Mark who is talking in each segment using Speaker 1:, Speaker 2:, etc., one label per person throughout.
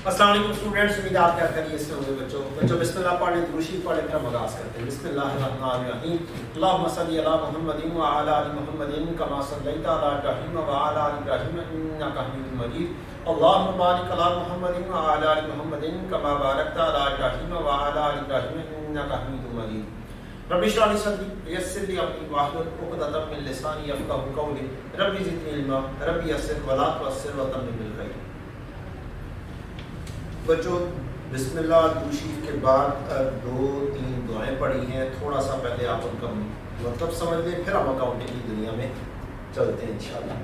Speaker 1: अस्सलाम वालेकुम स्टूडेंट्स, उम्मीद आप क्या खैरियत से होंगे। बच्चों बिस्मिल्लाह पढ़ लें, दुरूद पढ़ लें, फिर आगाज़ करते हैं। बिस्मिल्लाहिर्रहमानिर्रहीम। अल्लाहुम्मा सल्ली अला मुहम्मदिन व अला आलि मुहम्मदिन कमा सल्लैता अला इब्राहीम व अला आलि इब्राहीम इन्नका हमीदुम मजीद। अल्लाहुम्मा बारिक अला मुहम्मदिन व अला आलि मुहम्मदिन कमा बारकता अला इब्राहीम व अला आलि इब्राहीम इन्नका हमीदुम मजीद। रब्बि इश्रह ली सदरी वयस्सिर ली अमरी वाहलुल उक़दतम मिन लिसानी यफ़क़हू क़ौली। रब्बि ज़िदनी इल्मा रब्बि यस्सिर व ला तुअस्सिर व तम्मिम बिल खैर। बच्चों बिस्मिल्लाह दुरूद के बाद 2-3 दुआएं पढ़ी हैं। थोड़ा सा पहले आप उनका मतलब समझ लें, फिर हम अकाउंटिंग की दुनिया में चलते हैं इंशाल्लाह।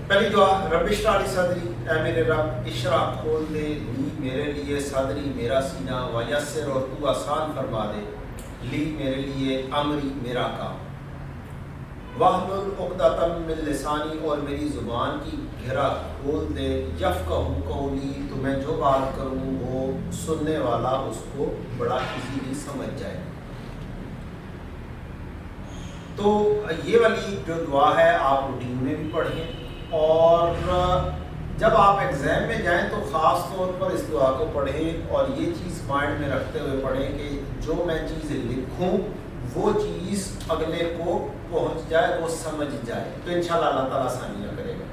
Speaker 1: पहली दुआ, रब्बि इश्रह ली सदरी, ऐ मेरे रब इश्रा खोल दे, ली मेरे लिए, सदरी मेरा सीना, व यस्सिर और तू आसान फरमा दे, ली मेरे लिए, अमरी मेरा काम, वाहलुल उक़दतम मिन लिसानी और मेरी ज़ुबान की घेरा खोल दे, यफ़क़हू क़ौली तो मैं जो बात करूँ वो सुनने वाला उसको बड़ा इजीली समझ जाए। तो ये वाली जो दुआ है आप रूटीन में भी पढ़ें, और जब आप एग्ज़ाम में जाएं तो ख़ास तौर पर इस दुआ को पढ़ें और ये चीज़ माइंड में रखते हुए पढ़ें कि जो मैं चीज़ लिखूँ वो चीज़ अगले को पहुंच जाए, वो समझ जाए, तो इंशाल्लाह अल्लाह ताला आसानियाँ करेगा।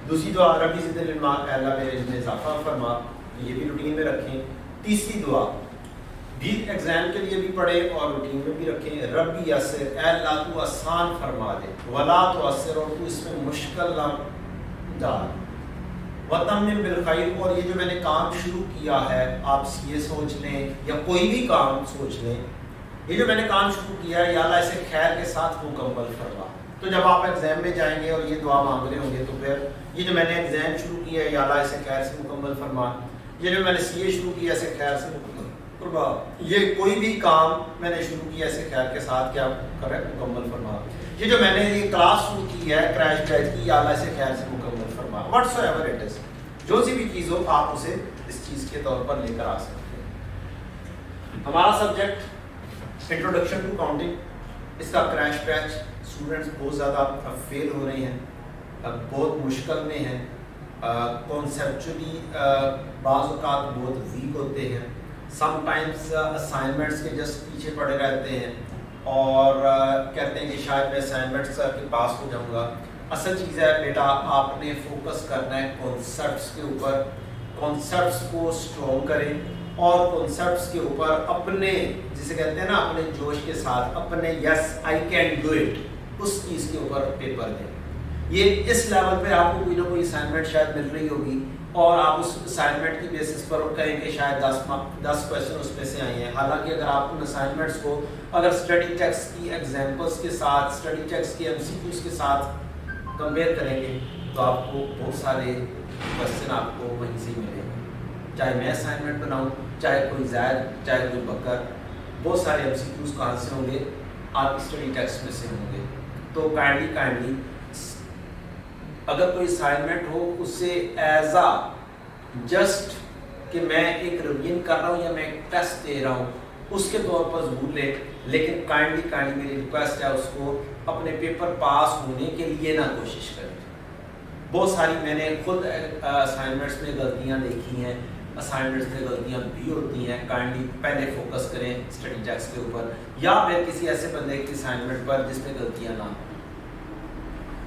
Speaker 1: दूसरी दुआ, रब्बी ज़िदनी इल्मा, अल्लाह मेरे इल्म में इजाफा फरमा, ये भी रूटीन में रखें। तीसरी दुआ भी एग्जाम के लिए भी पढ़े और रूटीन में भी रखें, रब्बी यस्सिर, अल्लाह तू आसान फरमा दे, वला तुअस्सिर और तू इसमें मुश्किल ना डाल, वतम्मिम बिल खैर और ये जो मैंने काम शुरू किया है आप ये सोच लें या कोई भी काम सोच लें, ये जो मैंने काम शुरू किया है या अल्लाह इसे खैर के साथ मुकम्मल फरमा। तो जब आप एग्जाम में जाएंगे और ये दुआ मांग रहे होंगे तो फिर ये जो मैंने एग्जाम शुरू किया है या अल्लाह इसे खैर से मुकम्मल फरमा, ये जो मैंने सीए शुरू किया इसे खैर से मुकम्मल फरमा, ये कोई भी काम मैंने शुरू किया इसे खैर के साथ क्या करें मुकम्मल फरमा, ये जो मैंने ये क्लास शुरू की है क्रैश बैच की या अल्लाह इसे खैर से मुकम्मल फरमा। व्हाट्सएवर इट इज, जो सी भी चीज़ हो आप उसे इस चीज़ के तौर पर लेकर आ सकते हैं। हमारा सब्जेक्ट इंट्रोडक्शन टू काउंटिंग, इसका क्रैश बैच स्टूडेंट्स बहुत ज़्यादा फेल हो रहे हैं, बहुत मुश्किल में हैं, कॉन्सेप्चुअली बाज़ औक़ात बहुत वीक होते हैं, समटाइम्स असाइनमेंट्स के जस्ट पीछे पड़े रहते हैं और कहते हैं कि शायद मैं असाइनमेंट्स के पास हो जाऊँगा। असल चीज़ है बेटा, आपने फोकस करना है कॉन्सेप्ट्स के ऊपर, कॉन्सेप्ट्स को स्ट्रॉन्ग करें और कॉन्सेप्ट्स के ऊपर अपने जिसे कहते हैं ना अपने जोश के साथ अपने yes I can do it उस चीज़ के ऊपर पेपर दें। ये इस लेवल पे आपको कोई ना कोई असाइनमेंट शायद मिल रही होगी और आप उस असाइनमेंट की बेसिस पर कहें कि शायद 10 क्वेश्चन उसमें से आए हैं। हालांकि अगर आप उन असाइनमेंट्स को अगर स्टडी टेक्स्ट की एग्जाम्पल्स के साथ, स्टडी टेक्स्ट के MCQs के साथ कंपेयर करेंगे तो आपको बहुत सारे क्वेश्चन आपको वहीं से मिलेंगे, चाहे मैं असाइनमेंट बनाऊँ, चाहे कोई जैद, चाहे कोई बकर, बहुत सारे MCQs कहाँ से होंगे आप स्टडी टेक्स्ट में से होंगे। तो काइंडली अगर कोई असाइनमेंट हो उसे एज आ जस्ट कि मैं एक रिवीजन कर रहा हूँ या मैं एक टेस्ट दे रहा हूँ उसके तौर पर ज़रूर ले, लेकिन काइंडली मेरी रिक्वेस्ट है उसको अपने पेपर पास होने के लिए ना कोशिश करें। बहुत सारी मैंने खुद असाइनमेंट्स में गलतियाँ देखी हैं, असाइनमेंट्स में गलतियाँ भी होती हैं। काइंडली पहले फोकस करें स्टडी टेक्स्ट के ऊपर या फिर किसी ऐसे बंदे की असाइनमेंट पर जिसमें गलतियाँ ना हो।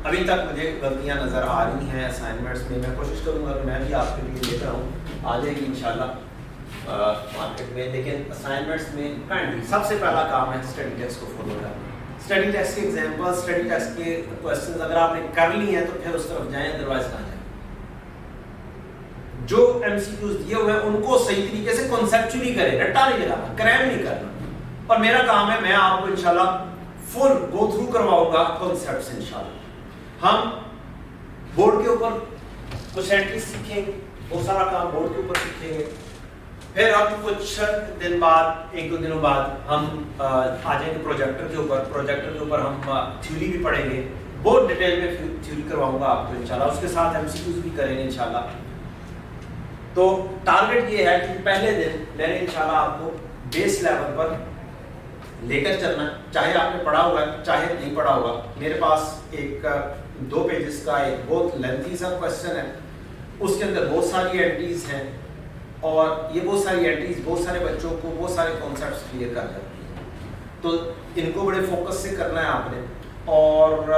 Speaker 1: अभी तक मुझे गलतियाँ नज़र आ रही हैं असाइनमेंट्स में, मैं कोशिश करूँगा कि मैं भी आपके लिए लेकर आऊँ, आ जाएगी इंशाल्लाह मार्केट में। लेकिन असाइनमेंट्स में काइंडली सबसे पहला काम है स्टडी टेक्स्ट को फॉलो करना। स्टडी टेक्स्ट के एग्जाम्पल, स्टडी टेक्स्ट के क्वेश्चन अगर आपने कर लिए हैं तो फिर उस तरफ जाएँ, अदरवाइज ना जाएँ। जो MCQs दिए हुए हैं उनको सही तरीके से कॉन्सेप्चुअली करें, रट्टा नहीं लगाना, क्रैम नहीं करना। और मेरा काम है मैं आपको इंशाल्लाह फुल गो थ्रू करवाऊंगा कॉन्सेप्ट्स। इंशाल्लाह हम बोर्ड के ऊपर कुछ एंट्रीज सीखेंगे, बहुत सारा काम बोर्ड के ऊपर सीखेंगे, फिर हम कुछ दिन बाद, 1-2 दिनों बाद हम आ जाएंगे प्रोजेक्टर के ऊपर। प्रोजेक्टर के ऊपर हम थ्योरी भी पढ़ेंगे, बहुत डिटेल में थ्योरी करवाऊंगा आपको इंशाल्लाह, उसके साथ MCQs भी करेंगे इंशाल्लाह। तो टारगेट ये है कि पहले दिन मैंने इंशाल्लाह आपको बेस लेवल पर लेकर चलना, चाहे आपने पढ़ा हुआ है चाहे नहीं पढ़ा हुआ। मेरे पास एक 2 पेजेस का एक बहुत लेंथी सा क्वेश्चन है उसके अंदर बहुत सारी एंट्रीज हैं और ये बहुत सारी एंट्रीज बहुत सारे बच्चों को बहुत सारे कॉन्सेप्ट्स क्लियर कर जाती हैं। तो इनको बड़े फोकस से करना है आपने और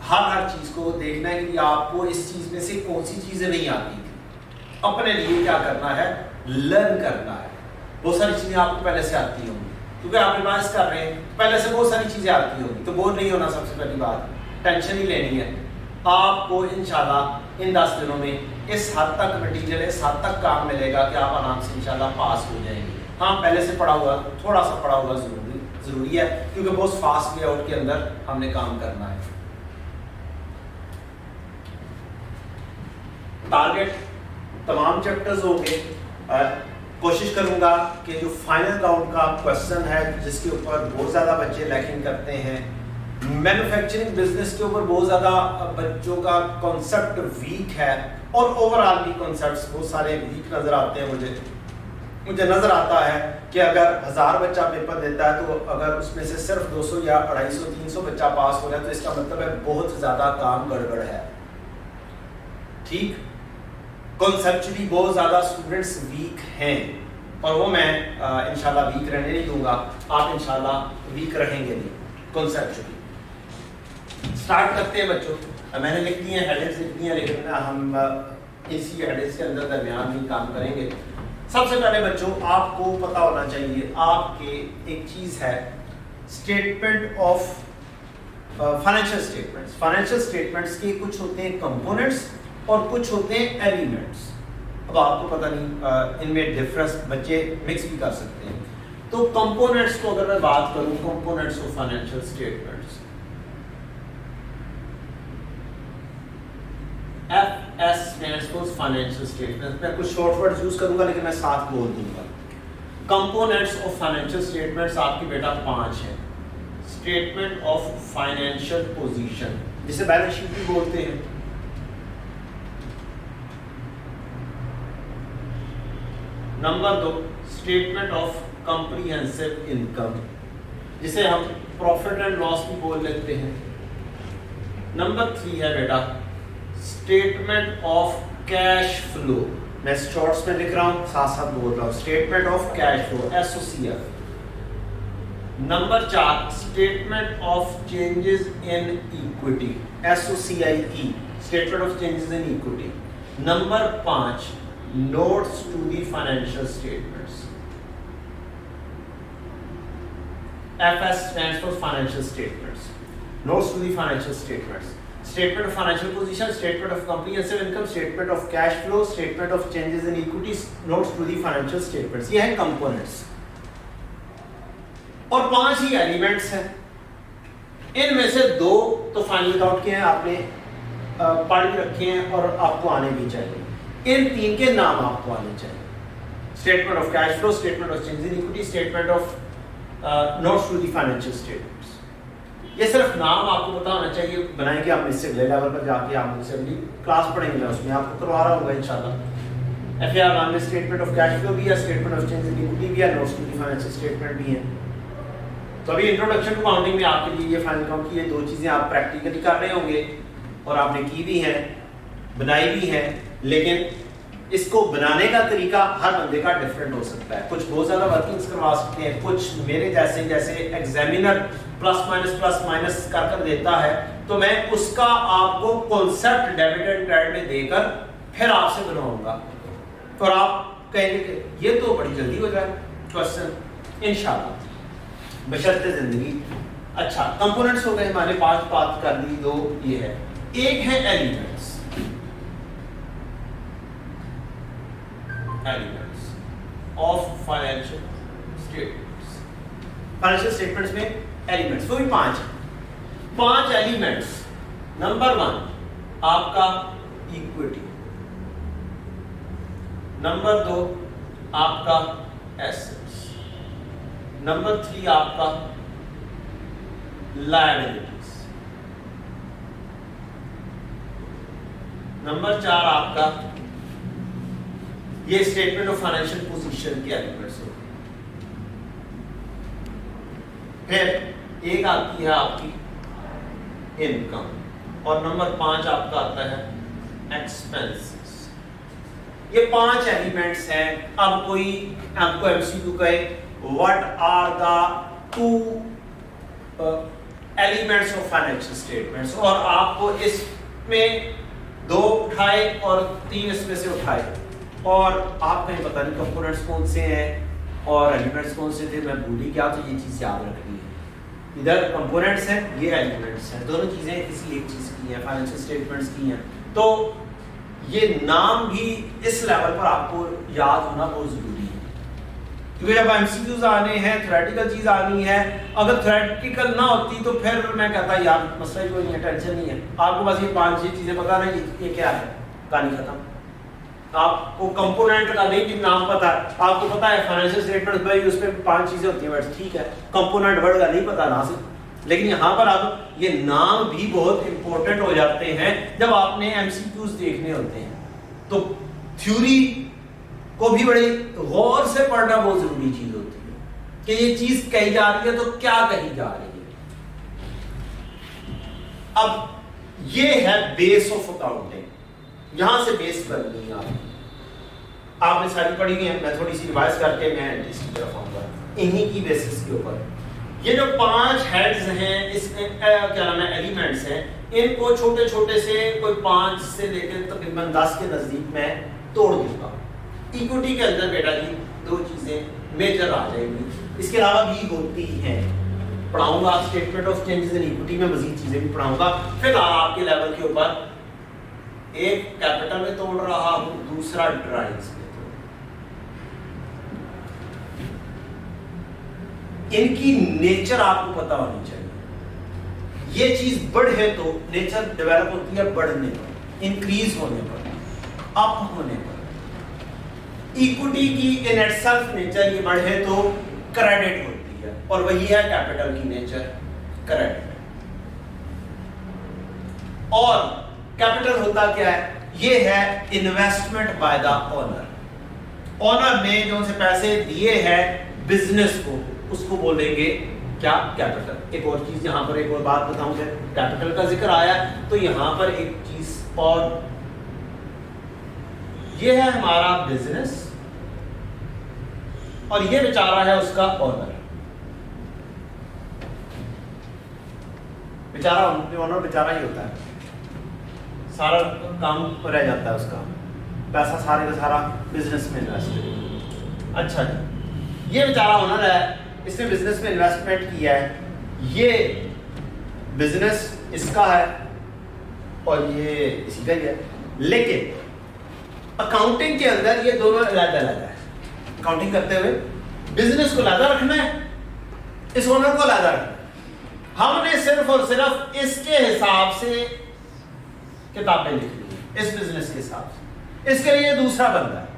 Speaker 1: हर चीज़ को देखना है कि आपको इस चीज़ में से कौन सी चीज़ें नहीं आती थी, अपने लिए क्या करना है, लर्न करना है। बहुत सारी चीज़ें आपको पहले से आती होंगी क्योंकि आप रिवाइज कर रहे हैं, पहले से बहुत सारी चीज़ें आती होंगी, तो बोर नहीं होना सबसे पहली बात, टेंशन ही लेनी है। आपको इंशाल्लाह इन 10 दिनों में इस हद तक मटीरियल, इस हद तक काम मिलेगा कि आप आराम से इंशाल्लाह पास हो जाएंगे। हाँ, पहले से पढ़ा हुआ, थोड़ा सा पढ़ा हुआ ज़रूरी है क्योंकि बहुत फास्ट लेआउट के अंदर हमने काम करना है। टारगेट तमाम चैप्टर्स होंगे। कोशिश करूंगा कि जो फाइनल राउंड का क्वेश्चन है जिसके ऊपर बहुत ज़्यादा बच्चे लैकिंग करते हैं, मैन्युफैक्चरिंग बिजनेस के ऊपर बहुत ज़्यादा बच्चों का कॉन्सेप्ट वीक है और ओवरऑल भी कॉन्सेप्ट्स बहुत सारे वीक नज़र आते हैं। मुझे नज़र आता है कि अगर 1000 बच्चा पेपर देता है तो अगर उसमें से सिर्फ 200 या 250 300 बच्चा पास हो रहा है तो इसका मतलब है बहुत ज़्यादा काम गड़बड़ है। ठीक, कॉन्सेप्चुअली बहुत ज़्यादा स्टूडेंट्स वीक हैं और वो मैं इंशाल्लाह वीक रहने नहीं दूंगा, आप इंशाल्लाह वीक रहेंगे नहीं कॉन्सेप्चुअली। स्टार्ट करते हैं बच्चों। मैंने लिख दी है, हेडेड्स लिख दी हैं, लेकिन हम इसी हेडेड्स के अंदर दरमियान भी काम करेंगे। सबसे पहले बच्चों आपको पता होना चाहिए, आपके एक चीज़ है statement of financial statements. Financial statements के कुछ होते हैं कंपोनेंट्स और कुछ होते हैं एलिमेंट्स। अब आपको पता नहीं इनमें डिफरेंस बच्चे मिक्स भी कर सकते हैं। तो कंपोनेंट्स को अगर मैं बात करूं, components of financial statements, FS stands for financial statements। मैं कुछ शॉर्ट वर्ड्स यूज करूंगा लेकिन मैं साथ बोल दूंगा। कंपोनेंट्स ऑफ फाइनेंशियल स्टेटमेंट्स आपकी बेटा 5 है। स्टेटमेंट ऑफ फाइनेंशियल पोजीशन, जिसे बैलेंस शीट भी बोलते हैं। Number 2 statement of comprehensive income, जिसे हम प्रॉफिट एंड लॉस भी बोल लेते हैं। नंबर 3 है बेटा स्टेटमेंट ऑफ कैश फ्लो। मैं शॉर्ट्स में लिख रहा हूं, साथ साथ बोल रहा हूं, statement of cash flow SOCF। Number 4 statement of changes in equity SOCIE, statement of changes in equity. Number 5 notes to the financial statements. FS stands for financial statements, notes to the financial statements, statement of financial position, statement of comprehensive income, statement of cash flow, statement of changes in equity, notes to the financial statements। ये है components और 5 ही elements हैं। इनमें से 2 तो final account के हैं, आपने पढ़ भी रखे हैं और आपको आने भी चाहिए। इन 3 के नाम आपको आने चाहिए, statement of cash flow, statement of changes in equity, statement of notes to the financial statements. ये सिर्फ नाम आपको पता होना चाहिए, बनाएंगे हम इससे अगले लेवल पर जाके आप मुझसे अगली क्लास पढ़ेंगे, उसमें आपको करवा रहा होगा इंशाल्लाह। FAR में स्टेटमेंट ऑफ कैश फ्लो भी है, statement of change in equity भी है, notes to the financial statement भी है। तो अभी इंट्रोडक्शन टू अकाउंटिंग में आपके लिए ये फाइनल अकाउंट की ये 2 चीज़ें आप प्रैक्टिकली कर रहे होंगे और आपने की भी है, बनाई भी है, लेकिन इसको बनाने का तरीका हर बंदे का डिफरेंट हो सकता है। कुछ बहुत ज़्यादा वर्किंग्स करवा सकते हैं, कुछ मेरे जैसे एग्जामिनर प्लस माइनस कर देता है तो मैं उसका आपको कॉन्सेप्ट डेबिट एंड क्रेडिट में देकर फिर आपसे बनवाऊंगा और आप कहेंगे कि ये तो बड़ी जल्दी हो जाए क्वेश्चन इंशाल्लाह, बशर्ते जिंदगी। अच्छा, कंपोनेंट्स हो गए हमारे 5 बात कर दी, 2 ये है। एक है elements of financial statements. Financial statements में एलिमेंट्स वो भी 5 एलिमेंट्स। नंबर 1 आपका इक्विटी, नंबर 2 आपका एसेट्स, नंबर 3 आपका लायबिलिटीज, नंबर 4 आपका ये स्टेटमेंट ऑफ फाइनेंशियल पोजीशन के एलिमेंट्स होते हैं। फिर एक आती है आपकी इनकम और नंबर 5 आपका आता है एक्सपेंसेस। ये 5 एलिमेंट्स हैं। अब कोई आपको एमसीक्यू कहे what are the 2 elements of financial statements, और आपको इसमें 2 उठाए और 3 इसमें से उठाए, और आप कहीं पता नहीं कंपोनेंट्स कौन से हैं और एलिमेंट्स कौन से थे, मैं भूल ही गया। तो ये चीज़ याद रखनी है, इधर कंपोनेंट्स हैं, ये एलिमेंट्स हैं, दोनों चीज़ें इसी एक चीज़ की हैं, फाइनेंशियल स्टेटमेंट्स की हैं। तो ये नाम भी इस लेवल पर आपको याद होना बहुत ज़रूरी है, क्योंकि जब एमसीक्यूज आने हैं, थ्योरेटिकल चीज़ आनी है, अगर थ्योरेटिकल ना होती तो फिर मैं कहता यार मसला ही कोई नहीं है, टेंशन नहीं है, आपको बस ये 5-6 चीज़ें पता नहीं ये क्या है, कहानी खत्म। आपको कंपोनेंट का नहीं नाम पता है, आपको पता है फाइनेंशियल स्टेटमेंट भाई उस पर 5 चीजें होती हैं, बस ठीक है, कंपोनेंट वर्ड का नहीं पता ना से। लेकिन यहाँ पर अब ये नाम भी बहुत इंपॉर्टेंट हो जाते हैं जब आपने एमसीक्यूज देखने होते हैं, तो थ्योरी को भी बड़े गौर से पढ़ना बहुत जरूरी चीज होती है कि ये चीज कही जा रही है तो क्या कही जा रही है। अब ये है बेस ऑफ अकाउंटिंग, यहां से बेस करनी है आपने सारी पढ़ी हुई है, मैं थोड़ी सी रिवाइज करके मैं इसकी तरफ आऊंगा इन्हीं की बेसिस के ऊपर। ये जो 5 हेड्स हैं, इसमें क्या नाम है, एलिमेंट्स हैं, इनको छोटे छोटे से कोई 5 से लेकर तकरीबन 10 के नजदीक मैं तोड़ दूंगा। इक्विटी के अंदर बेटा जी 2 चीजें मेजर आ जाएंगी, इसके अलावा भी होती हैं, पढ़ाऊंगा statement of changes in equity में मजीद चीजें भी पढ़ाऊंगा। फिर आपके लेवल के ऊपर एक कैपिटल में तोड़ रहा हूं, दूसरा ड्राइंग्स में तोड़, इनकी नेचर आपको पता होनी चाहिए। ये चीज बढ़े तो नेचर डेवलप होती है बढ़ने पर, इंक्रीज होने पर, अप होने पर। इक्विटी की इन इटसेल्फ नेचर ये बढ़े तो क्रेडिट होती है, और वही है कैपिटल की नेचर, क्रेडिट। और कैपिटल होता क्या है, ये है investment by the owner. Owner ने जो उनसे पैसे दिए हैं बिजनेस को, उसको बोलेंगे क्या, कैपिटल। एक और चीज यहां पर एक और बात बताऊं, कैपिटल का जिक्र आया तो यहां पर एक चीज और, ये है हमारा बिजनेस और ये बेचारा है उसका ओनर। बेचारा ओनर बेचारा ही होता है, सारा काम रह जाता है उसका, पैसा सारे का सारा बिजनेस में इन्वेस्ट। अच्छा जी, ये बेचारा ओनर है, इसने बिजनेस में इन्वेस्टमेंट किया है, ये बिजनेस इसका है और ये इसी का ही है। लेकिन अकाउंटिंग के अंदर ये दोनों अलग अलग है। अकाउंटिंग करते हुए बिजनेस को अलग रखना है, इस ओनर को अलग रखना है। हमने सिर्फ और सिर्फ इसके हिसाब से किताबें लिखनी है, इस बिजनेस के हिसाब से। इसके लिए दूसरा बंदा है,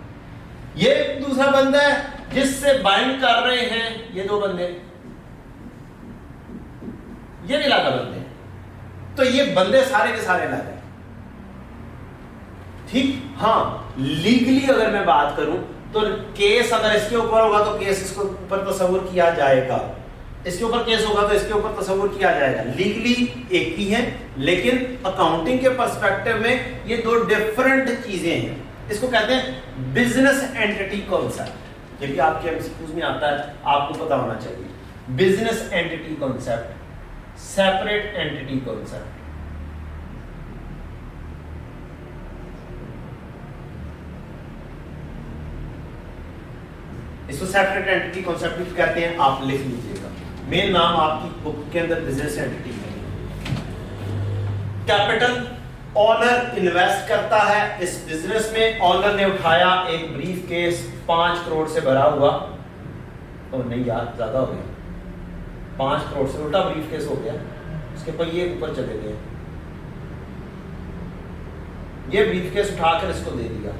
Speaker 1: ये दूसरा बंदा है जिससे बाइंड कर रहे हैं ये 2 बंदे, ये भी अलग बंदे हैं, तो ये बंदे सारे के सारे अलग हैं। ठीक, हाँ, लीगली अगर मैं बात करूं तो केस अगर इसके ऊपर होगा तो केस इसके ऊपर तस्वुर किया जाएगा, इसके ऊपर केस होगा तो इसके ऊपर तस्वुर किया जाएगा। लीगली एक ही है, लेकिन अकाउंटिंग के पर्सपेक्टिव में ये 2 डिफरेंट चीजें हैं। इसको कहते हैं बिजनेस एंटिटी कॉन्सेप्ट। ये भी आपके एमसीक्यूज में आता है, आपको पता होना चाहिए। Business entity concept, separate entity concept. इसको सेपरेट एंटिटी कॉन्सेप्ट भी कहते हैं, आप लिख लीजिएगा। मेन नाम आपकी बुक के अंदर बिजनेस एंटिटी है। कैपिटल, ऑनर इन्वेस्ट करता है इस बिजनेस में, ऑनर ने उठाया एक ब्रीफ केस 5 करोड़ से भरा हुआ, और नहीं यार ज्यादा हो गया, 5 करोड़ से उल्टा ब्रीफ केस हो गया, उसके पहिए ऊपर चले गए, ये ब्रीफ केस उठाकर इसको दे दिया,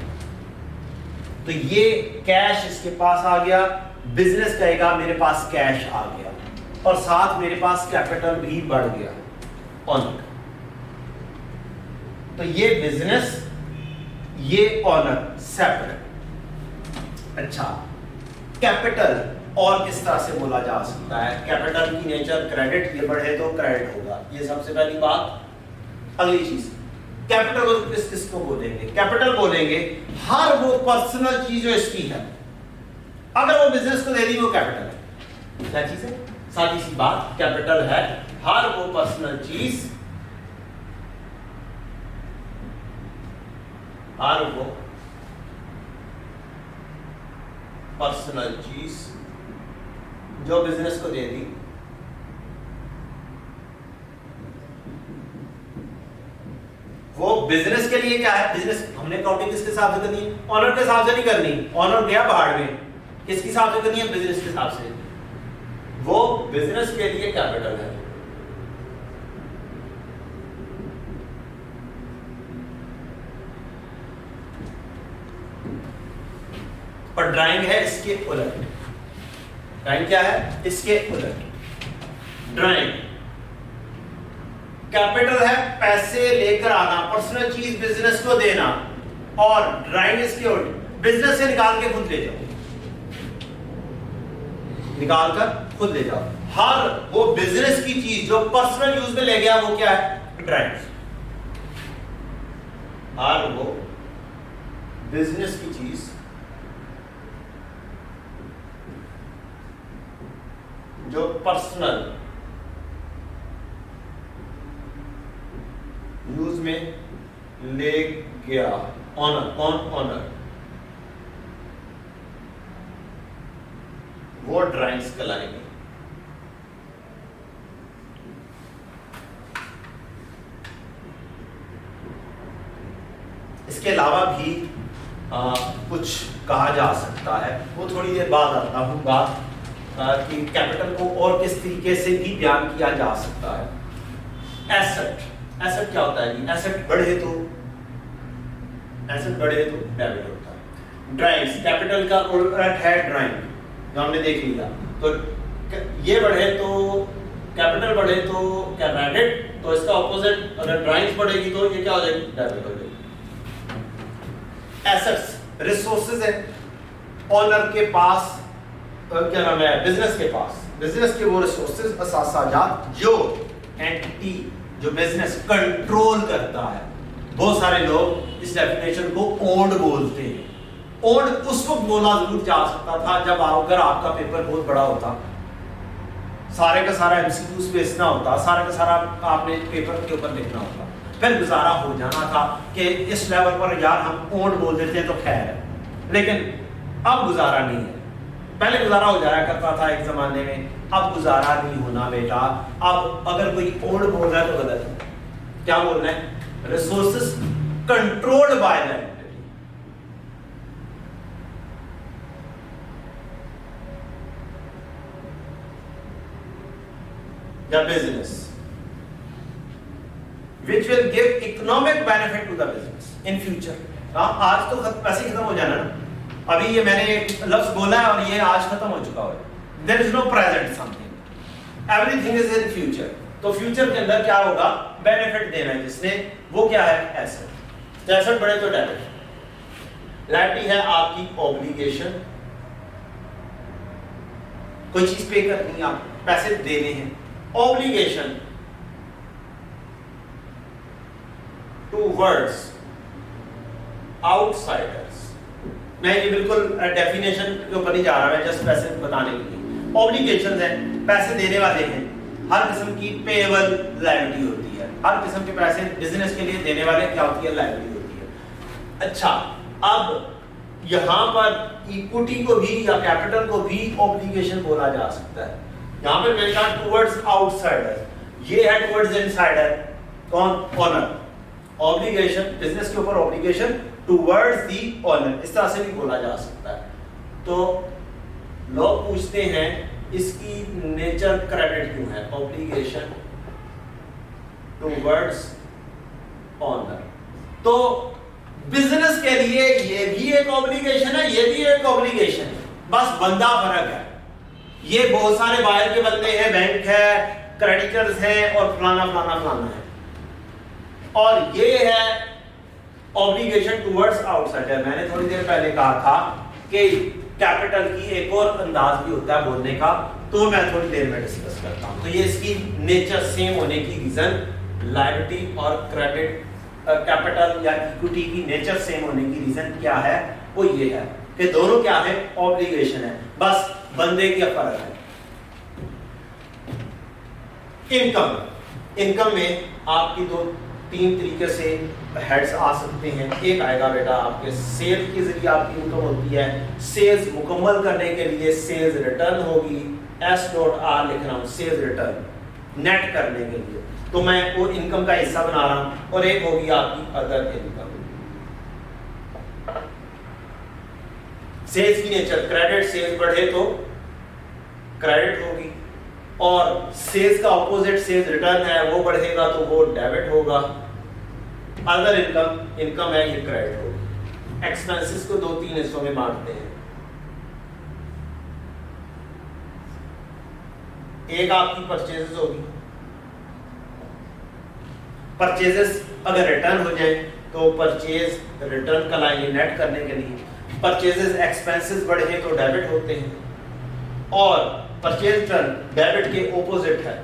Speaker 1: तो ये कैश इसके पास आ गया। बिजनेस कहेगा मेरे पास कैश आ गया, और साथ मेरे पास कैपिटल भी बढ़ गया ऑनर। तो ये बिजनेस, ये ऑनर, सेपरेट। अच्छा, कैपिटल और किस तरह से बोला जा सकता है? कैपिटल की नेचर क्रेडिट, ये बढ़े तो क्रेडिट होगा, ये सबसे पहली बात। अगली चीज कैपिटल को किसको बोलेंगे? कैपिटल बोलेंगे हर वो पर्सनल चीज जो इसकी है, अगर वो बिजनेस को दे दी वो कैपिटल है। क्या चीज है? सादी सी बात, कैपिटल है हर वो पर्सनल चीज, हर वो पर्सनल चीज जो बिजनेस को दे दी, वो बिजनेस के लिए क्या है? बिजनेस हमने काउंटिंग किसके हिसाब से करनी है? ऑनर के हिसाब से नहीं करनी। ऑनर गया बाहर में, किसके हिसाब से करनी है? बिजनेस के हिसाब से। वो बिजनेस के लिए कैपिटल है। और ड्राइंग है इसके उलट। ड्राइंग क्या है? इसके उलट। ड्राइंग कैपिटल है पैसे लेकर आना, पर्सनल चीज बिजनेस को देना, और ड्राइंग इसके उलट, बिजनेस से निकाल के खुद ले जाओ, निकाल कर खुद ले जाओ। हर वो बिजनेस की चीज जो पर्सनल यूज में ले गया वो क्या है? ड्राइंग। हर वो बिजनेस की चीज जो पर्सनल यूज में ले गया। ऑनर, कौन? ऑनर। वो ड्राइंग्स कहलाएंगे। इसके अलावा भी कुछ कहा जा सकता है, वो थोड़ी देर बाद आता हूं बात, कि कैपिटल को और किस तरीके से भी बयान किया जा सकता है। एसेट, एसेट क्या होता है जी? एसेट बढ़े तो डेबिट होता है। ड्राइंग्स कैपिटल का उलट है ड्राइंग, जो हमने देख लिया। तो ये बढ़े तो कैपिटल बढ़े तो क्या? क्रेडिट। तो इसका ऑपोजिट अगर ड्राइंग्स बढ़ेगी तो ये क्या हो जाएगी? डेबिट हो जाएगी। एसेट्स रिसोर्सेज है ऑनर के पास, क्या नाम है? बिजनेस के पास। बिजनेस के वो रिसोर्सेज असासाजात जो एंटिटी जो बिजनेस कंट्रोल करता है। बहुत सारे लोग इस डेफिनेशन को ओन्ड बोलते हैं। ओन्ड उसको बोला जरूर जा सकता था जब अगर आपका पेपर बहुत बड़ा होता, सारे का सारा एमसीक्यू बेस ना होता, सारे का सारा आपने पेपर के ऊपर लिखना होता, फिर गुजारा हो जाना था कि इस लेवल पर यार हम ओन्ड बोल देते हैं तो खैर है। लेकिन अब गुजारा नहीं है। पहले गुजारा हो जाया करता था एक जमाने में, अब गुजारा नहीं होना बेटा। अब अगर कोई ओल्ड बोल रहा है तो गलत है। क्या बोल रहे हैं? Resources controlled by the entity. या business which will give economic benefit to the business in future। आज तो पैसे खत्म हो जाना ना, अभी ये मैंने एक लफ्ज बोला है और ये आज खत्म हो चुका है। There is no present something, everything is in future. तो फ्यूचर के अंदर क्या होगा? बेनिफिट देना है जिसने, वो क्या है? एसेट। एसेट बढ़े तो डेबिट। लायबिलिटी है आपकी ऑब्लिगेशन, कोई चीज पे करनी है, आप पैसे देने हैं। Obligation towards outsiders. मैं ये बिल्कुल डेफिनेशन के ऊपर नहीं जा रहा, मैं जस्ट पैसे बताने के लिए। ऑब्लिगेशंस हैं, पैसे देने वाले हैं। हर किस्म की पेएबल लायबिलिटी होती है। हर किस्म के पैसे बिजनेस के लिए देने वाले क्या होती है? लायबिलिटी होती है। अच्छा, अब यहां पर इक्विटी को भी या कैपिटल को भी ऑब्लिगेशन बोला जा सकता है। यहां पर मैंने कहा टुवर्ड्स आउटसाइडर, ये है टुवर्ड्स इनसाइडर। कौन? ओनर। ऑब्लिगेशन बिजनेस के ऊपर ऑब्लिगेशन टुवर्ड्स दी ओनर, इस तरह से भी बोला जा सकता है। तो लोग पूछते हैं इसकी नेचर क्रेडिट क्यों है? Obligation towards owner. तो बिजनेस के लिए ये भी एक ऑब्लिगेशन है, ये भी एक ऑब्लिगेशन है, बस बंदा फर्क है। ये बहुत सारे बाहर के बंदे हैं, बैंक है, क्रेडिटर्स हैं और फलाना फलाना फलाना है, और ये है ऑब्लिगेशन टुवर्ड्स आउटसाइडर। मैंने थोड़ी देर पहले कहा था कि कैपिटल की एक और अंदाज भी होता है बोलने का, तो मैं थोड़ी देर में डिस्कस करता हूं। तो ये इसकी नेचर सेम होने की रीजन लायबिलिटी और क्रेडिट कैपिटल या इक्विटी की नेचर सेम होने की रीजन क्या है, वो ये है कि दोनों क्या है, ऑब्लिगेशन है, बस बंदे का फर्क है। इनकम में आपकी दो तीन तरीके से हेड्स आ सकते हैं। एक आएगा बेटा आपके सेल के जरिए आपकी इनकम होती है, सेल्स मुकम्मल करने के लिए सेल्स रिटर्न होगी, S.R लिख रहा हूं, सेल्स रिटर्न नेट करने के लिए, तो मैं वो इनकम का हिस्सा बना रहा हूं। और एक होगी आपकी अदर इनकम, सेल्स की नेचर, क्रेडिट, सेल्स बढ़े तो क्रेडिट होगी, और सेल्स का ऑपोजिट सेल्स रिटर्न है, वो बढ़ेगा तो वो डेबिट होगा। अदर इनकम है, ये क्रेडिट होगी। एक्सपेंसेस को दो तीन हिस्सों में बांटते हैं। एक आपकी परचेजेस होगी, परचेजेस अगर रिटर्न हो जाए तो परचेज रिटर्न का लाएंगे नेट करने के लिए, परचेजेस एक्सपेंसेस बढ़े तो डेबिट होते हैं, और परचेज रिटर्न डेबिट के ऑपोजिट है,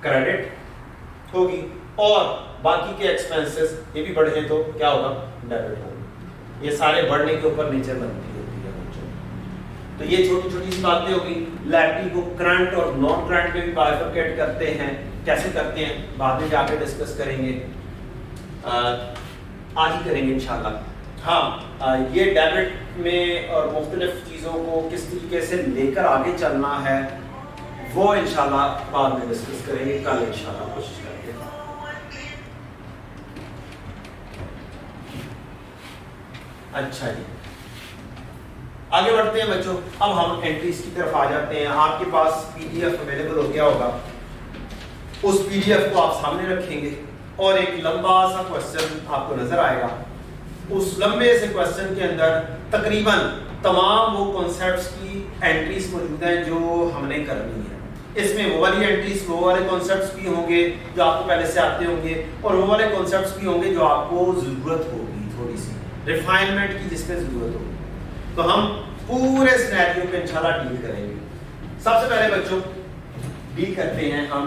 Speaker 1: क्रेडिट होगी, और बाकी के एक्सपेंसेस ये भी बढ़े तो क्या होगा, डेबिट होगा। ये सारे बढ़ने के ऊपर नेचर बनती होती है बच्चों। तो ये छोटी छोटी सी बातें होगी। लायबिलिटी को करंट और नॉन करंट में भी बाइफरकेट करते हैं, कैसे करते हैं बाद में जाके डिस्कस करेंगे, आज ही करेंगे इंशाल्लाह। हाँ, ये डेबिट में और मुख्तलिफ चीज़ों को किस तरीके से लेकर आगे चलना है वो इंशाल्लाह बाद में डिस्कस करेंगे, कल इंशाल्लाह कोशिश करेंगे। अच्छा जी, आगे बढ़ते हैं बच्चों। अब हम एंट्रीज की तरफ आ जाते हैं। आपके पास पीडीएफ अवेलेबल हो गया होगा, उस पीडीएफ को आप सामने रखेंगे और एक लंबा सा क्वेश्चन आपको नजर आएगा। उस लंबे से क्वेश्चन के अंदर तकरीबन तमाम वो कॉन्सेप्ट्स की एंट्रीज मौजूद हैं जो हमने करनी है। इसमें वो वाली एंट्रीज, वो वाले कॉन्सेप्ट्स भी होंगे जो आपको पहले से आते होंगे, और वो वाले कॉन्सेप्ट्स भी होंगे जो आपको जरूरत होगी, थोड़ी सी रिफाइनमेंट की जिसमें जरूरत होगी। तो हम पूरे सिनेरियो पे इंशाल्लाह डील करेंगे। सबसे पहले बच्चों डील करते हैं हम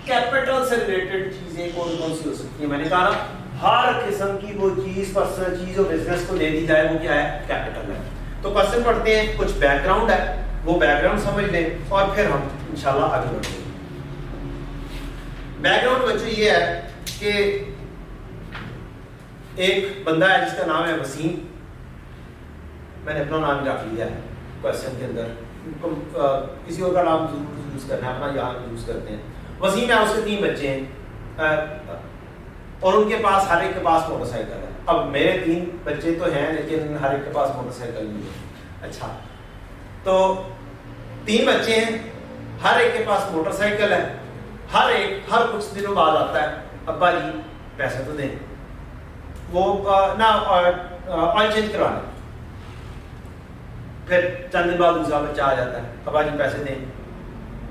Speaker 1: कैपिटल से रिलेटेड चीजें कौन कौन सी हो सकती है। मैंने कहा ना, हर किस्म की वो चीज, पर्सनल चीज जो बिजनेस को दे दी जाए वो क्या है, कैपिटल है। तो क्वेश्चन पढ़ते हैं, कुछ बैकग्राउंड है, वो बैकग्राउंड समझ लें और फिर हम इंशाल्लाह आगे बढ़ेंगे। बैकग्राउंड बच्चों ये है कि एक बंदा है जिसका नाम है वसीम, मैंने अपना नाम रख लिया है क्वेश्चन के अंदर, किसी और का नाम यूज करना है, अपना यहाँ यूज करते हैं। वसीम है, उसके 3 बच्चे हैं और उनके पास हर एक के पास मोटरसाइकिल है। अब मेरे 3 बच्चे तो हैं लेकिन हर एक के पास मोटरसाइकिल नहीं है। अच्छा, तो 3 बच्चे हैं, हर एक के पास मोटरसाइकिल है, हर एक हर कुछ दिनों बाद आता है, अब्बा जी पैसे तो दें, वो ना ऑयल चेंज करवाना। फिर चंद दिन बाद दूसरा बच्चा आ जाता है, अब्बा जी पैसे दें,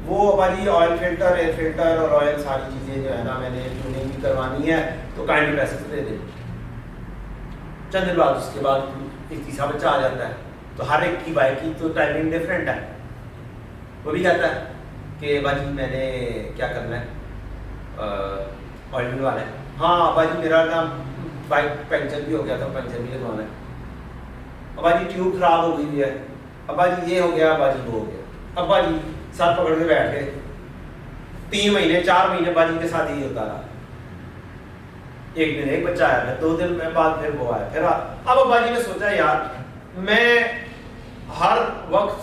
Speaker 1: वो अब्बा जी ऑयल फिल्टर, एयर फिल्टर और ऑयल सारी चीज़ें जो है ना मैंने ट्यूनिंग भी करवानी है तो काइंडली पैसे तो दे दें। चंद दिन बाद उसके बाद एक तीसरा बच्चा आ जाता है, तो हर एक की बाइक की तो टाइमिंग डिफरेंट है। वो भी कहता है कि अब्बा जी मैंने क्या करना है, ऑयल डलवाना है। हाँ अब्बा जी मेरा ना बाइक पंचर भी हो गया था, पंचर भी लगवाना है। अब्बा जी ट्यूब खराब हो गई है, अब्बा जी ये हो गया, अब्बा जी वो हो गया। अब्बा जी साथ पकड़ के बैठ गए, 3 महीने 4 महीने अब्बा जी के साथ ही होता रहा। एक दिन एक बच्चा आया, 2 दिन बाद फिर वो आया, फिर अब अब्बा जी ने सोचा यार मैं हर वक्त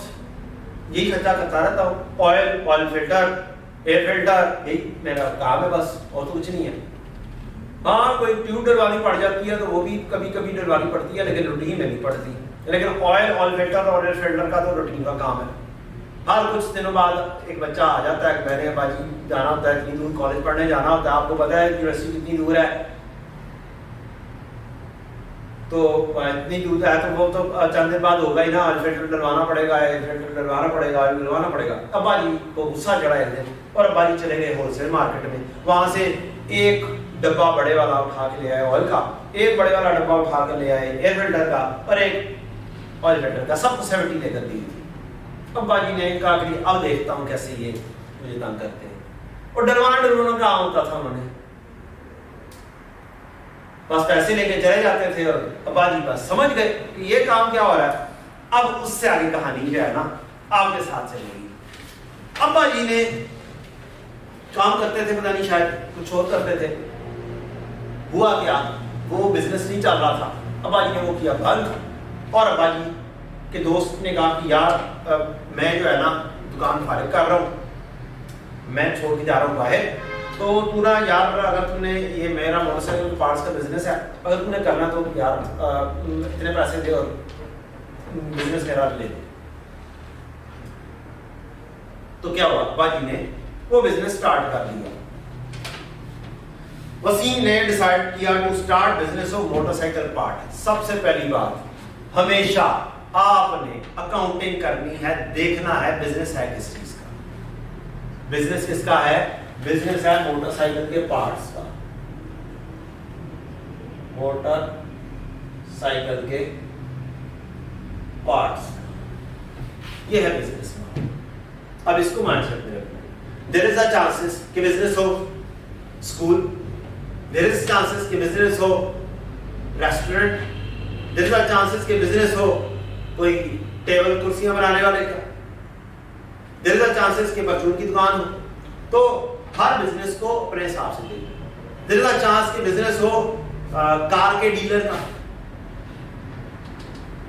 Speaker 1: यही खर्चा करता रहता हूँ, ऑयल फिल्टर, एयर फिल्टर, यही मेरा काम है बस, और तो कुछ नहीं है। हाँ कोई ट्यूब डलवानी पड़ जाती है तो वो भी कभी कभी डलवानी पड़ती है, लेकिन रूटीन में नहीं पड़ती। लेकिन ऑयल फिल्टर और एयर फिल्टर का तो रूटीन का काम है। हर कुछ दिनों बाद एक बच्चा आ जाता है, मैंने अब्बा जी जाना होता है, इतनी दूर कॉलेज पढ़ने जाना होता है, आपको पता है यूनिवर्सिटी कितनी दूर है, तो इतनी दूर है तो वो तो चंद दिन बाद होगा ही ना, ऑयल फिल्टर डलवाना पड़ेगा, एयर फिल्टर डलवाना पड़ेगा, ऑयल डलवाना पड़ेगा। अब्बा जी को गुस्सा चढ़ा एक दिन और अब्बा जी चले गए होलसेल मार्केट में, वहां से एक डब्बा बड़े वाला उठा के ले आए ऑयल का, एक बड़े वाला डब्बा उठा के ले आए एयर फिल्टर का, और एक ऑयल फिल्टर का, सबको 70 लेकर दी थी। अब्बा जी ने कहा कि अब देखता हूँ कैसे ये मुझे तंग करते हैं, और डलवाना कहाँ होता था उन्होंने, बस पैसे लेके चले जाते थे और अब्बा जी बस समझ गए कि ये काम क्या हो रहा है। अब उससे आगे कहानी जो है ना आपके साथ चलेगी। अब्बा जी ने काम करते थे, पता नहीं शायद कुछ और करते थे। हुआ क्या, वो बिजनेस नहीं चल रहा था, अब्बा जी ने वो किया बंद। और अब्बा जी के दोस्त ने कहा कि यार मैं जो है ना दुकान फारिग कर रहा हूँ, मैं छोड़ के जा रहा हूँ बाहर, तो तू ना यार अगर तूने ये मेरा मोटरसाइकिल पार्ट्स का बिजनेस है, अगर तूने करना तो यार इतने पैसे दे और बिजनेस मेरा ले दे। तो क्या हुआ, अब्बा जी ने वो बिजनेस स्टार्ट कर लिया। वसीम ने डिसाइड किया to start business of motorcycle part. सबसे पहली बात, हमेशा आपने अकाउंटिंग करनी है, देखना है बिजनेस है किस चीज का। बिजनेस किसका है? बिजनेस है मोटरसाइकिल के पार्ट्स का, मोटरसाइकिल के पार्ट्स। ये है बिजनेस। अब इसको माइंडसेट में रखना। देयर इज अ चांसेस कि बिजनेस हो स्कूल, देयर इज चांसेस कि बिजनेस हो restaurant, there is a chances कि बिजनेस हो कोई टेबल कुर्सियां बनाने वाले का, देयर इज अ चांसेस कि परचून की दुकान हो। तो हर बिजनेस को अपने हिसाब से देखना। देयर इज अ चांस कि बिजनेस हो कार के डीलर का,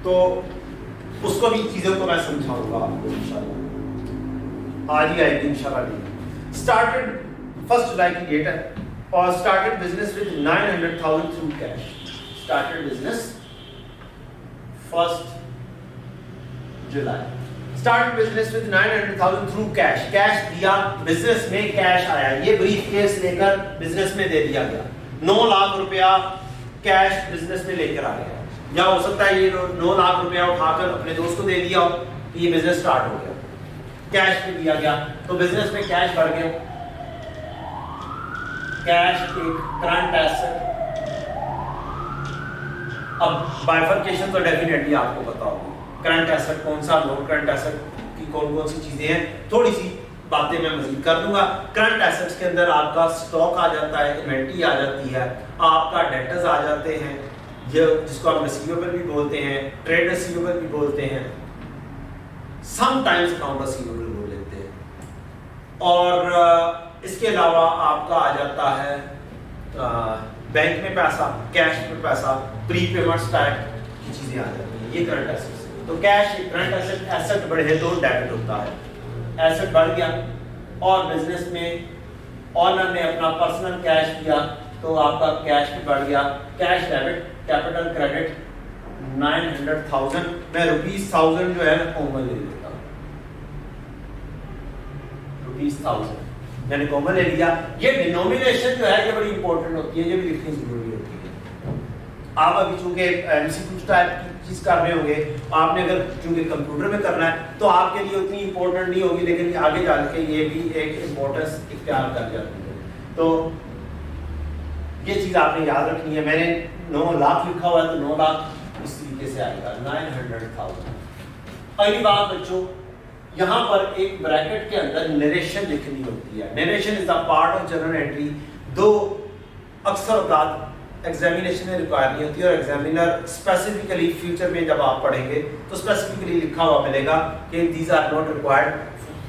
Speaker 1: तो उसको भी चीजों को मैं समझाऊंगा आपको इंशाल्लाह, आज ही आएगी इंशाल्लाह। स्टार्टेड 1 जुलाई की डेट है और started business with 900,000 through cash. Started business 1 July, started business with 900,000 through cash. Cash दिया, बिजनेस में कैश आया, ये ब्रीफ केस लेकर बिजनेस में दे दिया गया। 9 लाख रुपया कैश बिजनेस में लेकर आ गया, या हो सकता है ये 9 लाख रुपया उठाकर अपने दोस्त को दे दिया कि ये बिजनेस स्टार्ट हो गया, कैश में दिया गया, तो बिजनेस में कैश बढ़ गया। कैश एक करंट एसेट। अब बाइफरकेशन तो डेफिनेटली आपको पता होगी, करंट एसेट कौन सा, नॉन करंट एसेट की कौन कौन सी चीजें हैं, थोड़ी सी बातें मैं मजीद कर दूंगा। करंट एसेट्स के अंदर आपका स्टॉक आ जाता है, इन्वेंट्री आ जाती है, आपका डेटर्स आ जाते हैं, जो जिसको आप रिसीवेबल भी बोलते हैं, ट्रेड रिसीवेबल भी बोलते हैं, समटाइम्स अकाउंट रिसीवेबल बोल लेते हैं। और इसके अलावा आपका आ जाता है बैंक में पैसा, कैश में पैसा, प्रीपेमेंट्स टाइप की चीजें आ जाती हैं, ये करंट एसेट्स। तो कैश करंट एसेट, एसेट बढ़े तो डेबिट होता है, एसेट बढ़ गया और बिजनेस में ऑनर ने अपना पर्सनल कैश दिया तो आपका कैश भी बढ़ गया। कैश डेबिट, कैपिटल क्रेडिट 900,000, मैं ₹1000 जो है ना कॉमन ले लेता हूं, ₹1000 मैंने कॉमन ले लिया। ये डिनोमिनेशन जो है ये बड़ी इंपॉर्टेंट होती है, ये भी लिखनी जरूरी होती है। आप अभी चूंकि एमसीक्यू टाइप की चीज कर रहे होंगे, आपने अगर चूंकि कंप्यूटर में करना है तो आपके लिए उतनी इंपॉर्टेंट नहीं होगी, लेकिन आगे जाके ये भी एक इंपॉर्टेंस इख्तियार कर जाती है। तो ये चीज आपने याद रखनी है। मैंने 9 लाख लिखा हुआ है तो 9 लाख इस तरीके से आएगा, 900,000। अगली बात बच्चों, यहाँ पर एक ब्रैकेट के अंदर नरेशन लिखनी होती है। Narration is the part of journal entry. दो अक्सर औकात एग्जामिनेशन में रिक्वायर नहीं होती है और एग्जामिनर स्पेसिफिकली फ्यूचर में जब आप पढ़ेंगे तो स्पेसिफिकली लिखा हुआ मिलेगा कि these are not required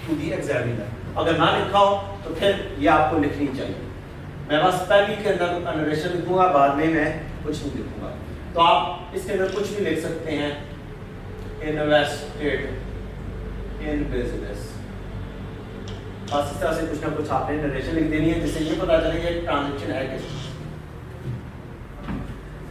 Speaker 1: to the examiner. अगर ना लिखा हो तो फिर ये आपको लिखनी चाहिए। मैं बस पहली के अंदर नरेशन लिखूंगा, बाद में मैं कुछ नहीं लिखूंगा। तो आप इसके अंदर कुछ भी लिख सकते हैं, इन्वेस्टेड इन बिजनेस, बस इस तरह से कुछ ना कुछ आपने नरेशन लिख देनी है जिससे ये पता चले कि ट्रांजैक्शन है किस।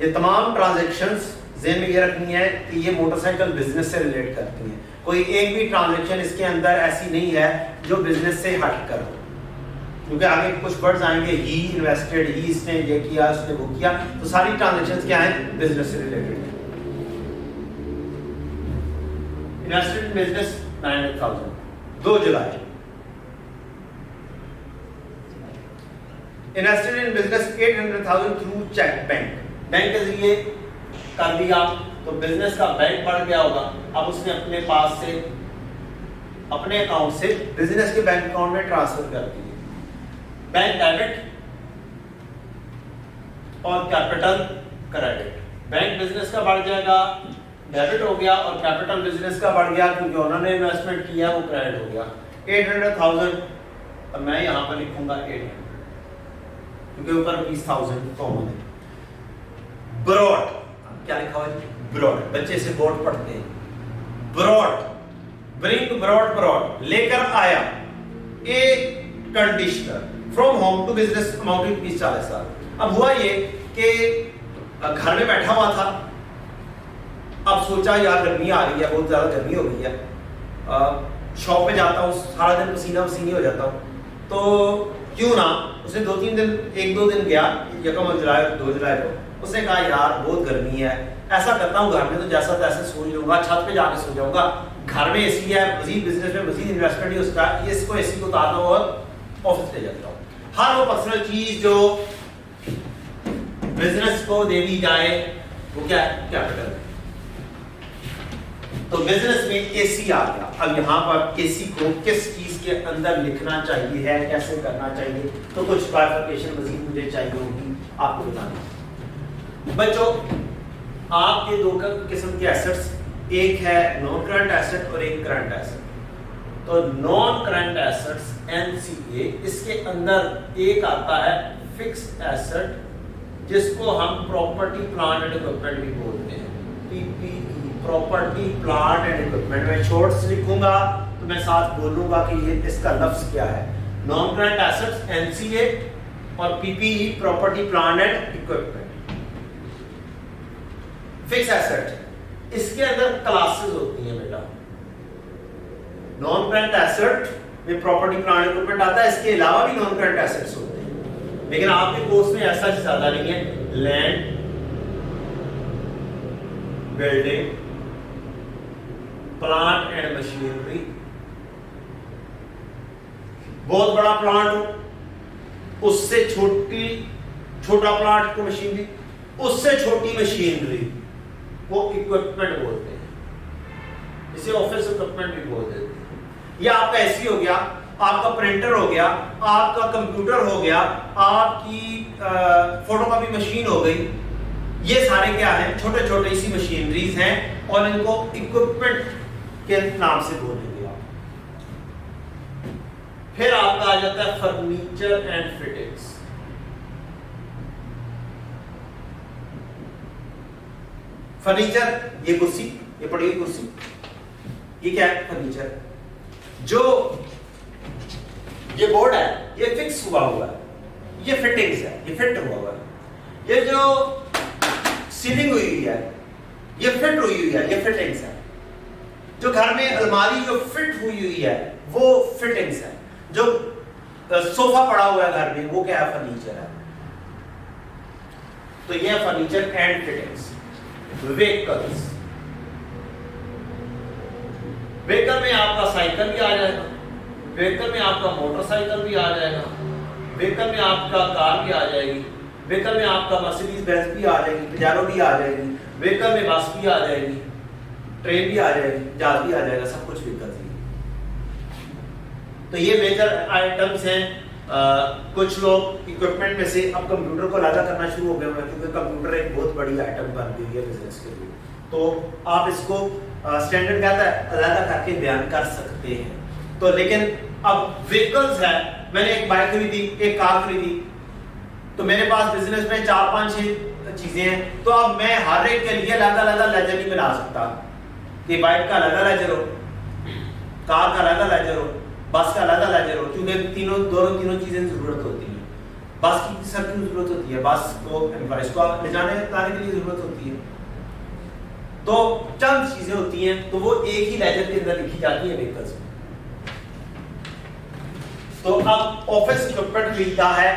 Speaker 1: ये तमाम ट्रांजैक्शंस ज़हन में ये रखनी है कि ये मोटरसाइकिल बिजनेस से रिलेट करती हैं। कोई एक भी ट्रांजैक्शन इसके अंदर ऐसी नहीं है जो बिजनेस से हट कर हो, क्योंकि आगे कुछ वर्ड्स आएंगे, ही इन्वेस्टेड, ही इसने ये किया, उसने वो किया, तो सारी ट्रांजैक्शंस क्या हैं, बिजनेस से रिलेटेड हैं। Invested in business 900,000, 2 July. Invested in business 800,000 through cheque bank, bank के जरिए कर दिया तो बिजनेस का बैंक बढ़ गया होगा। अब उसने अपने पास से, अपने अकाउंट से बिजनेस के बैंक अकाउंट में ट्रांसफर कर दिए। बैंक डेबिट और कैपिटल क्रेडिट। बैंक बिजनेस का बढ़ जाएगा, डेबिट हो गया, और कैपिटल बिजनेस का बढ़ गया क्योंकि उन्होंने इन्वेस्टमेंट किया वो क्रेडिट हो गया। 800,000, अब मैं यहाँ पर लिखूंगा 800 क्योंकि ऊपर 20,000 कॉमन है। ब्रॉड, क्या लिखा हुआ है? ब्रॉड, बच्चे से बोर्ड पढ़ते हैं। ब्रॉड, ब्रिंग ब्रॉड, ब्रॉड लेकर आया a conditioner from home to business amounting 20-40,000। अब हुआ ये कि घर में बैठा हुआ था, अब सोचा यार गर्मी आ रही है, बहुत ज्यादा गर्मी हो गई है, शॉप पे जाता हूँ, सारा दिन पसीना पसीनी हो जाता हूँ, तो क्यों ना, उसने 2-3 दिन, 1-2 दिन गया, 1 जुलाई 2 जुलाई को, उसने कहा यार बहुत गर्मी है, ऐसा करता हूँ घर में तो जैसा तैसे सो लूंगा, छत पे जाके सो जाऊंगा, घर में एसी है, मजीद बिजनेस में मजीद इन्वेस्टमेंट ही उसका, इसको एसी को उतारता हूँ और ऑफिस ले जाता हूँ। हर वो पर्सनल चीज जो बिजनेस को दे दी जाए वो क्या है? कैपिटल। तो बिजनेस में एसी आ गया। अब यहाँ पर एसी को किस चीज के अंदर लिखना चाहिए है, कैसे करना चाहिए, तो कुछ क्लैरिफिकेशन मजीद मुझे चाहिए होगी आपको बताना। बच्चों, आपके 2 किस्म के एसेट्स, एक है नॉन करंट एसेट और एक करंट एसेट। तो नॉन करंट एसेट्स NCA, इसके अंदर एक आता है फिक्स्ड एसेट जिसको हम प्रॉपर्टी प्लांट एंड इक्विपमेंट भी बोलते हैं, PPE, property plant and equipment. मैं शॉर्ट्स लिखूंगा तो मैं साथ बोलूंगा कि ये इसका लफ्ज क्या है। नॉन करंट एसेट्स NCA और PPE, property plant and equipment. Fix asset, इसके अंदर क्लासेस होती हैं बेटा। नॉन करंट एसेट में प्रॉपर्टी प्लांट इक्विपमेंट आता है, इसके अलावा भी नॉन करंट एसेट्स होते हैं, लेकिन आपके कोर्स में ऐसा ज्यादा नहीं है। Land, building, plant and machinery, बहुत बड़ा प्लांट हो, उससे छोटा प्लांट को मशीनरी, उससे छोटी मशीनरी वो इक्विपमेंट बोलते हैं, इसे ऑफिस इक्विपमेंट भी बोल देते हैं। या आपका एसी हो गया, आपका प्रिंटर हो गया, आपका कंप्यूटर हो गया, आपकी फोटोकॉपी मशीन हो गई, ये सारे क्या हैं? छोटे छोटे इसी मशीनरीज हैं और इनको इक्विपमेंट के नाम से बोलेंगे आप। फिर आपका आ जाता है फर्नीचर एंड फिटिंग्स। फर्नीचर, ये कुर्सी, ये पड़ी हुई कुर्सी, ये क्या है? फर्नीचर। जो ये बोर्ड है ये फिक्स हुआ है, ये फिटिंग्स है, ये फिट हुआ है। ये जो सीलिंग हुई है ये फिट हुई है, ये फिटिंग्स है। जो घर में अलमारी जो फिट हुई है वो फिटिंग्स है। जो सोफा पड़ा हुआ है घर में वो क्या है? फर्नीचर है। तो ये furniture and fittings. Vehicles, vehicle में आपका साइकिल भी आ जाएगा, व्हीकल में आपका मोटरसाइकिल भी आ जाएगा, व्हीकल में आपका कार भी आ जाएगी, व्हीकल में आपका मर्सिडीज बेंज भी आ जाएगी, पिजारो भी आ जाएगी, व्हीकल में बस भी आ जाएगी, ट्रेन भी आ जाएगी, जहाज भी आ जाएगा, सब कुछ व्हीकल ही। तो ये मेजर आइटम्स हैं। कुछ लोग इक्विपमेंट में से अब कंप्यूटर को अलग करना शुरू हो गए हैं क्योंकि कंप्यूटर एक बहुत बड़ी आइटम बन गई है बिजनेस के लिए। तो आप इसको स्टैंडर्ड कहता है अलग करके बयान कर सकते हैं। तो लेकिन अब व्हीकल्स है, मैंने एक बाइक खरीदी, एक कार खरीदी, तो मेरे पास बिजनेस में 4-5-6 चीजें हैं, तो अब मैं हर एक के लिए अलग अलग लेजर नहीं बना सकता कि बाइक का अलग लेजर हो, कार का अलग लेजर हो, बस का अलग लेजर हो, क्योंकि तीनों चीजें जरूरत होती है। बस की सब की जरूरत होती है, बस को एम्प्लॉइज को ले जाने लाने के लिए जरूरत होती है, तो चंद चीजें होती हैं, तो वो एक ही लेजर के अंदर लिखी जाती है व्हीकल्स में। तो अब ऑफिस इक्विपमेंट खरीदा है,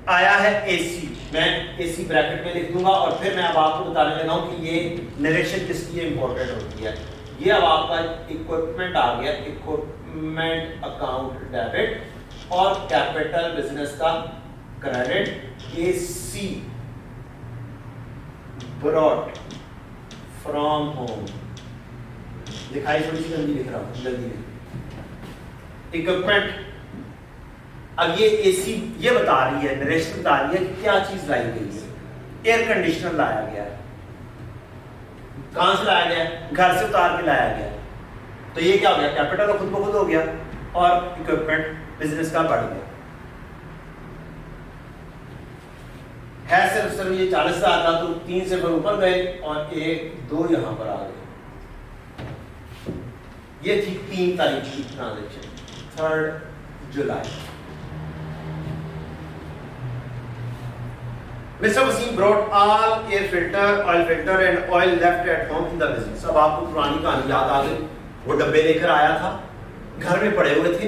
Speaker 1: आया है एसी, मैं एसी ब्रैकेट में लिख दूंगा और फिर मैं अब आपको बताने लगा हूं कि ये नरेशन किस लिए इंपॉर्टेंट होती है। ये अब आपका इक्विपमेंट आ गया, इक्विपमेंट अकाउंट डेबिट और कैपिटल बिजनेस का credit. AC brought from home, दिखाई थोड़ी सी गंदी लिख रहा हूं, जल्दी लिख। इक्विपमेंट, अब ये एसी ये बता रही है, नरेशन बता रही है कि क्या चीज लाई गई है। एयर कंडीशनर लाया गया है। कहां से लाया गया? घर से उतार के लाया गया। तो ये क्या हो गया? कैपिटल खुद ब खुद हो गया और इक्विपमेंट बिजनेस का बढ़ गया। है सिर्फ ये 40,000 था, तो 3 से ऊपर गए और 1 2 यहां पर आ गए। ये थी 3 तारीख की transaction, 3 July. Mr. Wasim brought all air filter, oil filter and oil left at home in the business। अब आपको पुरानी कहानी याद आ गई। वो डब्बे लेकर आया था, घर में पड़े हुए थे,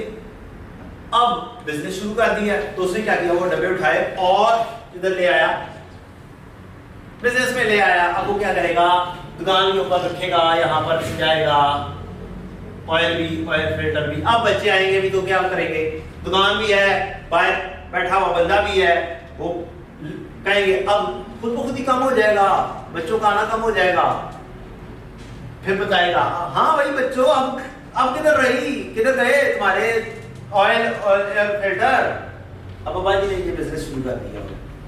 Speaker 1: अब बिजनेस शुरू कर दिया। तो उसने क्या किया? वो डब्बे उठाए और इधर ले आया, बिजनेस में ले आया। अब वो क्या करेगा? दुकान के ऊपर रखेगा, यहाँ पर जाएगा, ऑयल भी, ऑयल फिल्टर भी। अब बच्चे आएंगे भी तो क्या करेंगे? दुकान भी है, बाहर बैठा हुआ बंदा भी है, वो कहेंगे अब खुद को खुद ही कम हो जाएगा, बच्चों का आना कम हो जाएगा। फिर बताएगा हाँ भाई बच्चों, अब किधर रही, किधर गए तुम्हारे ऑयल और फिल्टर? अब बाबा जी ने ये बिजनेस शुरू कर दिया।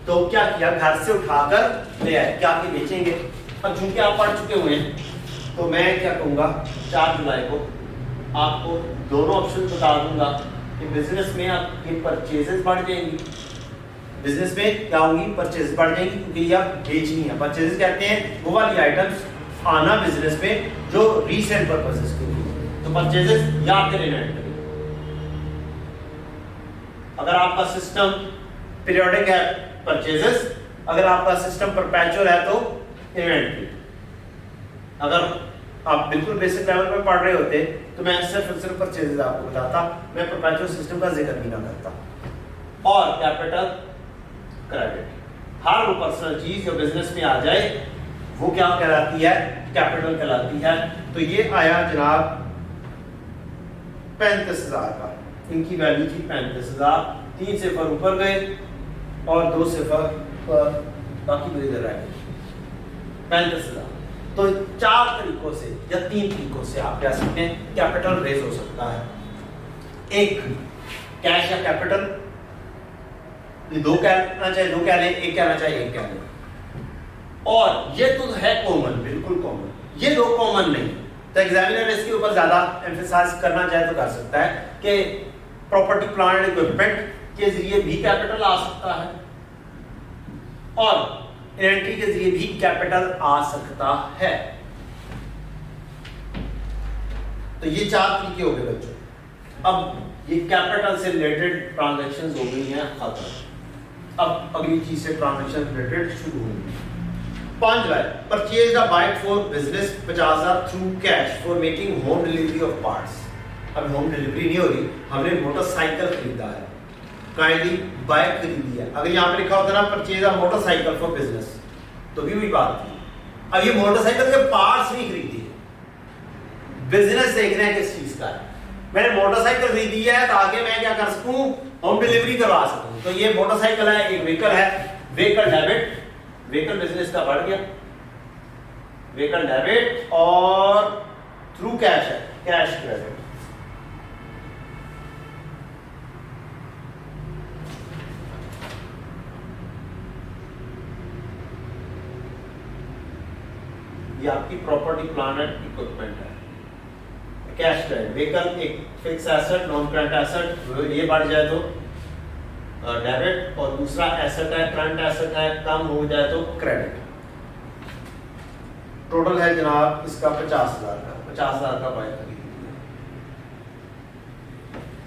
Speaker 1: तो क्या किया? घर से उठाकर ले आए, क्या कि बेचेंगे। अब चूंकि आप पढ़ चुके हुए हैं तो मैं क्या कहूँगा, 4 जुलाई को आपको दोनों ऑप्शन बता दूंगा कि बिजनेस में आपकी परचेजेस बढ़ जाएंगी। बिजनेस में क्या होंगी? परचेज बढ़ जाएंगी, क्योंकि ये आप बेचनी है। परचेजेस कहते हैं वो वाली आइटम्स आना बिजनेस में जो रीसेल पर्पसेस के लिए। तो परचेजेस याद करें ऐड करें। अगर आपका सिस्टम पीरियोडिक है परचेजेस, अगर आपका सिस्टम परपेचुअल है तो इन्वेंटरी। अगर आप बिल्कुल बेसिक लेवल पर पढ़ रहे होते तो मैं सिर्फ परचेजेस आपको बताता, मैं परपेचुअल सिस्टम का जिक्र भी ना करता। और कैपिटल क्रेडिट, हर वो पर्सनल चीज जो बिजनेस में आ जाए वो क्या कहलाती है? कैपिटल कहलाती है। तो ये आया जनाब 35,000 का, इनकी वैल्यू थी 35,000। 3 सिफर ऊपर गए और 2 सिफर बाकी दो इधर रह गए, 35,000। तो 4 तरीकों से या 3 तरीकों से आप कह सकते हैं कैपिटल रेज हो सकता है। एक कैश या कैपिटल, दो कहना चाहे दो कह लें, एक कहना चाहे एक कह लें। और ये तो है कॉमन, बिल्कुल कॉमन। ये दो कॉमन नहीं, तो एग्जामिनर इसके ऊपर ज्यादा एम्फेसाइज करना चाहे तो कर सकता है कि प्रॉपर्टी प्लांट एंड इक्विपमेंट के जरिए भी कैपिटल आ सकता है और इन्वेंटरी के जरिए भी कैपिटल आ सकता है। तो ये 4 तरीके हो गए बच्चों। अब ये कैपिटल से रिलेटेड ट्रांजैक्शंस हो गई हैं खत्म। अब अगली चीज से ट्रांजैक्शन रिलेटेड शुरू होंगी। 5 July, purchase a bike for business 50,000 through cash for making home delivery of parts. अब होम डिलीवरी नहीं हो रही, हमने मोटरसाइकिल खरीदा है, काइंडली बाइक खरीदी है। अगर यहाँ पे लिखा होता ना purchase a motorcycle for business तो भी वही बात थी। अब ये मोटरसाइकिल के पार्ट्स नहीं खरीदी है, बिजनेस देख रहे हैं किस चीज का है। मैंने मोटरसाइकिल खरीदी है ताकि मैं क्या कर सकूं? होम डिलीवरी करवा सकूं। तो ये मोटरसाइकिल है, एक व्हीकल है, व्हीकल डेबिट, व्हीकल बिजनेस का बढ़ गया, व्हीकल डेबिट और थ्रू कैश है, कैश क्रेडिट। ये आपकी प्रॉपर्टी प्लांट एंड इक्विपमेंट है। कैश क्रेडिट, व्हीकल एक fix asset, non current asset, ये बढ़ जाए तो डेबिट, और दूसरा एसेट है, करंट एसेट है, कम हो जाए तो क्रेडिट। टोटल है जनाब इसका 50,000 का, 50,000 का बाइक खरीदी।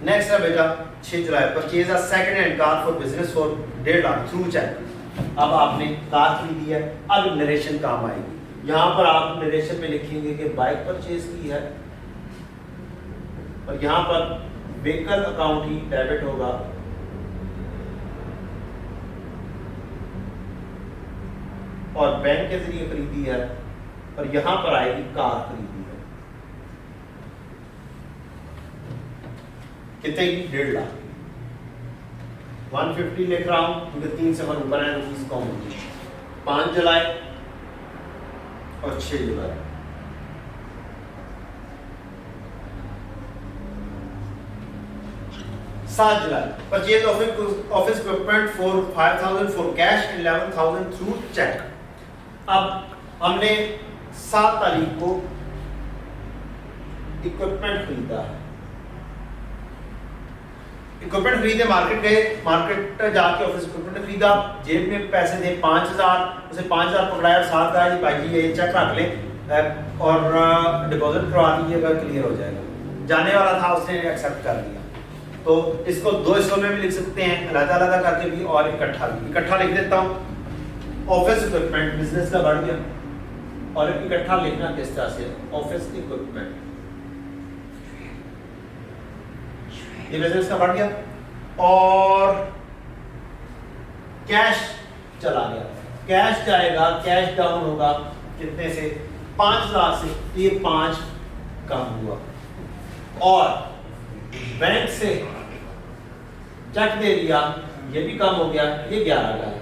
Speaker 1: नेक्स्ट है बेटा 6 July, purchase a second hand car for business for 1.5 lakh through cheque. अब आपने कार खरीदी है, अब नरेशन काम आएगी। यहां पर आप नरेशन में लिखेंगे कि बाइक परचेज की है और यहां पर व्हीकल अकाउंट ही डेबिट होगा और बैंक के जरिए खरीदी है और यहां पर आएगी कार खरीदी है। कितने की? 1.5 लाख। 150 लिख रहा हूं क्योंकि 3 से ऊपर है, रुपीज कम होगी। 5 जुलाई और 6 जुलाई। 7 July purchase office equipment for 5,000 for cash and 11,000 through cheque. अब हमने 7 तारीख को इक्विपमेंट खरीदा है, इक्विपमेंट खरीदे, मार्केट गए, मार्केट जाके ऑफिस इक्विपमेंट खरीदा, जेब में पैसे थे 5,000, उसे 5,000 पकड़ाया और 7 कहा जी भाई जी ये चेक रख लें और डिपॉजिट करवा दीजिए, अगर क्लियर हो जाएगा। जाने वाला था, उसने एक्सेप्ट कर लिया। तो इसको 2 हिस्सों में भी लिख सकते हैं, अलग-अलग करके भी और इकट्ठा भी। इकट्ठा लिख देता हूँ, ऑफिस इक्विपमेंट बिजनेस का बढ़ गया, और इकट्ठा लिखना किस तरह से, ऑफिस इक्विपमेंट ये बिजनेस का बढ़ गया, और कैश चला गया, कैश जाएगा, कैश डाउन होगा कितने से, 5,000 से, तो ये 5 कम हुआ, और बैंक से चेक दे दिया, ये भी कम हो गया, ये 11 का है।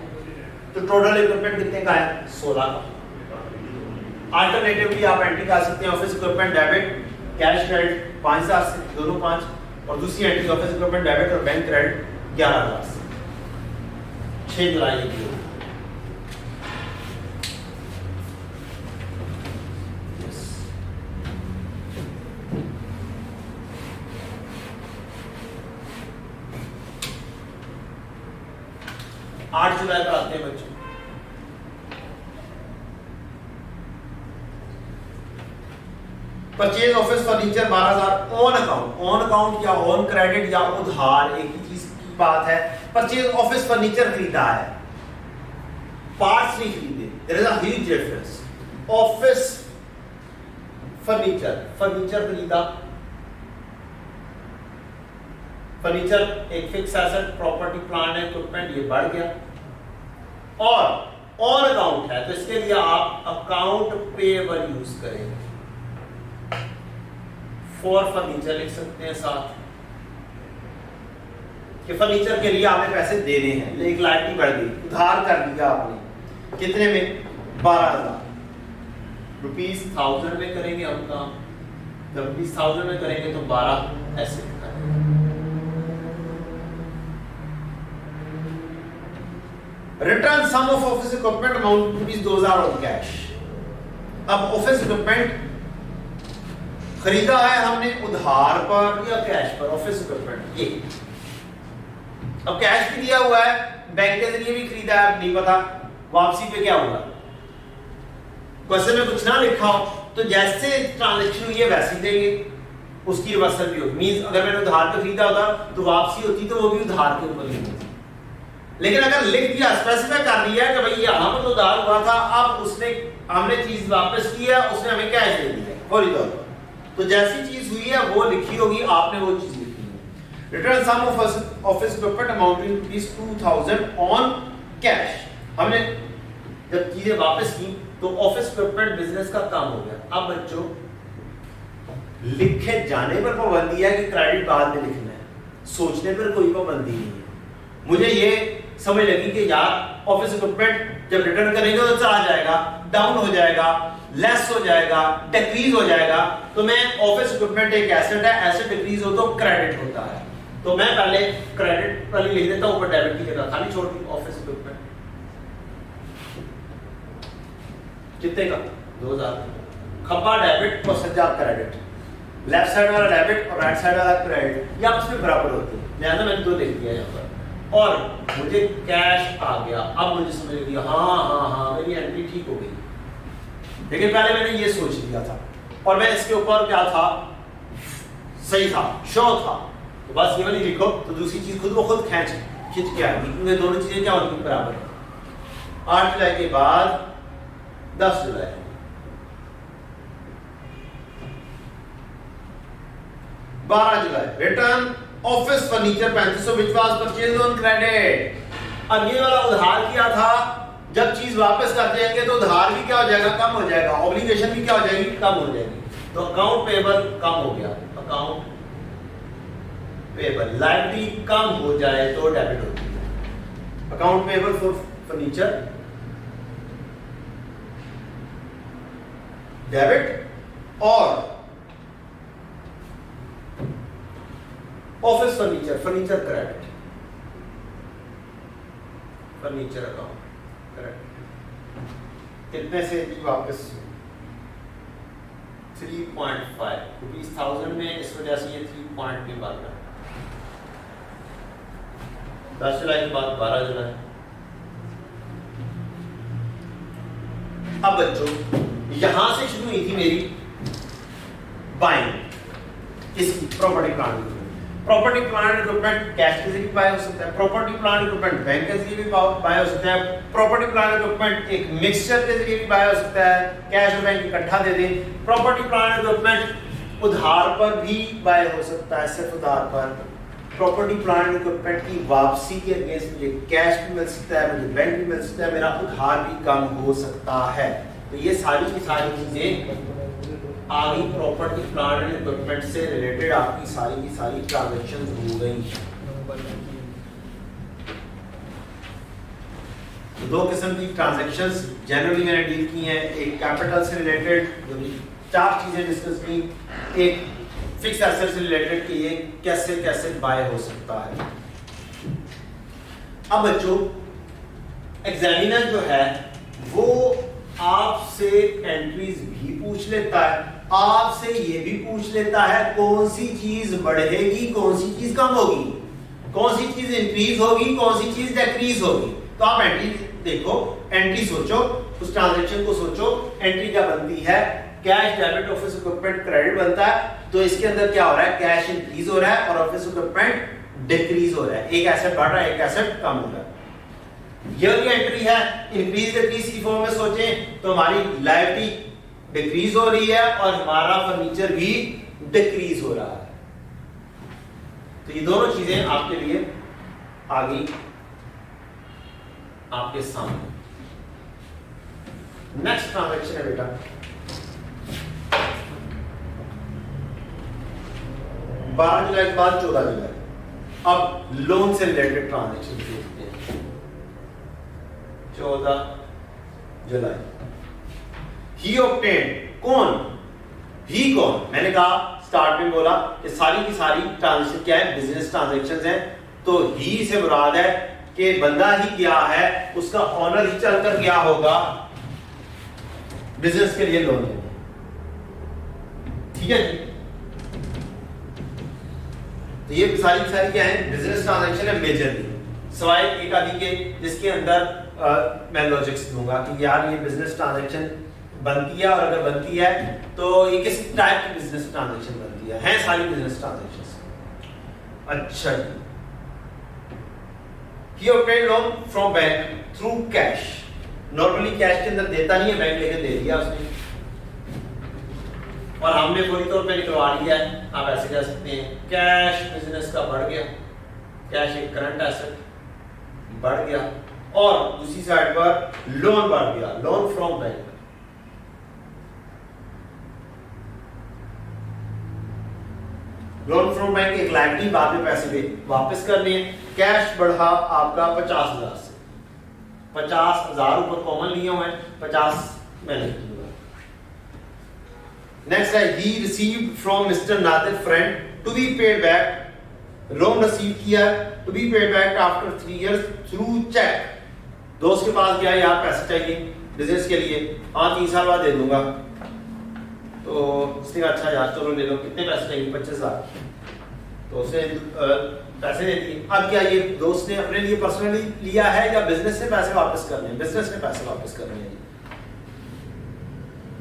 Speaker 1: तो टोटल इक्विपमेंट कितने का है, 16 का। अल्टरनेटिवली आप एंट्री कर सकते हैं, office equipment debit, cash credit 5,000 से, दोनों 5, और दूसरी एंट्री ऑफिस इक्विपमेंट डेबिट और बैंक क्रेडिट 11,000 से। 6 जुलाई की 8 जुलाई पर आते हैं बच्चों। Purchase office furniture 12,000 on account, on account या ऑन क्रेडिट या उधार एक ही चीज की बात है। परचेज ऑफिस फर्नीचर खरीदा है, पार्ट्स नहीं खरीदे, there is a huge difference. Office furniture, furniture खरीदा, फर्नीचर एक fix asset, property plant and equipment, ये बढ़ गया, और ऑन अकाउंट है तो इसके लिए आप अकाउंट पेएबल यूज करेंगे, फॉर फर्नीचर लिख सकते हैं साथ, कि फर्नीचर के लिए आपने पैसे देने हैं, एक लाइटी बढ़ गई, उधार कर दिया आपने, कितने में, 12,000 रुपीज, 1000 में करेंगे हम काम, जब 20,000 में करेंगे तो 12 ऐसे करेंगे। Return sum of office equipment amount rupees 2,000 on cash. अब ऑफिस इक्विपमेंट खरीदा है हमने उधार पर या कैश पर, ऑफिस इक्विपमेंट ये, अब कैश भी दिया हुआ है, बैंक के जरिए भी खरीदा है, नहीं पता वापसी पे क्या होगा, क्वेश्चन में कुछ ना लिखा हो तो जैसे ट्रांजैक्शन हुई है वैसे देंगे, उसकी रिवर्सल भी होगी। मींस अगर मैंने उधार पे खरीदा होता तो वापसी होती तो वो भी उधार के ऊपर ही होती, लेकिन अगर लिख दिया, स्पेसिफाई कर दिया कि भाई यहाँ पर उधार हुआ था, अब उसने हमने चीज वापस की है, उसने हमें कैश दे दिया फौरी तौर पर, तो जैसी चीज हुई है वो लिखी होगी, आपने वो चीज लिखी है। Return sum of office equipment amounting to 2,000 on cash, हमने जब चीजें वापस की तो ऑफिस इक्विपमेंट बिजनेस का काम हो गया। अब बच्चों लिखे जाने पर पाबंदी है कि क्रेडिट बाद में लिखना है, सोचने पर कोई पाबंदी नहीं है। मुझे ये समझ लगी कि यार ऑफिस इक्विपमेंट जब रिटर्न करेंगे तो चला जाएगा, डाउन हो जाएगा, लेस हो जाएगा, डिक्रीज हो जाएगा, तो मैं ऑफिस इक्विपमेंट एक एसेट है, एसेट डिक्रीज हो तो क्रेडिट होता है, तो मैं पहले क्रेडिट वाली लिख देता हूं, ऊपर डेबिट की जगह खाली छोड़ दी, ऑफिस इक्विपमेंट कितने का, 2,000, खब्बा डेबिट और सज्जा क्रेडिट, लेफ्ट साइड वाला डेबिट और राइट साइड वाला क्रेडिट, ये आपस में बराबर होते हैं, लिहाजा मैंने 2 लिख दिया यहाँ पर, और मुझे कैश आ गया। अब मुझे समझ लिया हाँ मेरी एंट्री ठीक हो गई, लेकिन पहले मैंने ये सोच लिया था और मैं इसके ऊपर क्या था, सही था, श्योर था, तो बस ये वाली लिखो तो दूसरी चीज खुद ब खुद खिंच के आएगी, क्योंकि दोनों चीजें क्या होती बराबर है। 8 जुलाई के बाद 10 July, 12 July return office furniture 3500 which was purchased on credit. अब ये वाला उधार किया था, जब चीज वापस कर देंगे तो उधार भी क्या हो जाएगा, कम हो जाएगा, ऑब्लिगेशन भी क्या हो जाएगी, कम हो जाएगी, तो अकाउंट पेबल कम हो गया, अकाउंट पेबल, लायबिलिटी कम हो जाए तो डेबिट होती है, account payable for furniture debit, और office furniture, furniture credit, furniture account credit कितने से वापस 3.5 रुपीज 1000 में, इस वजह से ये 3 पॉइंट भी बन रहा है। 10 जुलाई के बाद 12 जुलाई। अब बच्चों यहां से शुरू हुई थी मेरी बाइंग इसकी property plant. Property plant equipment cash के जरिए बाय हो सकता है, प्रॉपर्टी प्लांट इक्विपमेंट बैंक के जरिए भी बाय हो सकता है, प्रॉपर्टी प्लांट इक्विपमेंट एक मिक्सचर के जरिए भी बाय हो सकता है, कैश और बैंक इकट्ठा दे दें। प्रॉपर्टी प्लांट इक्विपमेंट उधार पर भी बाय हो सकता है, सिर्फ उधार पर। प्रॉपर्टी प्लांट इक्विपमेंट की वापसी के अगेंस्ट मुझे कैश भी मिल सकता है, मुझे बैंक भी मिल सकता है, मेरा उधार भी कम हो सकता है। तो ये सारी की सारी चीजें आगे प्रॉपर्टी प्लांट एंड इक्विपमेंट से रिलेटेड आपकी सारी की सारी ट्रांजैक्शंस हो गई। तो दो किस्म की ट्रांजैक्शंस जनरली मैंने डील की हैं, एक कैपिटल से रिलेटेड जो भी 4 चीजें डिस्कस की, एक फिक्स एसेट से रिलेटेड कि ये कैसे कैसे बाय हो सकता है। अब बच्चों एग्जामिनर जो है वो आपसे एंट्रीज भी पूछ लेता है, आपसे ये भी पूछ लेता है कौन सी चीज बढ़ेगी, कौन सी चीज कम होगी, कौन सी चीज इंक्रीज होगी, कौन सी चीज डिक्रीज होगी। तो आप एंट्री देखो, एंट्री सोचो, उस ट्रांजैक्शन को सोचो, एंट्री क्या बनती है, cash debit office equipment credit बनता है। तो इसके अंदर क्या हो रहा है, कैश इंक्रीज हो रहा है और ऑफिस इक्विपमेंट डिक्रीज हो रहा है, एक एसेट बढ़ रहा है, एक एसेट कम हो रहा है। ईयरली एंट्री है, इंक्रीज डिक्रीज की फॉर्म में सोचें तो हमारी लायबिलिटी डिक्रीज हो रही है और हमारा फर्नीचर भी डिक्रीज हो रहा है। तो ये दोनों चीजें आपके लिए आगे आपके सामने। नेक्स्ट ट्रांजैक्शन है बेटा 12 जुलाई के बाद 14 जुलाई। अब लोन से रिलेटेड ट्रांजैक्शन देखते हैं। 14 जुलाई ही ऑब्टेन्ड, कौन ही कौन, मैंने कहा स्टार्ट में बोला कि सारी की सारी ट्रांजैक्शन क्या है, बिजनेस ट्रांजैक्शंस हैं। तो ही से मुराद है कि बंदा ही गया है, उसका ऑनर ही चलकर गया होगा बिजनेस के लिए लोन लेने। ठीक है जी, तो ये सारी सारी क्या है, बिजनेस ट्रांजैक्शन है मेजरली, सवाए एक आदि के जिसके अंदर मैं लॉजिक्स दूंगा कि यार ये बिजनेस ट्रांजैक्शन बनती है और अगर बनती है तो ये किस टाइप की बिजनेस ट्रांजैक्शन बनती है सारी बिजनेस ट्रांजैक्शंस। अच्छा जी, he obtained loan from bank through cash, normally cash के अंदर देता नहीं है, बैंक लेके दे दिया उसने और हमने पूरी तौर पे निकलवा लिया है। आप ऐसे कह सकते हैं कैश बिजनेस का बढ़ गया, कैश एक करंट एसेट बढ़ गया और दूसरी साइड पर लोन बढ़ गया, loan from bank. Loan from bank एक लायबिलिटी, बाद में पैसे दे वापस करने हैं। कैश बढ़ा आपका 50,000 से, 50,000 ऊपर कॉमन लिए हुए हैं, 50 मैंने किया। नेक्स्ट है he received from Mr. Nadir friend to be paid back, loan receive किया to be paid back after 3 years through check। दोस्त के पास गया, यार पैसे चाहिए बिजनेस के लिए, हाँ 3 साल बाद दे दूंगा। तो उसने कहा अच्छा यार चलो ले लो, कितने पैसे चाहिए, 25,000। तो उसे पैसे दे दिए। अब क्या ये दोस्त ने अपने लिए पर्सनली लिया है या बिजनेस से पैसे वापस करने हैं, बिजनेस ने पैसे वापस करने हैं।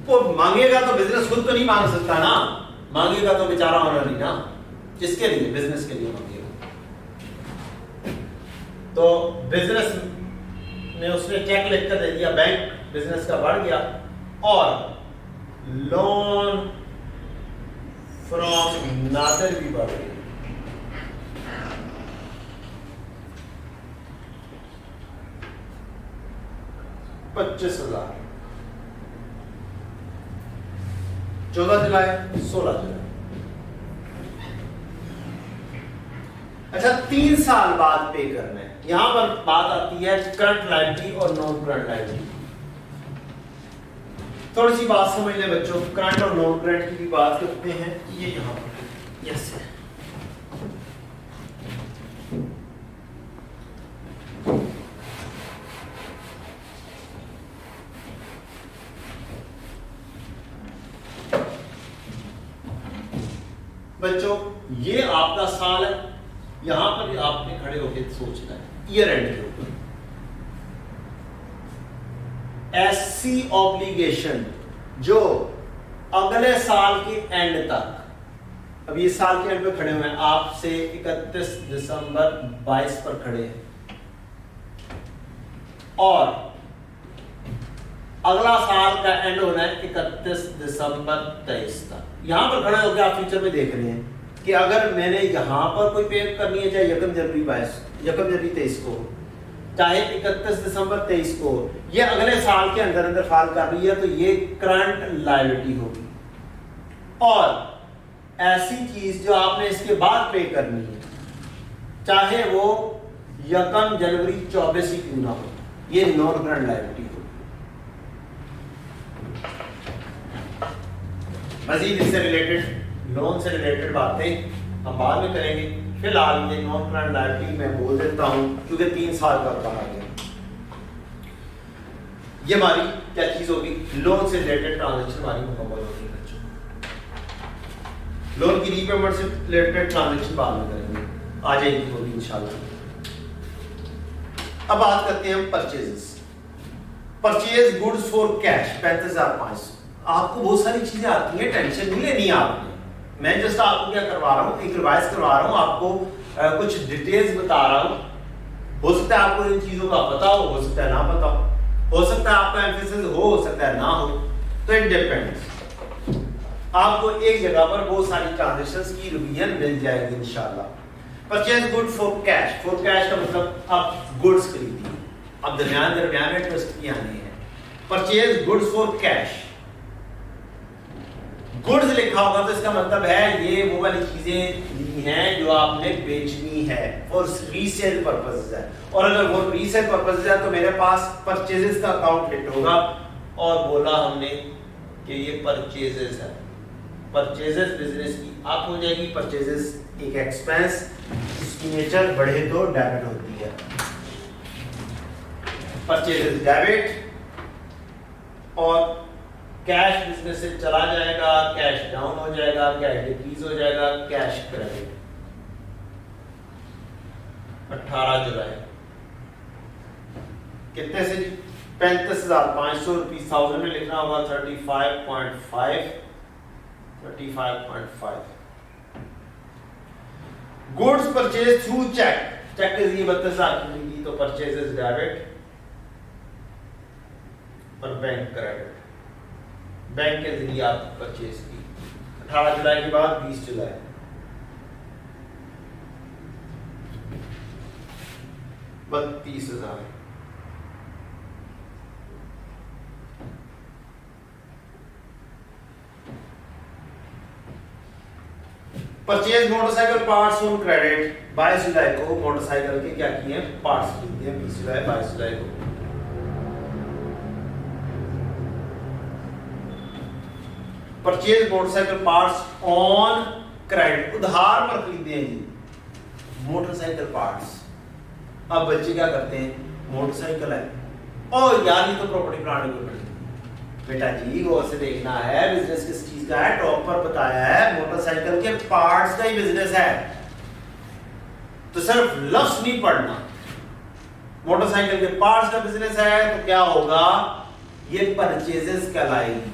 Speaker 1: वो मांगेगा तो बिजनेस खुद तो नहीं मांग सकता ना, मांगेगा तो बेचारा ऑनर ही ना, किसके लिए, बिजनेस के लिए मांगेगा। तो बिजनेस ने उसने चेक लिखकर दे दिया, बैंक बिजनेस का बढ़ गया और लोन फ्रॉम नादिर भी बढ़ गई। $25,000। 14 जुलाई 16 जुलाई। अच्छा 3 साल बाद पे करना है। यहां पर बात आती है करंट लायबिलिटी और नॉन करंट लायबिलिटी। थोड़ी सी बात समझ लें बच्चों, करंट और नॉन करंट की भी बात करते हैं। ये यहां पर यस है बच्चों ये आपका साल है, यहां पर आपने खड़े होकर सोचना है ईयर एंड के ऊपर। ऐसी ऑब्लिगेशन जो अगले साल के एंड तक, अब ये साल के एंड पे खड़े हुए हैं, आपसे 31 दिसंबर 22 पर खड़े हैं और अगला साल का एंड होना है 31 दिसंबर 23 तक। यहां पर खड़े होकर आप फ्यूचर में देख रहे हैं कि अगर मैंने यहां पर कोई पे करनी है, चाहे 1 जनवरी 23 को, चाहे 31 दिसंबर 23 को, ये अगले साल के अंदर अंदर फाल कर रही है, तो ये करंट लायबिलिटी होगी। और ऐसी चीज जो आपने इसके बाद पे करनी है, चाहे वो 1 जनवरी 24 ही क्यों ना हो, ये नॉन करंट लायबिलिटी होगी। मजीद इससे रिलेटेड, लोन से रिलेटेड बातें हम बाद में करेंगे। फिलहाल ये नॉन करंट लायबिलिटी मैं बोल देता हूं क्योंकि 3 साल का कहा गया। ये हमारी क्या चीज होगी, लोन से रिलेटेड ट्रांजैक्शन हमारी मुकम्मल होगी बच्चों। लोन की रीपेमेंट से रिलेटेड ट्रांजैक्शन बाद में करेंगे, आ जाएगी होगी इंशाल्लाह। अब बात करते हैं हम purchases. Purchase goods for cash 35,500। आपको बहुत सारी चीजें आती हैं, टेंशन नहीं लेनी आपने। मैं जस्ट आपको क्या करवा रहा हूँ, एक रिवाइज करवा रहा हूँ, आपको कुछ डिटेल्स बता रहा हूँ। हो सकता है आपको इन चीजों का पता हो सकता है ना पता हो सकता है आपका एम्फेसिस हो सकता है ना हो, तो इट डिपेंड्स। आपको एक जगह पर बहुत सारी ट्रांजैक्शंस की रिवीजन मिल जाएगी इंशाल्लाह। Purchase good for cash, for cash का मतलब आप गुड्स खरीदिए, अब दरमियान में ट्रस्ट की आनी है। Purchase goods for cash, goods लिखा होगा तो इसका मतलब है ये वो वाली चीजें ली हैं जो आपने बेचनी है, फॉर रीसेल पर्पसेस है। और अगर वो रीसेल पर्पसेस है तो मेरे पास परचेजेस का अकाउंट हिट होगा और बोला हमने कि ये परचेजेस है। परचेजेस बिजनेस की आप हो जाएगी, परचेजेस एक एक्सपेंस, इसकी नेचर बढ़े तो डेबिट होती है। परचेजेस डेबिट और कैश बिजनेस से चला जाएगा, कैश डाउन हो जाएगा, कैश डिक्रीज हो जाएगा, कैश क्रेडिट। 18 जुलाई कितने से 35,500 रुपीज, 1000 में लिखना होगा 35.5। Goods purchase through cheque, cheque के जरिए 32,000 की मिलेगी, तो परचेजेस डेबिट और बैंक क्रेडिट। बैंक के जरिए आप परचेज की 18 जुलाई के बाद 20 जुलाई। $32,000। Purchase motorcycle parts on credit, 22 जुलाई को मोटरसाइकिल के क्या किए पार्ट्स खरीदे हैं, 20 जुलाई 22 जुलाई को। Purchase motorcycle parts on credit, उधार पर खरीदे हैं जी मोटरसाइकिल पार्ट्स। अब बच्चे क्या करते हैं, मोटरसाइकिल है और यार ये तो प्रॉपर्टी प्लांट इक्विपमेंट, बेटा जी गौर से देखना है, बिजनेस किस चीज का है, टॉप पर बताया है मोटरसाइकिल के पार्ट्स का ही बिजनेस है, तो सिर्फ लफ्ज नहीं पढ़ना। मोटरसाइकिल के पार्ट्स का बिजनेस है तो क्या होगा, ये परचेजेस कहलाएगी।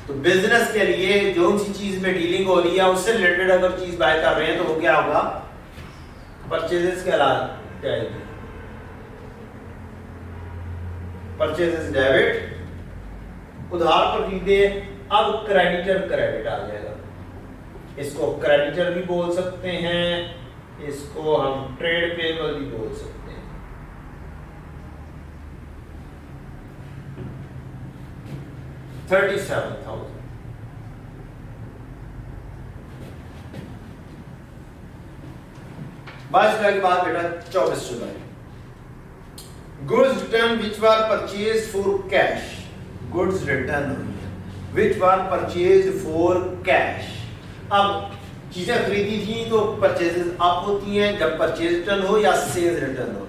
Speaker 1: तो बिजनेस के लिए जो सी चीज में डीलिंग हो रही है उससे रिलेटेड अगर चीज बाय कर रहे हैं तो वो क्या होगा, परचेजेस कहला जाएगी। परचेजेस डेबिट, उधार पर खरीदे। अब क्रेडिटर क्रेडिट आ जाएगा, इसको क्रेडिटर भी बोल सकते हैं, इसको हम ट्रेड पेबल भी बोल सकते हैं। $37,000। बाईस जुलाई के बाद बेटा 24 July, goods return which were purchase for cash, goods return हुई है which were purchase for cash. अब चीजें खरीदी थी तो परचेजेस अप होती हैं जब परचेज रिटर्न हो या सेल्स रिटर्न हो।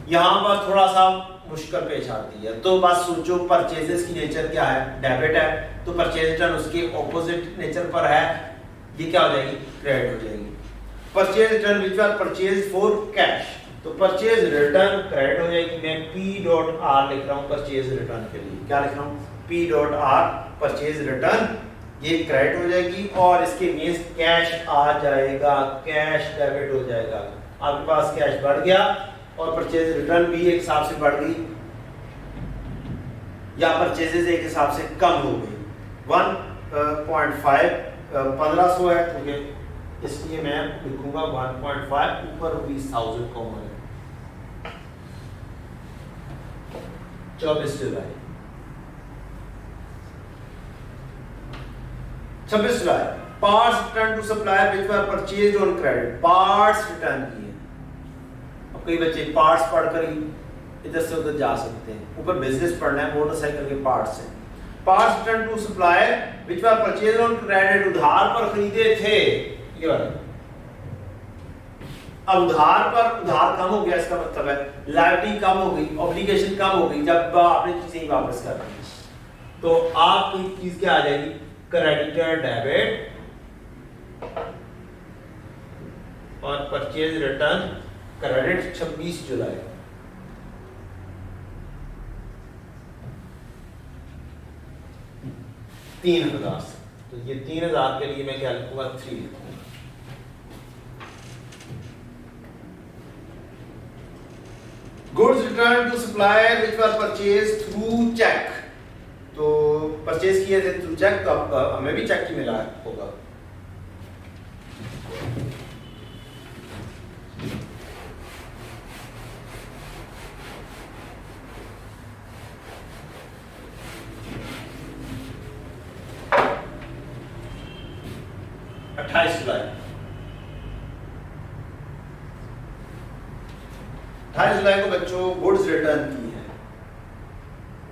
Speaker 1: यहां पर थोड़ा सा मुश्किल पेश आती है, तो बस सोचो परचेजेस की नेचर क्या है, डेबिट है, तो परचेज रिटर्न उसके ऑपोजिट नेचर पर है, ये क्या हो जाएगी, क्रेडिट हो जाएगी। Purchase return which are purchase for cash, तो परचेज रिटर्न क्रेडिट हो जाएगी। मैं P.R लिख रहा हूँ परचेज रिटर्न के लिए, क्या लिख रहा हूँ, P.R परचेज रिटर्न, ये क्रेडिट हो जाएगी और इसके मींस कैश आ जाएगा, कैश डेबिट हो जाएगा। आपके पास कैश बढ़ गया और परचेज रिटर्न भी एक हिसाब से बढ़ गई या परचेजेस एक हिसाब से कम हो गई। 1.5 1500 है तो ये इसलिए मैं लिखूंगा 1.5 ऊपर ₹20,000 कॉमन है। 24 July 26 July parts return to supplier which were purchased on credit, parts return किए। अब कई बच्चे पार्ट्स पढ़कर ही इधर से उधर जा सकते हैं, ऊपर बिजनेस पढ़ना है, मोटरसाइकिल के पार्ट्स हैं। Parts return to supplier which were purchased on credit, उधार पर खरीदे थे, ये वाला। अब उधार कम हो गया, इसका मतलब है लायबिलिटी कम हो गई, ऑब्लिगेशन कम हो गई जब आपने चीजें वापस कर दी। तो आपकी चीज क्या आ जाएगी, क्रेडिटर डेबिट और परचेज रिटर्न क्रेडिट 26 जुलाई। $3,000, तो ये 3,000 के लिए मैं क्या लिखूंगा, 3 लिखूंगा। Goods return to supplier which were purchased through cheque, तो परचेज किए थे थ्रू चेक, तो अब हमें भी चेक ही मिला होगा। जुलाई 28 जुलाई को बच्चों गुड्स रिटर्न की है,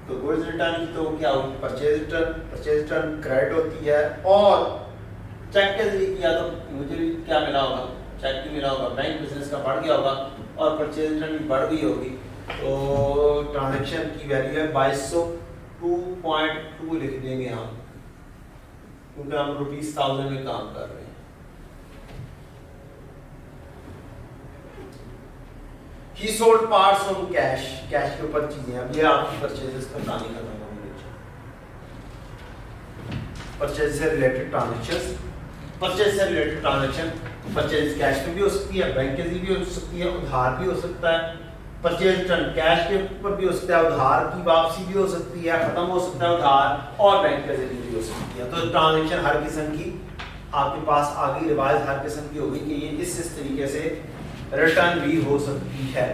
Speaker 1: तो गुड्स रिटर्न की तो क्या होगी, परचेज रिटर्न क्रेडिट होती है और चेक के जरिए किया तो मुझे भी क्या मिला होगा, चेक भी मिला होगा, बैंक बिजनेस का बढ़ गया होगा और परचेज रिटर्न भी बढ़ गई होगी। तो ट्रांजैक्शन की वैल्यू है 2202.2 लिख देंगे हम, क्योंकि हम ₹1000 में काम कर रहे हैं। He sold parts on cash, cash के ऊपर चीजें। अब ये आपकी परचेजेस का कहानी खत्म हो गई। परचेज से रिलेटेड ट्रांजैक्शंस, परचेज से रिलेटेड ट्रांजैक्शन, परचेज कैश में भी हो सकती है, बैंक के भी हो सकती है, उधार भी हो सकता है। परचेज रिटर्न कैश के ऊपर भी हो सकता है, उधार की वापसी भी हो सकती है, खत्म हो सकता है उधार, और बैंक के जरिए भी हो सकती है। तो ट्रांजैक्शन हर किस्म की आपके पास आ गई, रिवाइज हर किस्म की हो गई कि ये इस तरीके से रिटर्न भी हो सकती है।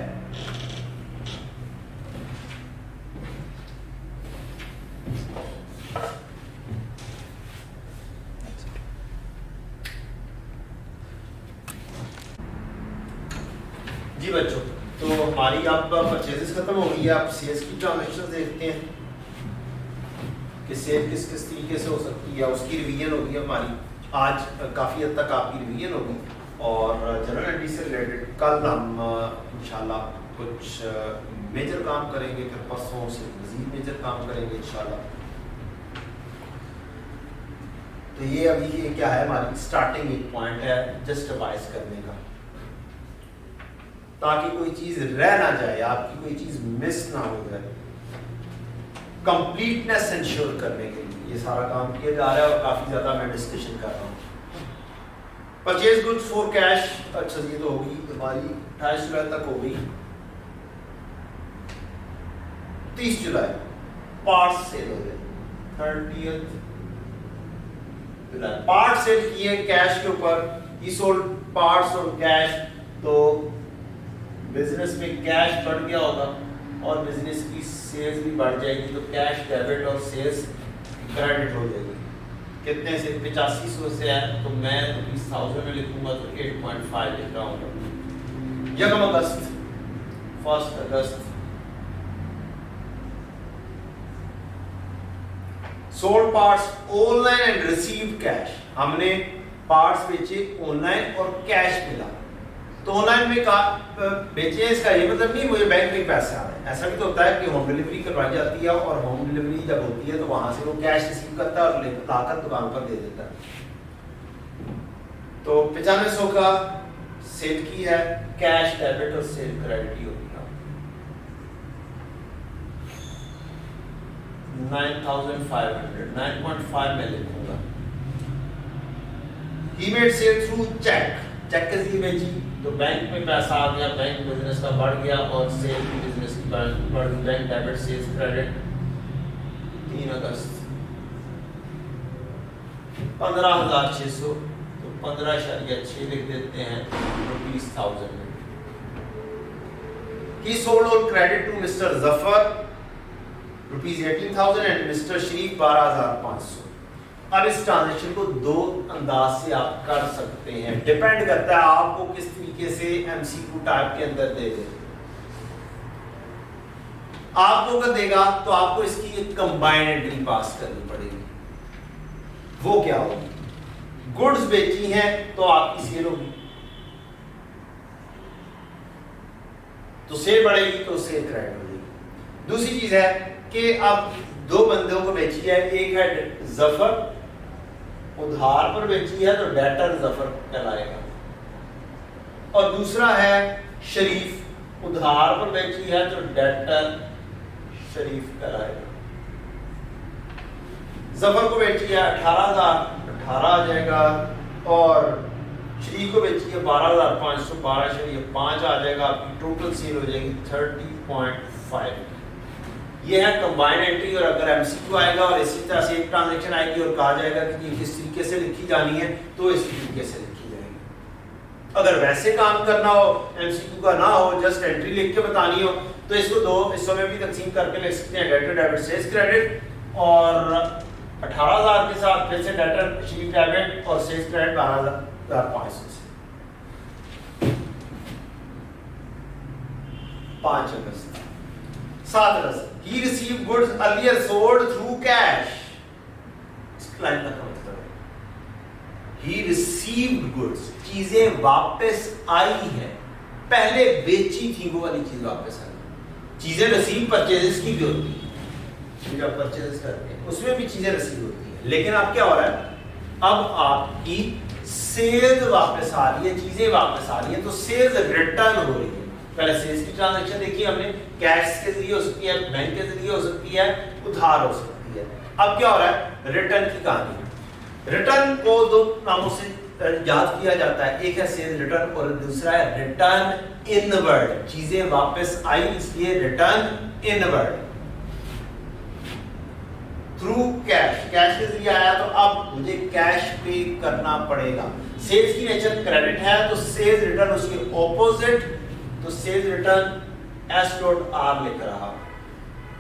Speaker 1: जी बच्चों, तो हमारी अब परचेजेस खत्म हो गई है, आप सेल्स की ट्रांजैक्शन देखते हैं कि सेल किस किस तरीके से हो सकती है, उसकी रिवीजन होगी हमारी। आज काफ़ी हद तक आपकी रिवीजन होगी और जनरल एंट्री से रिलेटेड कल हम इंशाल्लाह कुछ मेजर काम करेंगे, फिर परसों से मज़ीद मेजर काम करेंगे इंशाल्लाह। तो ये अभी ये क्या है, हमारी स्टार्टिंग एक पॉइंट है जस्टिफाइज करने का, ताकि कोई चीज़ रह ना जाए, आपकी कोई चीज़ मिस ना हो जाए, कंप्लीटनेस इंश्योर करने के लिए ये सारा काम किया जा रहा है और काफ़ी ज़्यादा मैं डिस्कशन कर रहा हूँ। परचेज गुड्स फॉर कैश, अच्छा ये तो होगी हमारी 28 जुलाई तक हो गई। 30 जुलाई पार्ट सेल हो गए, 30 जुलाई पार्ट सेल किए कैश के ऊपर, ही सोल्ड पार्ट्स ऑन कैश, तो बिजनेस में कैश बढ़ गया होगा और बिजनेस की सेल्स भी बढ़ जाएगी, तो कैश डेबिट और सेल्स क्रेडिट हो जाएगी। कितने से 8500 से है, तो मैं 20,000 में लिखूंगा तो 8.5 लिख रहा हूँ। 1 August 1 August sold parts online and received cash, हमने पार्ट्स बेचे ऑनलाइन और कैश मिला। तो ऑनलाइन में बेचे, इसका ये मतलब नहीं मुझे बैंक में पैसे आ रहे हैं, ऐसा भी तो होता है कि होम डिलीवरी करवाई जाती है और होम डिलीवरी जब होती है तो वहां से वो कैश रिसीव करता है और लाकर दुकान पर दे देता है। तो 9500 का सेल की है, कैश डेबिट और सेल क्रेडिट ही होगी। 9,500 9.5 में लिखूंगा। He made sale through check, cheque के जरिए बेची तो बैंक में पैसा आ गया, बैंक बिजनेस का बढ़ गया और सेल की बिजनेस की बढ़ गई। बैंक डेबिट सेल्स क्रेडिट 3 अगस्त 15,600 तो 15.6 लिख देते हैं ₹1000 में। He sold all credit to Mr. Zafar ₹18,000 and Mr. Sharif 12,500। अब इस ट्रांजैक्शन को दो अंदाज से आप कर सकते हैं, डिपेंड करता है आपको किस तरीके से एमसीक्यू टाइप के अंदर दे दे। आपको अगर देगा तो आपको इसकी एक कंबाइंड एंट्री पास करनी पड़ेगी। वो क्या होगी? गुड्स बेची हैं तो आपकी सेल होगी, तो सेल बढ़ेगी तो सेल क्रेडिट होगी। दूसरी चीज है कि अब दो बंदों को बेची है, एक है जफर उधार पर बेची है तो डेटर जफर कहलाएगा, और दूसरा है शरीफ उधार पर बेची है तो डेटर शरीफ कहलाएगा। जफर को बेची है 18,000 18 आ जाएगा, और शरीफ को बेची है 12,500 12.5 आ जाएगा। आपकी टोटल सेल हो जाएगी 30.5। ये है कंबाइंड एंट्री। और अगर एमसीक्यू आएगा और इसी तरह से एक ट्रांजैक्शन आएगी और कहा जाएगा कि ये किस तरीके से लिखी जानी है तो इस तरीके से लिखी जाएगी। अगर वैसे काम करना हो, एमसीक्यू का ना हो, जस्ट एंट्री लिख के बतानी हो, तो इसको दो हिस्सों में भी तकसीम करके लिख सकते हैं, डेटर डेबिट सेल्स क्रेडिट, और 18,000 के साथ फिर से डेटर शरीफ डेबिट और सेल्स क्रेडिट 12,500 से 5 अगस्त 7 अगस्त। He received goods earlier sold through cash। इस लाइन का मतलब है he received goods, चीजें वापस आई हैं, पहले बेची थी वो वाली चीज वापस आई। चीजें रिसीव परचेजेस की भी होती है, जब परचेज करते हैं उसमें भी चीजें रिसीव होती है, लेकिन अब क्या हो रहा है, अब आपकी सेल्स वापस आ रही है, चीजें वापस आ रही है, तो सेल्स रिटर्न हो रही है। पहले सेल्स की ट्रांजैक्शन देखी हमने, कैश के जरिए हो सकती है, बैंक के जरिए हो सकती है, उधार हो सकती है। अब क्या हो रहा है, रिटर्न की कहानी। रिटर्न को दो नामों से याद किया जाता है, एक है सेल्स रिटर्न और दूसरा है रिटर्न इनवर्ड। चीजें वापस आई इसलिए return inward. Through cash, cash के जरिए आया तो अब मुझे कैश पे करना पड़ेगा। सेल्स की नेचर क्रेडिट है तो सेल्स रिटर्न उसके ऑपोजिट, तो सेल्स रिटर्न S.R लिख रहा,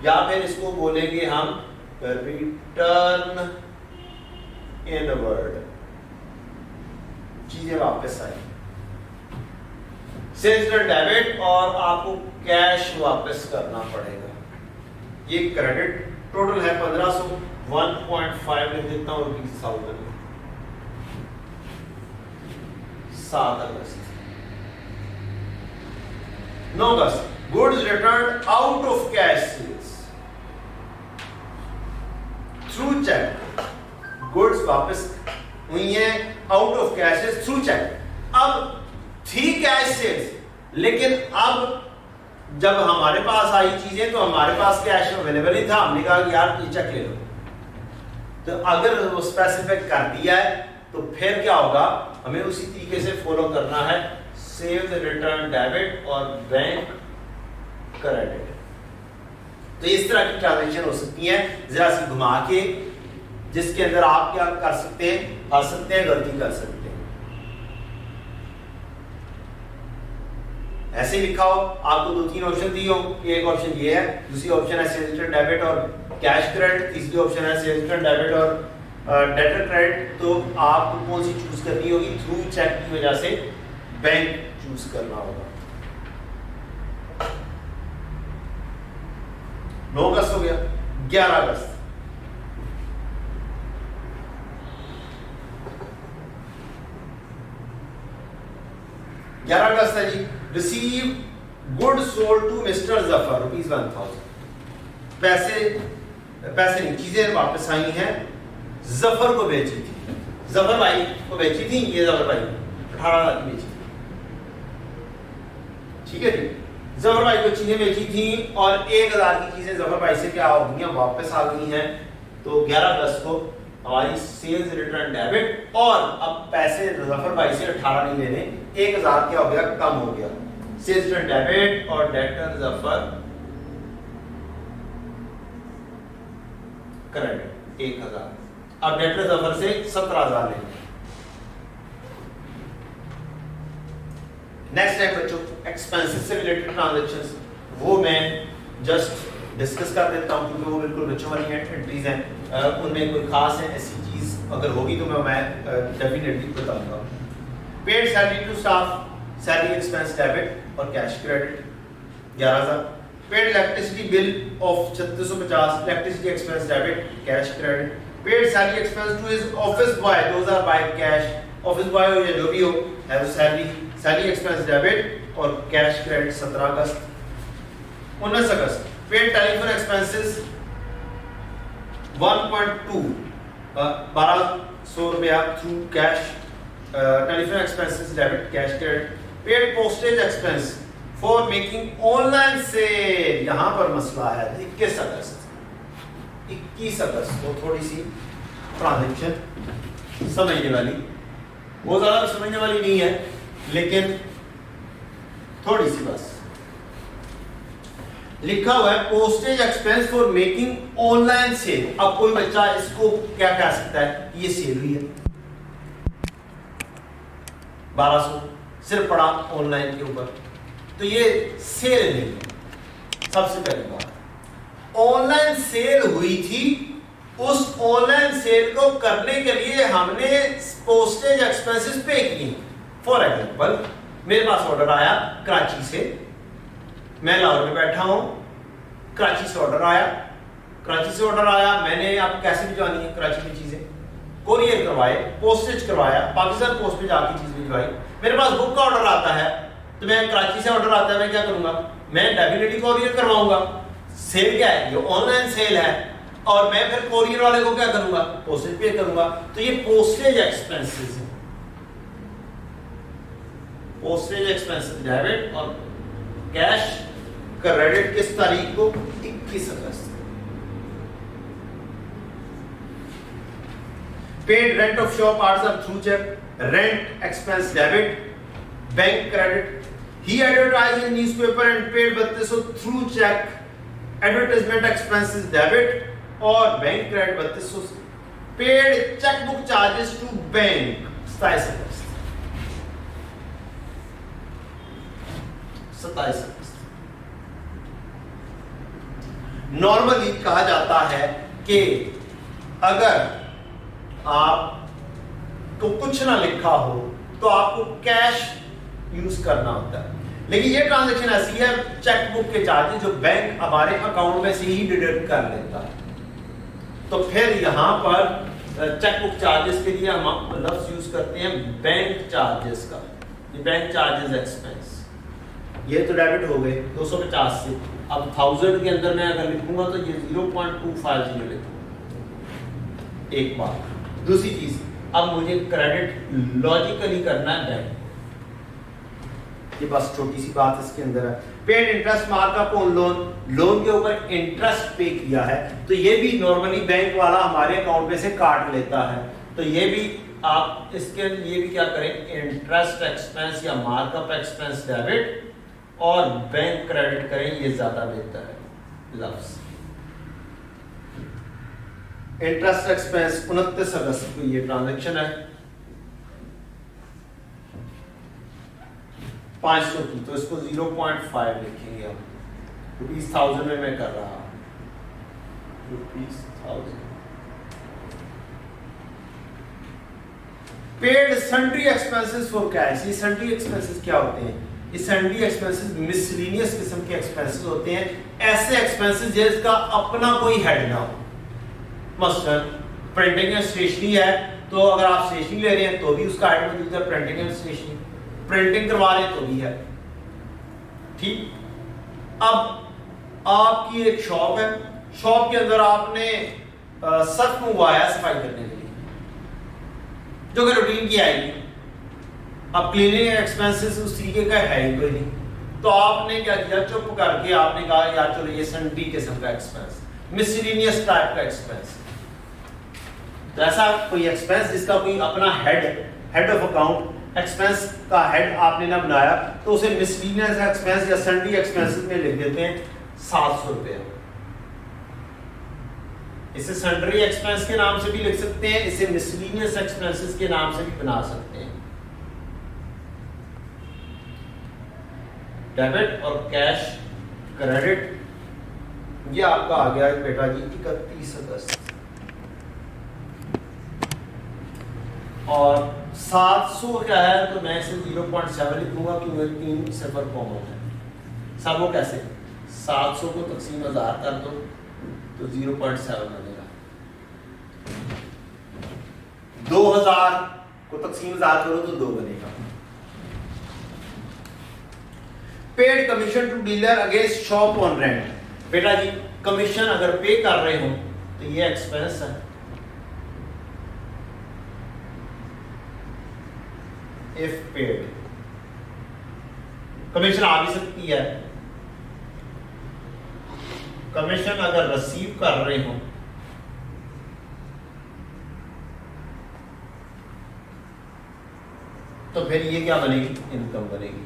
Speaker 1: या फिर इसको बोलेंगे हम रिटर्न इनवर्ड। चीजें वापस आई, सेल्स रिटर्न डेबिट, और आपको कैश वापस करना पड़ेगा। ये क्रेडिट टोटल है 1500, 1.5 लिख देता हूं ₹20,000 में। 7 August 9 August goods return out of cash sales through cheque. Goods वापस हुई हैं out of cash through cheque. अब थी कैश सेल्स, लेकिन अब जब हमारे पास आई चीजें तो हमारे पास कैश अवेलेबल नहीं था, हमने कहा कि यार ये चेक ले लो। तो अगर वो स्पेसिफिक कर दिया है तो फिर क्या होगा, हमें उसी तरीके से फॉलो करना है, सेल्स रिटर्न डेबिट और बैंक क्रेडिट। तो इस तरह की ट्रांजैक्शन हो सकती है जरा सी घुमा के, जिसके अंदर आप क्या कर सकते हैं, फंस सकते हैं, गलती कर सकते हैं। ऐसे ही लिखा हो, आपको 2-3 ऑप्शन दिए हो, एक ऑप्शन ये है, दूसरी ऑप्शन है सेल्स रिटर्न डेबिट और कैश क्रेडिट, तीसरी ऑप्शन है सेल्स रिटर्न डेबिट और डेटर क्रेडिट। तो आपको कौन सी चूज करनी होगी, थ्रू चेक की वजह से बैंक चूज करना होगा। 9 अगस्त हो गया। 11 अगस्त है जी। Receive good sold to mister Zafar ₹1,000। पैसे नहीं, चीजें वापस आई हैं, जफर को बेची थी। जफर भाई को बेची थी, ये जफर भाई 18,000 की बेची थी, ठीक है जी। जफर भाई को चीजें बेची थी और 1,000 की चीजें जफर भाई से क्या हो गई हैं, वापस आ गई हैं। तो 11 अगस्त को हमारी सेल्स रिटर्न डेबिट, और अब पैसे जफर भाई से 18 नहीं लेने, 1,000 क्या हो गया, कम हो गया। सेल्स रिटर्न डेबिट और डेटर जफर क्रेडिट 1,000। अब डेटर जफर से 17,000 लेंगे। नेक्स्ट है बच्चों एक्सपेंसेस से रिलेटेड ट्रांजैक्शंस, वो मैं जस्ट डिस्कस कर देता हूं क्योंकि वो बिल्कुल बच्चों वाली एंट्रीज हैं, उनमें कोई खास है ऐसी चीज अगर होगी तो मैं डेफिनेटली बताऊंगा। Paid salary to staff, salary expense debit और cash credit 11,000। Paid electricity bill of 3650, electricity expense debit cash credit. Paid salary expense to his office boy, those are by cash, office boy हो या जो भी हो, have salary expense debit और cash credit 17 August. 19 August paid telephone expenses 1.2 1200 रुपया through cash, telephone expenses debit cash credit. Paid postage expense for making online sale, यहां पर मसला है 21 अगस्त को थोड़ी सी ट्रांजैक्शन समझने वाली, वो ज्यादा समझने वाली नहीं है लेकिन थोड़ी सी बस। लिखा हुआ है postage expense for making online sale. अब कोई बच्चा इसको क्या कह सकता है, ये सेल हुई है 1200 सिर्फ पड़ा ऑनलाइन के ऊपर, तो ये सेल नहीं है। सबसे पहली बात, ऑनलाइन सेल हुई थी, उस ऑनलाइन सेल को करने के लिए हमने पोस्टेज एक्सपेंसेस पे किए। फॉर एग्जांपल मेरे पास ऑर्डर आया कराची से, मैं लाहौर में बैठा हूं, कराची से ऑर्डर आया, मैंने आप कैसे भिजवानी है कराची में चीजें, कोरियर करवाए, पोस्टेज करवाया, पाकिस्तान पोस्ट में जाके चीज भिजवाई। मेरे पास बुक का ऑर्डर आता है, तो मैं कराची से ऑर्डर आता है, मैं क्या करूंगा, मैं डेफिनेटली कोरियर करवाऊंगा। सेल क्या है, ये ऑनलाइन सेल है, और मैं फिर कोरियर वाले को क्या करूंगा, पोस्टेज पे करूंगा। तो ये पोस्टेज एक्सपेंसेस है, पोस्टेज एक्सपेंसेस डेबिट और कैश क्रेडिट किस तारीख को, 21 August. Paid rent of shop ours are through cheque, rent expense debit, bank credit. He advertised in newspaper and paid 3200 through cheque, advertisement expenses debit और bank credit 3200। Paid chequebook charges to bank 27 August. Normally कहा जाता है कि अगर आपको कुछ ना लिखा हो तो आपको कैश यूज करना होता है, लेकिन ये ट्रांजैक्शन ऐसी है चेकबुक के चार्जेस जो बैंक हमारे अकाउंट में से ही डिडक्ट कर लेता है। तो फिर यहां पर चेकबुक चार्जेस के लिए हम लफ्ज यूज करते हैं बैंक चार्जेस का, ये बैंक चार्जेस एक्सपेंस। ये तो डेबिट हो गए 250 से, अब 1000 के अंदर मैं अगर लिखूंगा तो ये 0.250 लिखूंगा एक बार। दूसरी चीज, अब मुझे क्रेडिट लॉजिकली करना है बैंक, ये बस छोटी सी बात इसके अंदर है। Paid interest markup on loan, loan के ऊपर इंटरेस्ट पे किया है, तो ये भी नॉर्मली बैंक वाला हमारे अकाउंट में से काट लेता है। तो ये भी आप इसके लिए भी क्या करें, इंटरेस्ट एक्सपेंस या मार्कअप एक्सपेंस डेबिट और बैंक क्रेडिट करें, ये ज्यादा बेहतर है लफ्ज। इंटरेस्ट एक्सपेंस 29 अगस्त को ये ट्रांजैक्शन है 500 की, तो इसको 0.5 लिखेंगे हम। ₹1000 में मैं कर रहा हूं, ₹1000। Paid sundry expenses for cash, ये सन्ड्री एक्सपेंसेस क्या होते हैं, ये सन्ड्री एक्सपेंसेस मिसलेनियस किस्म के एक्सपेंसेस होते हैं, ऐसे एक्सपेंसेस जिसका अपना कोई हेड ना हो। मसलन प्रिंटिंग एंड स्टेशनरी है, तो अगर आप स्टेशनरी ले रहे हैं तो भी उसका हेड मौजूद है, प्रिंटिंग एंड स्टेशनरी, प्रिंटिंग करवा रहे तो भी है, ठीक। अब आपकी एक शॉप है, शॉप के अंदर आपने सर्फ मंगवाया सफाई करने के लिए, जो कि रूटीन की आएगी। अब क्लीनिंग एक्सपेंसेस उस तरीके का है ही कोई नहीं, तो आपने क्या किया, चुप करके आपने कहा यार चलो ये सन्डी किस्म का एक्सपेंस, मिसलिनियस टाइप का एक्सपेंस। तो ऐसा कोई एक्सपेंस जिसका कोई अपना हेड ऑफ अकाउंट एक्सपेंस का हेड आपने ना बनाया, तो उसे मिसलिनियस एक्सपेंस या सन्डी एक्सपेंसेस में लिख देते हैं 700 रुपये। इसे सन्ड्री एक्सपेंस के नाम से भी लिख सकते हैं, इसे मिसलिनियस एक्सपेंसेस के नाम से भी बना सकते हैं। डेबिट और कैश क्रेडिट ये आपका आ गया बेटा जी 31 अगस्त, और 700 क्या है, तो मैं इसे 0.7 लिखूंगा क्योंकि 3 सिफर कॉमन है। सब वो कैसे, 700 को तकसीम 1000 कर दो तो 0.7 बनेगा, 2000 को तकसीम 1000 करो तो 2 बनेगा। Paid commission to dealer against shop on rent, बेटा जी कमीशन अगर पे कर रहे हो तो ये एक्सपेंस है। इफ पेड, कमीशन आ भी सकती है, कमीशन अगर रिसीव कर रहे हो तो फिर ये क्या बनेगी, इनकम बनेगी।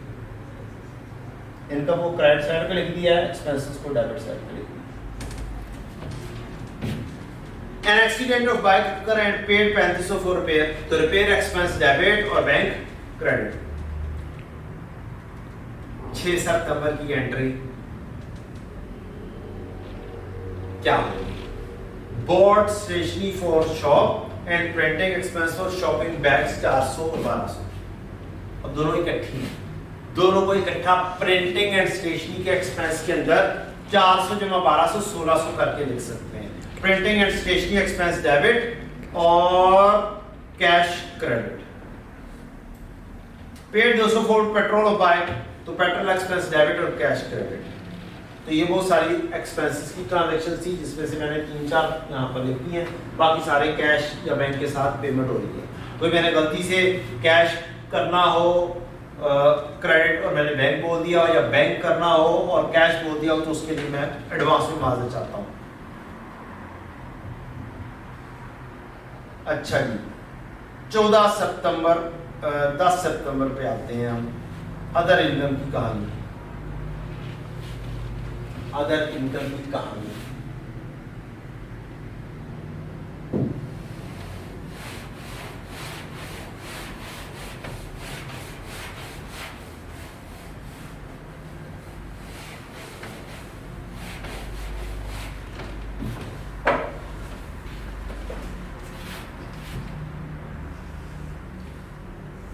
Speaker 1: इनकम को क्रेडिट साइड पे लिख दिया है, एक्सपेंसेस को डेबिट साइड पे लिख दिया। एन एक्सीडेंट ऑफ बाइक कर एंड पेड 3500 फॉर रिपेयर, तो रिपेयर एक्सपेंस डेबिट और बैंक क्रेडिट। 6 सितंबर की एंट्री क्या होगी, board stationery for shop and printing expense for shopping bags 400 और 1200। अब दोनों इकट्ठी हैं, दोनों को इकट्ठा प्रिंटिंग एंड स्टेशनरी के एक्सपेंस के अंदर 400 जमा 1200 1600 करके लिख सकते हैं। Printing and stationery expense debit और cash credit. Paid 200 for petrol और बाइक, तो पेट्रोल एक्सपेंस डेबिट और कैश क्रेडिट। तो ये बहुत सारी एक्सपेंसेस की ट्रांजैक्शन थी जिसमें से मैंने 3-4 यहाँ पर लिखी हैं, बाकी सारे कैश या बैंक के साथ पेमेंट हो रही है। कोई मैंने गलती से कैश करना हो क्रेडिट और मैंने बैंक बोल दिया, या बैंक करना हो और कैश बोल दिया हो, तो उसके लिए मैं एडवांस में माजरत चाहता हूं। अच्छा जी, 14 सितंबर 10 सितंबर पे आते हैं हम अदर इनकम की कहानी। अदर इनकम की कहानी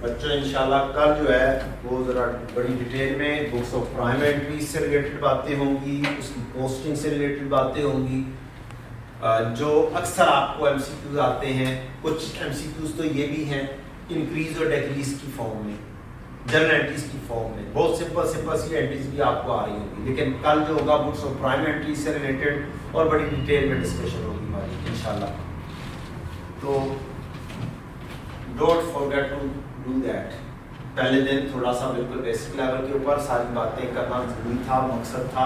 Speaker 1: बच्चों इंशाल्लाह कल जो है वो ज़रा बड़ी डिटेल में बुक्स ऑफ प्राइम एंट्री से रिलेटेड बातें होंगी, उसकी पोस्टिंग से रिलेटेड बातें होंगी, जो अक्सर आपको एमसीक्यूज आते हैं। कुछ एमसीक्यूज तो ये भी हैं इंक्रीज और डिक्रीज की फॉर्म में, जनरल एंट्रीज की फॉर्म में, बहुत सिंपल सी एंट्रीज भी आपको आ रही होगी। लेकिन कल जो होगा बुक्स ऑफ प्राइम एंट्री से रिलेटेड और बड़ी डिटेल में डिस्कशन होगी हमारी इंशाल्लाह। तो don't forget to do that. पहले दिन थोड़ा सा बिल्कुल बेसिक लेवल के ऊपर सारी बातें करना जरूरी था, मकसद था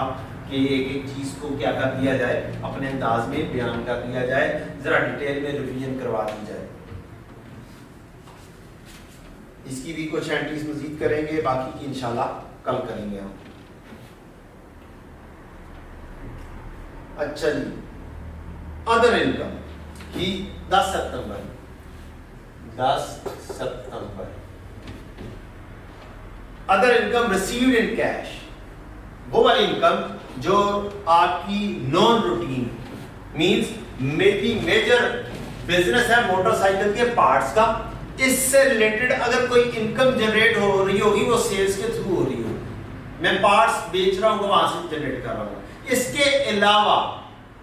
Speaker 1: कि एक एक चीज़ को क्या कर दिया जाए, अपने अंदाज में बयान कर दिया जाए, ज़रा डिटेल में रिवीजन करवा दी जाए। इसकी भी कुछ एंट्रीज मजीद करेंगे, बाकी की इंशाल्लाह कल करेंगे हम। अच्छा जी, अदर इनकम की 10 September other income received in cash, वो वाली इनकम जो आपकी नॉन रूटीन मींस मेरी मेजर बिजनेस है मोटरसाइकिल के पार्ट्स का, इससे रिलेटेड अगर कोई इनकम जनरेट हो रही होगी वो सेल्स के थ्रू हो रही होगी, मैं पार्ट्स बेच रहा हूँ वहां से जनरेट कर रहा हूँ। इसके अलावा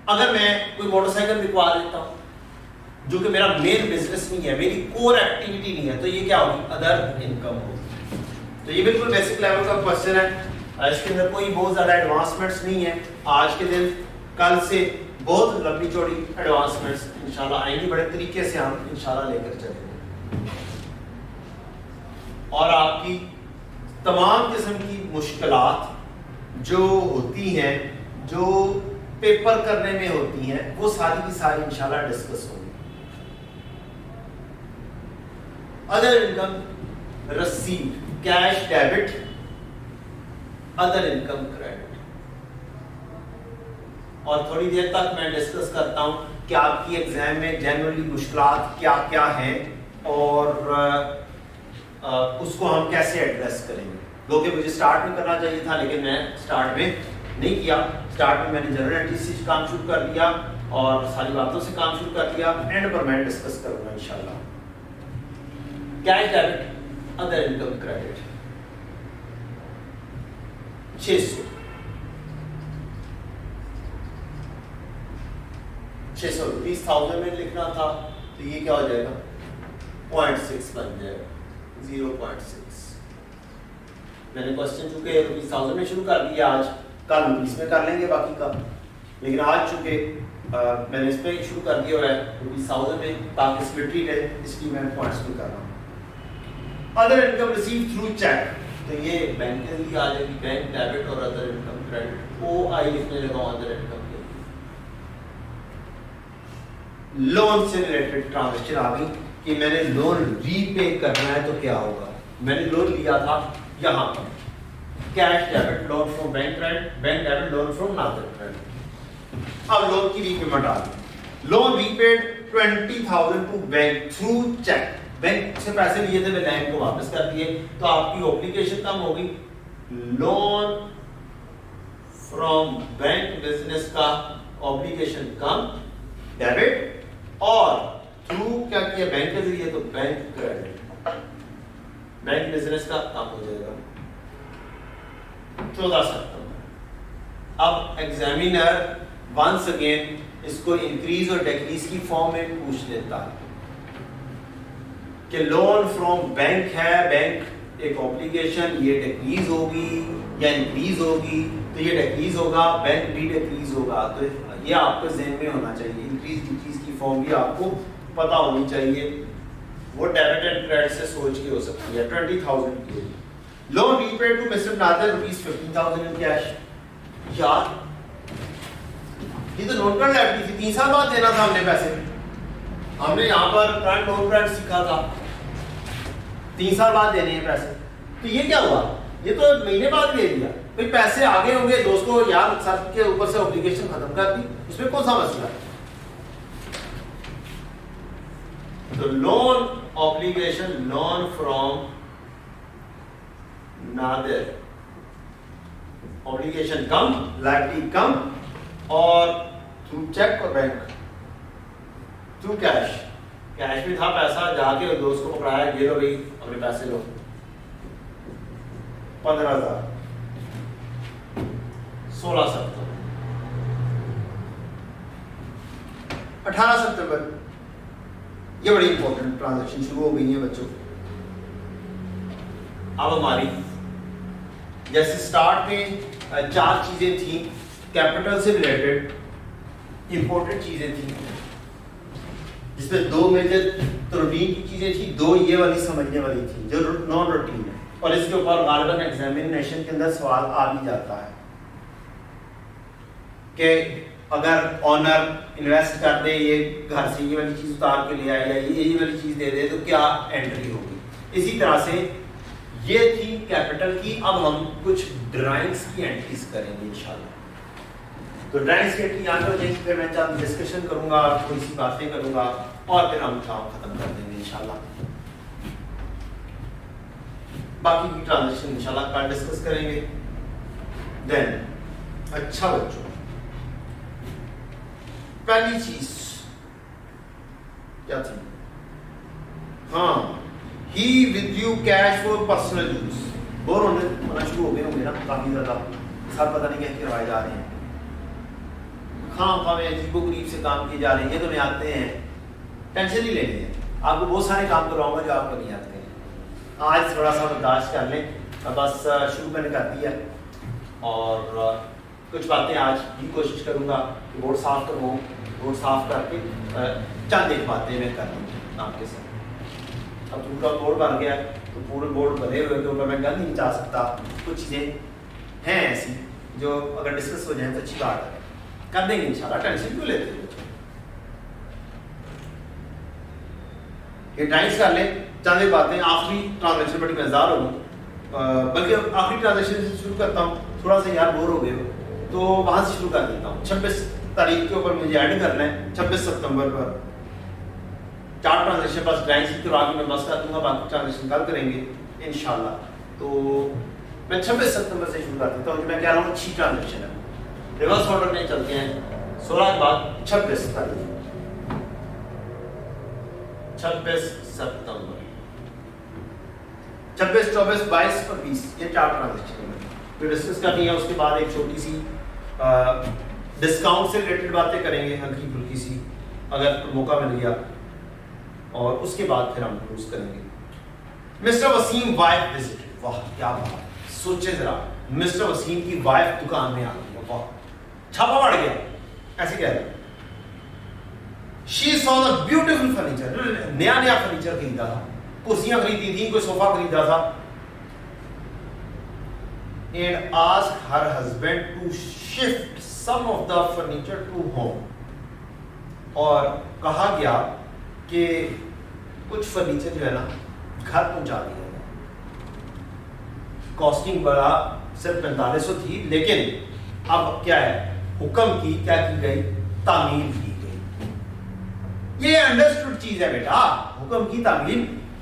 Speaker 1: अगर मैं कोई मोटरसाइकिल बिकवा देता हूँ जो कि मेरा मेन बिजनेस नहीं है, मेरी कोर एक्टिविटी नहीं है, तो ये क्या होगी, अदर इनकम होगी। तो ये बिल्कुल बेसिक लेवल का क्वेश्चन है, इसके अंदर कोई बहुत ज्यादा एडवांसमेंट्स नहीं है आज के दिन। कल से बहुत लंबी चौड़ी एडवांसमेंट्स इंशाल्लाह आएंगी, बड़े तरीके से हम इंशाल्लाह लेकर चलेंगे। और आपकी तमाम किस्म की मुश्किलात जो होती हैं, जो पेपर करने में होती हैं, वो सारी की सारी इंशाल्लाह डिस्कस होंगी। अदर इनकम रसीद, cash debit, other income credit. और थोड़ी देर तक मैं डिस्कस करता हूं कि आपकी एग्जाम में जनरली मुश्किलात क्या क्या हैं और उसको हम कैसे एड्रेस करेंगे। जो कि मुझे स्टार्ट में करना चाहिए था, लेकिन मैं स्टार्ट में नहीं किया। स्टार्ट में मैंने जनरल एंट्री से काम शुरू कर दिया और सारी बातों से काम शुरू कर दिया। एंड पर मैं डिस्कस करूंगा इंशाल्लाह। Cash debit, other income credit 600 rupees 1000 में लिखना था, तो ये क्या हो जाएगा 0.6 बन जाएगा, 0.6। मैंने क्वेश्चन चूंकि रुपीज 1000 में शुरू कर दिया, आज कल रुपीज में कर लेंगे बाकी का, लेकिन आज चूंकि मैंने इस पे शुरू कर दिया है रुपीज 1000 में, ताकि स्प्लिट रहे, इसलिए मैं पॉइंट्स भी कर रहा हूँ। Other income receive through cheque, तो ये बैंक के लिए आ जाएगी, बैंक डेबिट और अदर इनकम क्रेडिट। OI लिखने लगा हूं अदर इनकम के। लोन से रिलेटेड ट्रांजैक्शन आ गई कि मैंने लोन रीपे करना है तो क्या होगा। मैंने लोन लिया था यहां पर, cash debit loan from bank credit, bank debit loan from other credit. अब लोन की रीपेमेंट आ गई। Loan repaid 20,000 to bank through cheque. Bank से पैसे लिए थे, बैंक को वापस कर दिए, तो आपकी ऑब्लिगेशन कम होगी। लोन फ्रॉम बैंक बिजनेस का ऑब्लिगेशन कम, डेबिट, और थ्रू क्या किया बैंक के जरिए, तो बैंक क्रेडिट, बैंक बिजनेस का कम हो जाएगा। 14 सितंबर। अब एग्जामिनर वंस अगेन इसको इंक्रीज और डिक्रीज की फॉर्म में पूछ लेता है कि लोन फ्रॉम बैंक है, बैंक एक ऑब्लिगेशन, ये डिक्रीज होगी या इंक्रीज होगी, तो ये डिक्रीज होगा, बैंक भी डिक्रीज होगा। तो ये आपको ज़हन में होना चाहिए, इंक्रीज डिक्रीज की फॉर्म भी आपको पता होनी चाहिए। वो डेबिट एंड क्रेडिट से सोच के हो सकती है। 20,000 की loan repaid to mister Nadar rupees 15,000 in cash. यार ये तो नॉन करंट लायबिलिटी थी, 3 साल बाद देना था हमने पैसे। हमने यहाँ पर करंट नॉन करंट सीखा था, 3 साल बाद देने हैं पैसे। तो ये क्या हुआ, ये तो महीने बाद दे दिया। भाई पैसे आगे होंगे, दोस्तों यार सर के ऊपर से ऑब्लिगेशन खत्म कर दी, उसमें कौन सा मसला है। तो loan obligation, loan from Nadir, obligation कम, लायबिलिटी कम, और थ्रू चेक और बैंक, थ्रू कैश, कैश में था पैसा, जाके दोस्त को पकड़ाया, ये लो भाई अपने पैसे लो, 15,000। 16 सितंबर। 18 सितंबर, ये बड़ी इंपॉर्टेंट ट्रांजैक्शन शुरू हो गई है बच्चों। अब हमारी जैसे स्टार्ट में 4 चीजें थी कैपिटल से रिलेटेड, इंपॉर्टेंट चीजें थी, जिसमें 2 मेजर तो रूटीन की चीजें थी, 2 ये वाली समझने वाली थी जो नॉन रूटीन है, और इसके ऊपर गालिबन एग्जामिनेशन के अंदर सवाल आ भी जाता है कि अगर ऑनर इन्वेस्ट कर दे, ये घर से ये वाली चीज उतार के ले आए या ये वाली चीज दे दे, तो क्या एंट्री होगी। इसी तरह से ये थी कैपिटल की। अब हम कुछ ड्राइंग्स की एंट्रीज करेंगे इंशाल्लाह। तो ड्राइंग्स की एंट्री यहाँ पे हो जाएगी, फिर मैं चंद डिस्कशन करूंगा, थोड़ी सी बातें करूंगा, और फिर हम काम खत्म कर देंगे इंशाल्लाह। बाकी की ट्रांजेक्शन इंशाल्लाह कल डिस्कस करेंगे। देन अच्छा बच्चों, पहली चीज क्या थी, हाँ, he withdrew cash for personal use. Bore होना शुरू हो गए होंगे ना काफी ज्यादा, सब पता नहीं क्या करवाए जा रहे हैं, खाम अजीबो गरीब से काम किए जा रहे हैं, ये तो नहीं आते हैं, टेंशन नहीं लेनी है। आपको बहुत सारे काम करवाऊंगा जो आपको नहीं आते हैं। आज थोड़ा सा बर्दाश्त कर लें, बस शुरू मैंने कर दिया, और कुछ बातें आज भी कोशिश करूंगा कि बोर्ड साफ करूँ, बोर्ड साफ करके चंद एक बातें मैं कर लूँ आपके साथ। पूरा बोर्ड बन गया, तो पूरे बोर्ड बने हुए के ऊपर मैं गन नहीं चाह सकता। कुछ चीज़ें हैं ऐसी जो अगर डिस्कस हो जाए तो अच्छी बात है, कर देंगे इंशाल्लाह, टेंशन क्यों लेते हो। ये ड्राइंग्स कर ले, चंद बातें। आखिरी ट्रांजेक्शन बड़ी मजेदार होगी, बल्कि आखिरी ट्रांजेक्शन से शुरू करता हूँ, थोड़ा सा यार बोर हो गए हो तो वहाँ से शुरू कर देता हूँ। 26 तारीख के ऊपर मुझे ऐड करना है, 26 सितंबर पर 4 ट्रांजेक्शन बस ड्राइंग्स की आगे मैं बस कर दूंगा, बाकी ट्रांजेक्शन कल करेंगे इंशाल्लाह। तो मैं 26 सितंबर से शुरू कर देता हूँ, मैं कह रहा हूँ अच्छी ट्रांजेक्शन है। रिवर्स ऑर्डर में चलते हैं, 16 के बाद 26 तारीख, 26 सितंबर, 26, 24, 22 और 20, ये 4 ट्रांजेक्शन जो डिस्कस करनी है। उसके बाद एक छोटी सी डिस्काउंट से रिलेटेड बातें करेंगे, हल्की फुल्की सी, अगर मौका मिल गया, और उसके बाद फिर हम क्लोज करेंगे। मिस्टर वसीम वाइफ विजिटेड, वाह क्या बात, सोचे जरा, मिस्टर वसीम की वाइफ दुकान में आ गई, वाह छापा पड़ गया, ऐसे कह रहे। She saw the beautiful furniture, नया नया फर्नीचर खरीदा था, कुर्सियां खरीदी थी, कोई सोफा खरीदा था। And asked her husband to shift some of the furniture to home, और कहा गया कि कुछ फर्नीचर जो है ना घर पहुंचा दिया गया। कॉस्टिंग बड़ा सिर्फ 4500 थी, लेकिन अब क्या है, हुक्म की क्या की गई, तामील की गई। ये अंडरस्टूड चीज है बेटा, हुक्म की तामील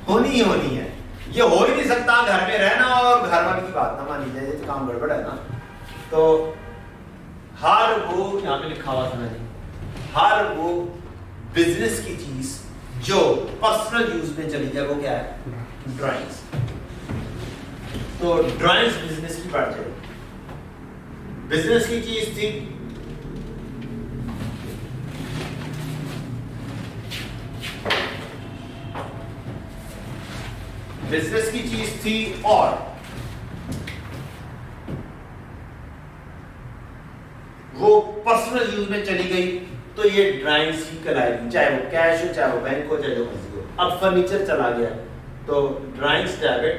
Speaker 1: होनी ही होनी है। ये हो ही नहीं सकता घर में रहना और घर वाली की बात ना मानी जाए, तो काम गड़बड़ है ना। तो हर वो, यहाँ पे लिखा हुआ था ना जी, हर वो बिजनेस की चीज जो पर्सनल यूज में चली जाए वो क्या है, ड्राइंग्स। तो ड्राइंग्स बिजनेस की बढ़ जाएगी। बिजनेस की चीज थी, बिजनेस की चीज थी, और वो पर्सनल यूज में चली गई, तो ये ड्राइंग्स ही कहलाएगी, चाहे वो कैश हो, चाहे वो बैंक हो, चाहे जो मर्जी हो। अब फर्नीचर चला गया, तो ड्राइंग्स डेबिट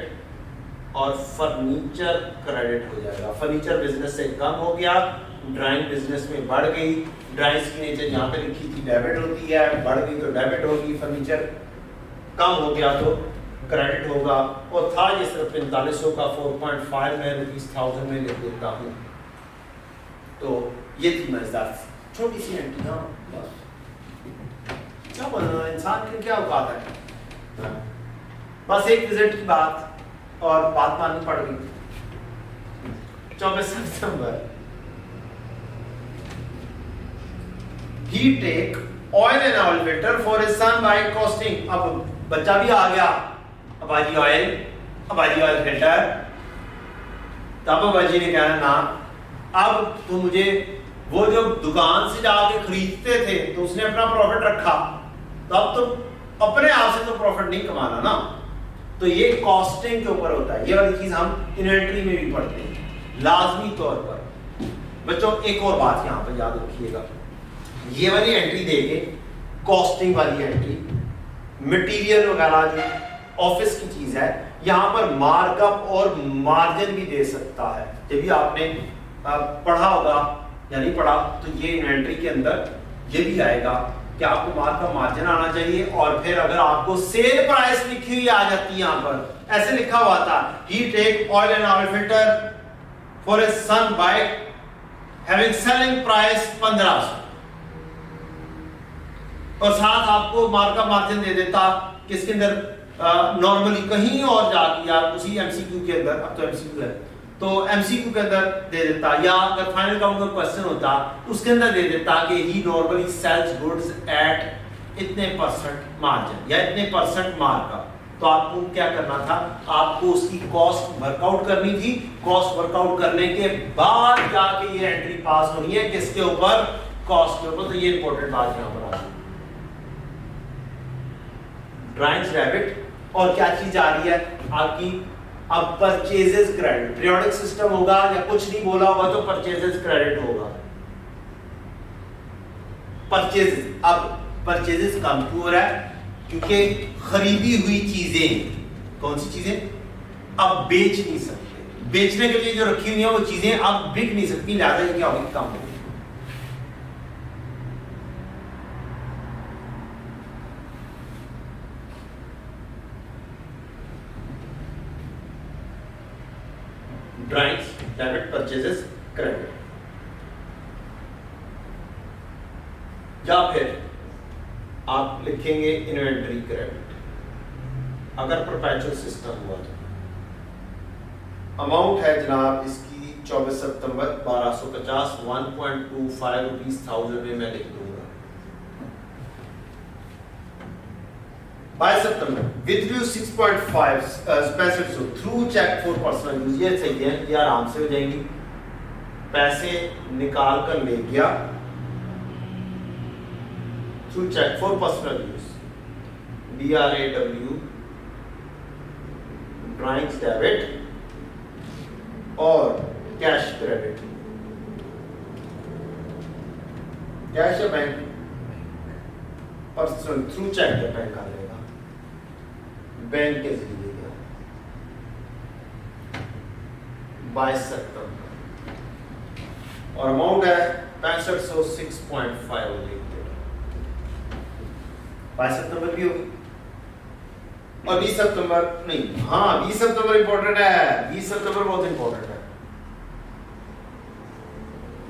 Speaker 1: और फर्नीचर क्रेडिट हो जाएगा। फर्नीचर बिजनेस से कम हो गया, ड्राइंग बिजनेस में बढ़ गई। ड्राइंग्स की नीचे यहाँ पे लिखी थी डेबिट होती है, बढ़ गई तो डेबिट होगी, फर्नीचर कम हो गया तो क्रेडिट होगा। और था ये सिर्फ 4500 का, 4.5 में ₹1000 में लिख देता हूँ। तो ये थी मजेदार छोटी सी एंट्री। हाँ बस क्या बोलना, इंसान की क्या औकात है, बस एक विजिट की बात और बात माननी पड़ गई। 24 सितंबर, he take oil and oil filter for his son by costing। अब बच्चा भी आ गया, Abaji oil, Abaji oil filter. तब अबाजी ने कहा ना, अब तो मुझे वो जो दुकान से जाके खरीदते थे तो उसने अपना प्रॉफिट रखा, तो अब तो अपने आप से तो प्रॉफिट नहीं कमाना ना। तो ये कॉस्टिंग के ऊपर होता है, ये वाली चीज हम इन्वेंटरी में भी पढ़ते हैं लाजमी तौर पर। बच्चों एक और बात यहाँ पर याद रखिएगा, ये वाली एंट्री देके, कॉस्टिंग वाली एंट्री, मटेरियल वगैरह जो ऑफिस की चीज है, यहाँ पर मार्कअप और मार्जिन भी दे सकता है। जब भी आपने पढ़ा होगा या नहीं पढ़ा, तो ये इन्वेंटरी के अंदर ये भी आएगा कि आपको मार्कअप मार्जिन आना चाहिए। और फिर अगर आपको सेल प्राइस लिखी हुई आ जाती है, यहाँ पर ऐसे लिखा हुआ था, he take oil and oil filter for his son by having selling price 1500, और साथ आपको मार्कअप मार्जिन दे देता किसके अंदर, नॉर्मली कहीं और जाके या उसी एमसीक्यू के अंदर, अब तो एमसीक्यू है तो एमसीक्यू के अंदर दे देता, या अगर फाइनल काउंट का क्वेश्चन होता तो उसके अंदर दे देता कि ही नॉर्मली सेल्स गुड्स एट इतने % मार्जिन या इतने % मार्कअप। तो आपको क्या करना था, आपको उसकी कॉस्ट वर्कआउट करनी थी। कॉस्ट वर्कआउट करने के बाद जाके ये एंट्री पास होनी है, किसके ऊपर, कॉस्ट के ऊपर। तो ये इंपॉर्टेंट बात यहां पर आती है। ड्राइंग्स डेबिट, और क्या चीज आ रही है आपकी, अब परचेजेस क्रेडिट। पीरियोडिक सिस्टम होगा या कुछ नहीं बोला होगा तो परचेजेस क्रेडिट होगा। परचेजेस, अब परचेजेस कम क्यों हो रहा है, क्योंकि खरीदी हुई चीजें, कौन सी चीजें, अब बेच नहीं सकते, बेचने के लिए जो रखी हुई है वो चीजें अब बिक नहीं सकती, लिहाजा ये क्या होगी, कम होगी। Drawings, debit, purchases, credit. या फिर आप लिखेंगे इन्वेंटरी क्रेडिट अगर परपेचुअल सिस्टम हुआ तो। अमाउंट है जनाब इसकी 24 सितंबर 1250, 1.25 रुपीज 1000 में मैं लिख दूंगा। 22 September withdrew 6.5 65 through cheque for personal use. ये सही है, ये आराम से हो जाएंगी। पैसे निकाल कर ले गया through cheque for personal use, DRAW, drawings debit और कैश क्रेडिट। कैश या बैंक, पर्सनल थ्रू चेक या बैंक आ जाएगा, बैंक के जरिए गया। 22 सितंबर और अमाउंट है 6506.5। 22 सितंबर भी होगी और 20 सितंबर नहीं, हाँ 20 सितंबर इंपॉर्टेंट है, 20 सितंबर बहुत इंपॉर्टेंट है,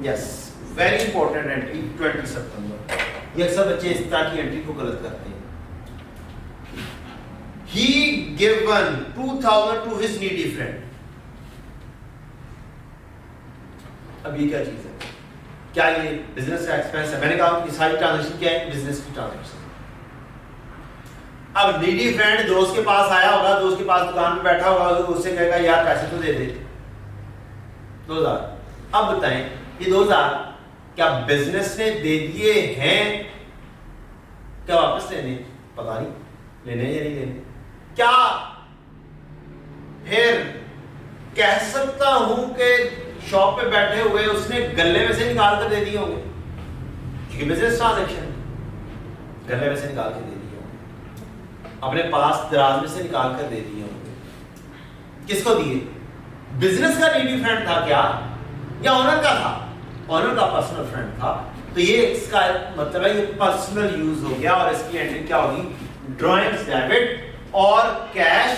Speaker 1: यस वेरी इंपॉर्टेंट एंट्री 20 सितंबर। ये अक्सर बच्चे इस तरह की एंट्री को गलत करते हैं। He given 2000 to his needy friend। अब ये क्या चीज है, क्या ये बिजनेस का एक्सपेंस है? मैंने कहा कि सारी ट्रांजैक्शन क्या है, बिजनेस की ट्रांजैक्शन। अब नीडी फ्रेंड दोस्त के पास आया होगा, दोस्त के पास दुकान में बैठा होगा, उससे कहेगा यार पैसे तो दे दे 2000। अब बताएं ये 2000 क्या बिजनेस ने दे दिए हैं, क्या वापस लेने? पता नहीं लेने या नहीं लेने। क्या फिर कह सकता हूं कि शॉप पे बैठे हुए उसने गले में से निकाल कर दे दिए होंगे, क्योंकि बिजनेस ट्रांजैक्शन, गले में से निकाल के दे दिए होंगे, अपने पास दराज में से निकाल कर दे दिए होंगे। किसको दिए? बिजनेस का नीडी फ्रेंड था क्या, या ओनर का था? ओनर का पर्सनल फ्रेंड था। तो ये इसका मतलब है ये पर्सनल यूज हो गया और इसकी एंट्री क्या होगी, ड्राइंग्स डेबिट और कैश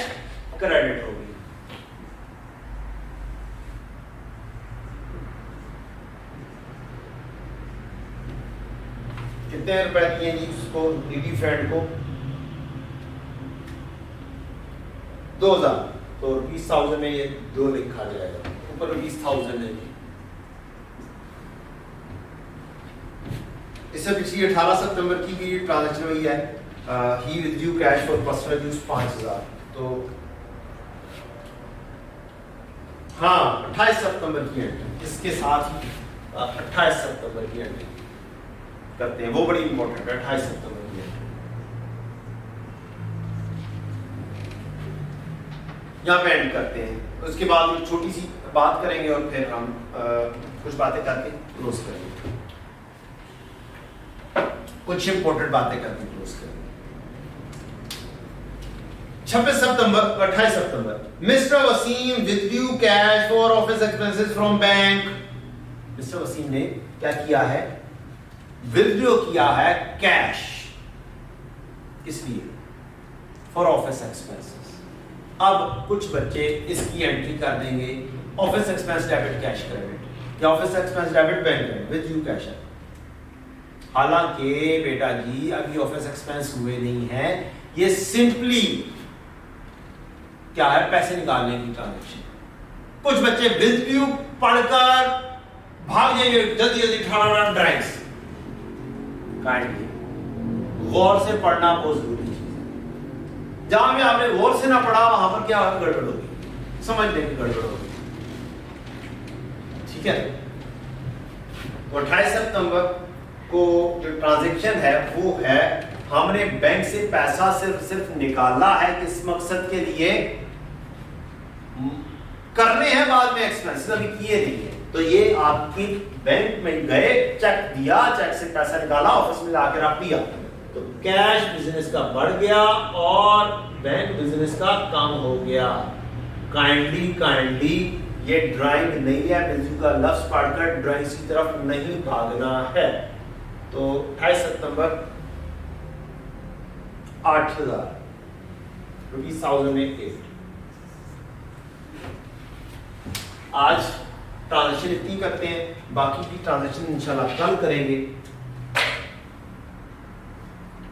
Speaker 1: क्रेडिट होगी। कितने रुपए दिए जी उसको, नीडी फ्रेंड को? 2000। तो ₹20,000 में ये 2 लिखा जाएगा, ऊपर ₹20,000 है। इससे पिछली 18 सितंबर की भी ट्रांजैक्शन हुई है। He withdrew cash for personal use 5000। तो हाँ 28 सितंबर की एंट्री इसके साथ ही 28 सितंबर की एंट्री करते हैं, वो बड़ी इंपॉर्टेंट है। 28 सितंबर की एंट्री यहाँ पे एंड करते हैं। उसके बाद एक छोटी सी बात करेंगे और फिर हम कुछ बातें करके क्लोज करेंगे, कुछ इंपॉर्टेंट बातें करके क्लोज करेंगे। 26 September 28 September mister Wasim withdrew cash for office expenses from bank. Mister Wasim ने क्या किया है, विथड्रू किया है कैश, इसलिए फॉर ऑफिस एक्सपेंसेस। अब कुछ बच्चे इसकी एंट्री कर देंगे office expense debit cash credit, या office expense debit bank credit withdrew cash है। हालांकि बेटा जी अभी ऑफिस एक्सपेंस हुए नहीं है, ये सिंपली क्या है, पैसे निकालने की ट्रांजैक्शन। कुछ बच्चे विथड्रू पढ़कर भाग जाएंगे, जल्दी जल्दी ठाड़ा ड्राइंग्स। काइंडली गौर से पढ़ना बहुत जरूरी चीज है। जहां भी आपने गौर से ना पढ़ा वहां पर क्या गड़बड़ होगी, समझने की गड़बड़ होगी। ठीक है, तो 28 सितंबर को जो ट्रांजैक्शन है वो है, हमने बैंक से पैसा सिर्फ निकाला है, किस मकसद के लिए? करने हैं बाद में एक्सपेंस, अभी किए नहीं है। तो ये आपकी बैंक में गए, चेक दिया, चेक से पैसा निकाला, ऑफिस में लाकर रख दिया, तो कैश बिजनेस का बढ़ गया और बैंक बिजनेस का कम हो गया। काइंडली ये ड्राइंग नहीं है, मिलजू का लफ्ज पढ़कर ड्राइंग की तरफ नहीं भागना है। तो 28 सितंबर 8,000 2008। आज ट्रांजेक्शन इतनी करते हैं, बाकी की ट्रांजेक्शन इंशाल्लाह कल करेंगे।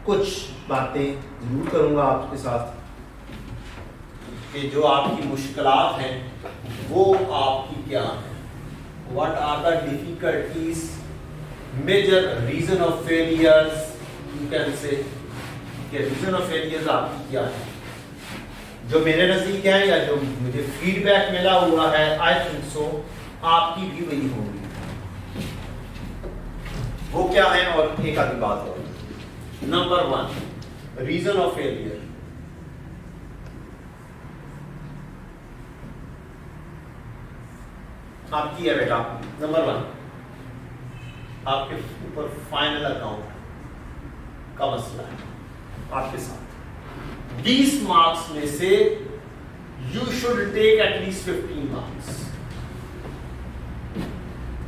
Speaker 1: कुछ बातें जरूर करूंगा आपके साथ कि जो आपकी मुश्किलात हैं वो आपकी क्या है। What are the difficulties, major reason of failures, you can say reason of failures आपकी क्या है, जो मेरे नजदीक है या जो मुझे फीडबैक मिला हुआ है, आई थिंक सो आपकी भी वही होगी। वो क्या है और एक आधी बात और। Number 1, reason of failure. आपकी है बेटा। नंबर 1, आपके ऊपर फाइनल अकाउंट का मसला है आपके साथ। 20 मार्क्स में से you should take at least 15 marks.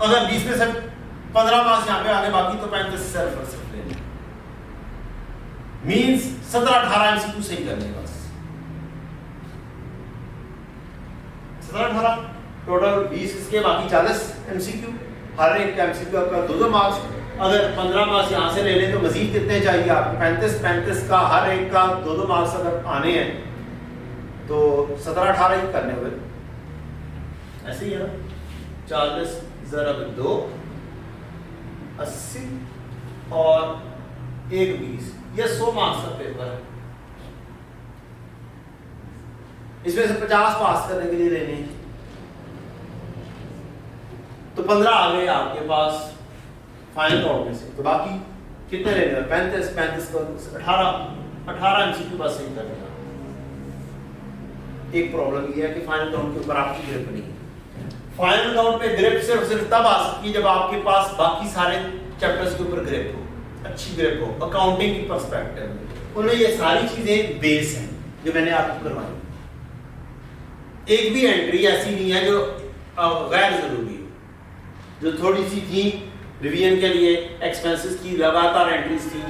Speaker 1: अगर 20 में से 15 मार्क्स यहां पे आगे, बाकी तो 35 सेल्फ कर सकते हैं। मींस 17-18 एमसीक्यू सही करने बस। 17-18 टोटल 20 इसके, बाकी 40 एमसीक्यू। हर एक का एमसीक्यू आपका 2-2 मार्क्स। अगर 15 मार्क्स यहां से ले लें तो मजीद कितने चाहिए आपको? 35 का हर एक का 2-2 मार्क्स अगर आने हैं तो 17-18 ही करने हुए। ऐसे ही है ना। 40 ज़रब 2 80 और 1 20, ये 100 मार्क्स का पेपर है। इसमें से 50 पास करने के लिए लेने हैं तो 15 आ गए आपके पास फाइनल राउंड में से। तो बाकी कितने लेने हैं? 35 को 18 एमसीक्यू पास सही करना। एक प्रॉब्लम ये है कि फाइनल राउंड के ऊपर आपकी ग्रिप नहीं है। फाइनल राउंड पे ग्रिप सिर्फ तब आ सकती है जब आपके पास बाकी सारे चैप्टर्स के ऊपर ग्रिप हो, अच्छी ग्रिप हो, अकाउंटिंग की पर्सपेक्टिव में। उनमें ये सारी चीजें बेस हैं जो मैंने आपको करवाई। एक भी एंट्री ऐसी नहीं है जो गैर जरूरी हो। जो थोड़ी सी थी रिवीजन के लिए, एक्सपेंसेस की लगातार एंट्रीज थी,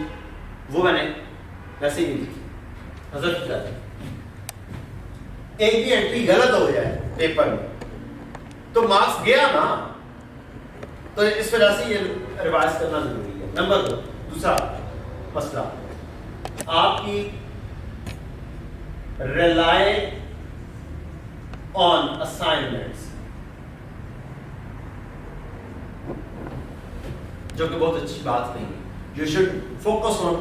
Speaker 1: वो मैंने वैसे ही नहीं लिखी, हज़फ कर दी। एक भी एंट्री गलत हो जाए पेपर में तो मार्क्स गया ना, तो इस वजह से ये रिवाइज करना जरूरी है। नंबर 2, दूसरा मसला, आपकी रिलाय ऑन असाइनमेंट्स, जो कि बहुत अच्छी बात नहीं है। You should focus on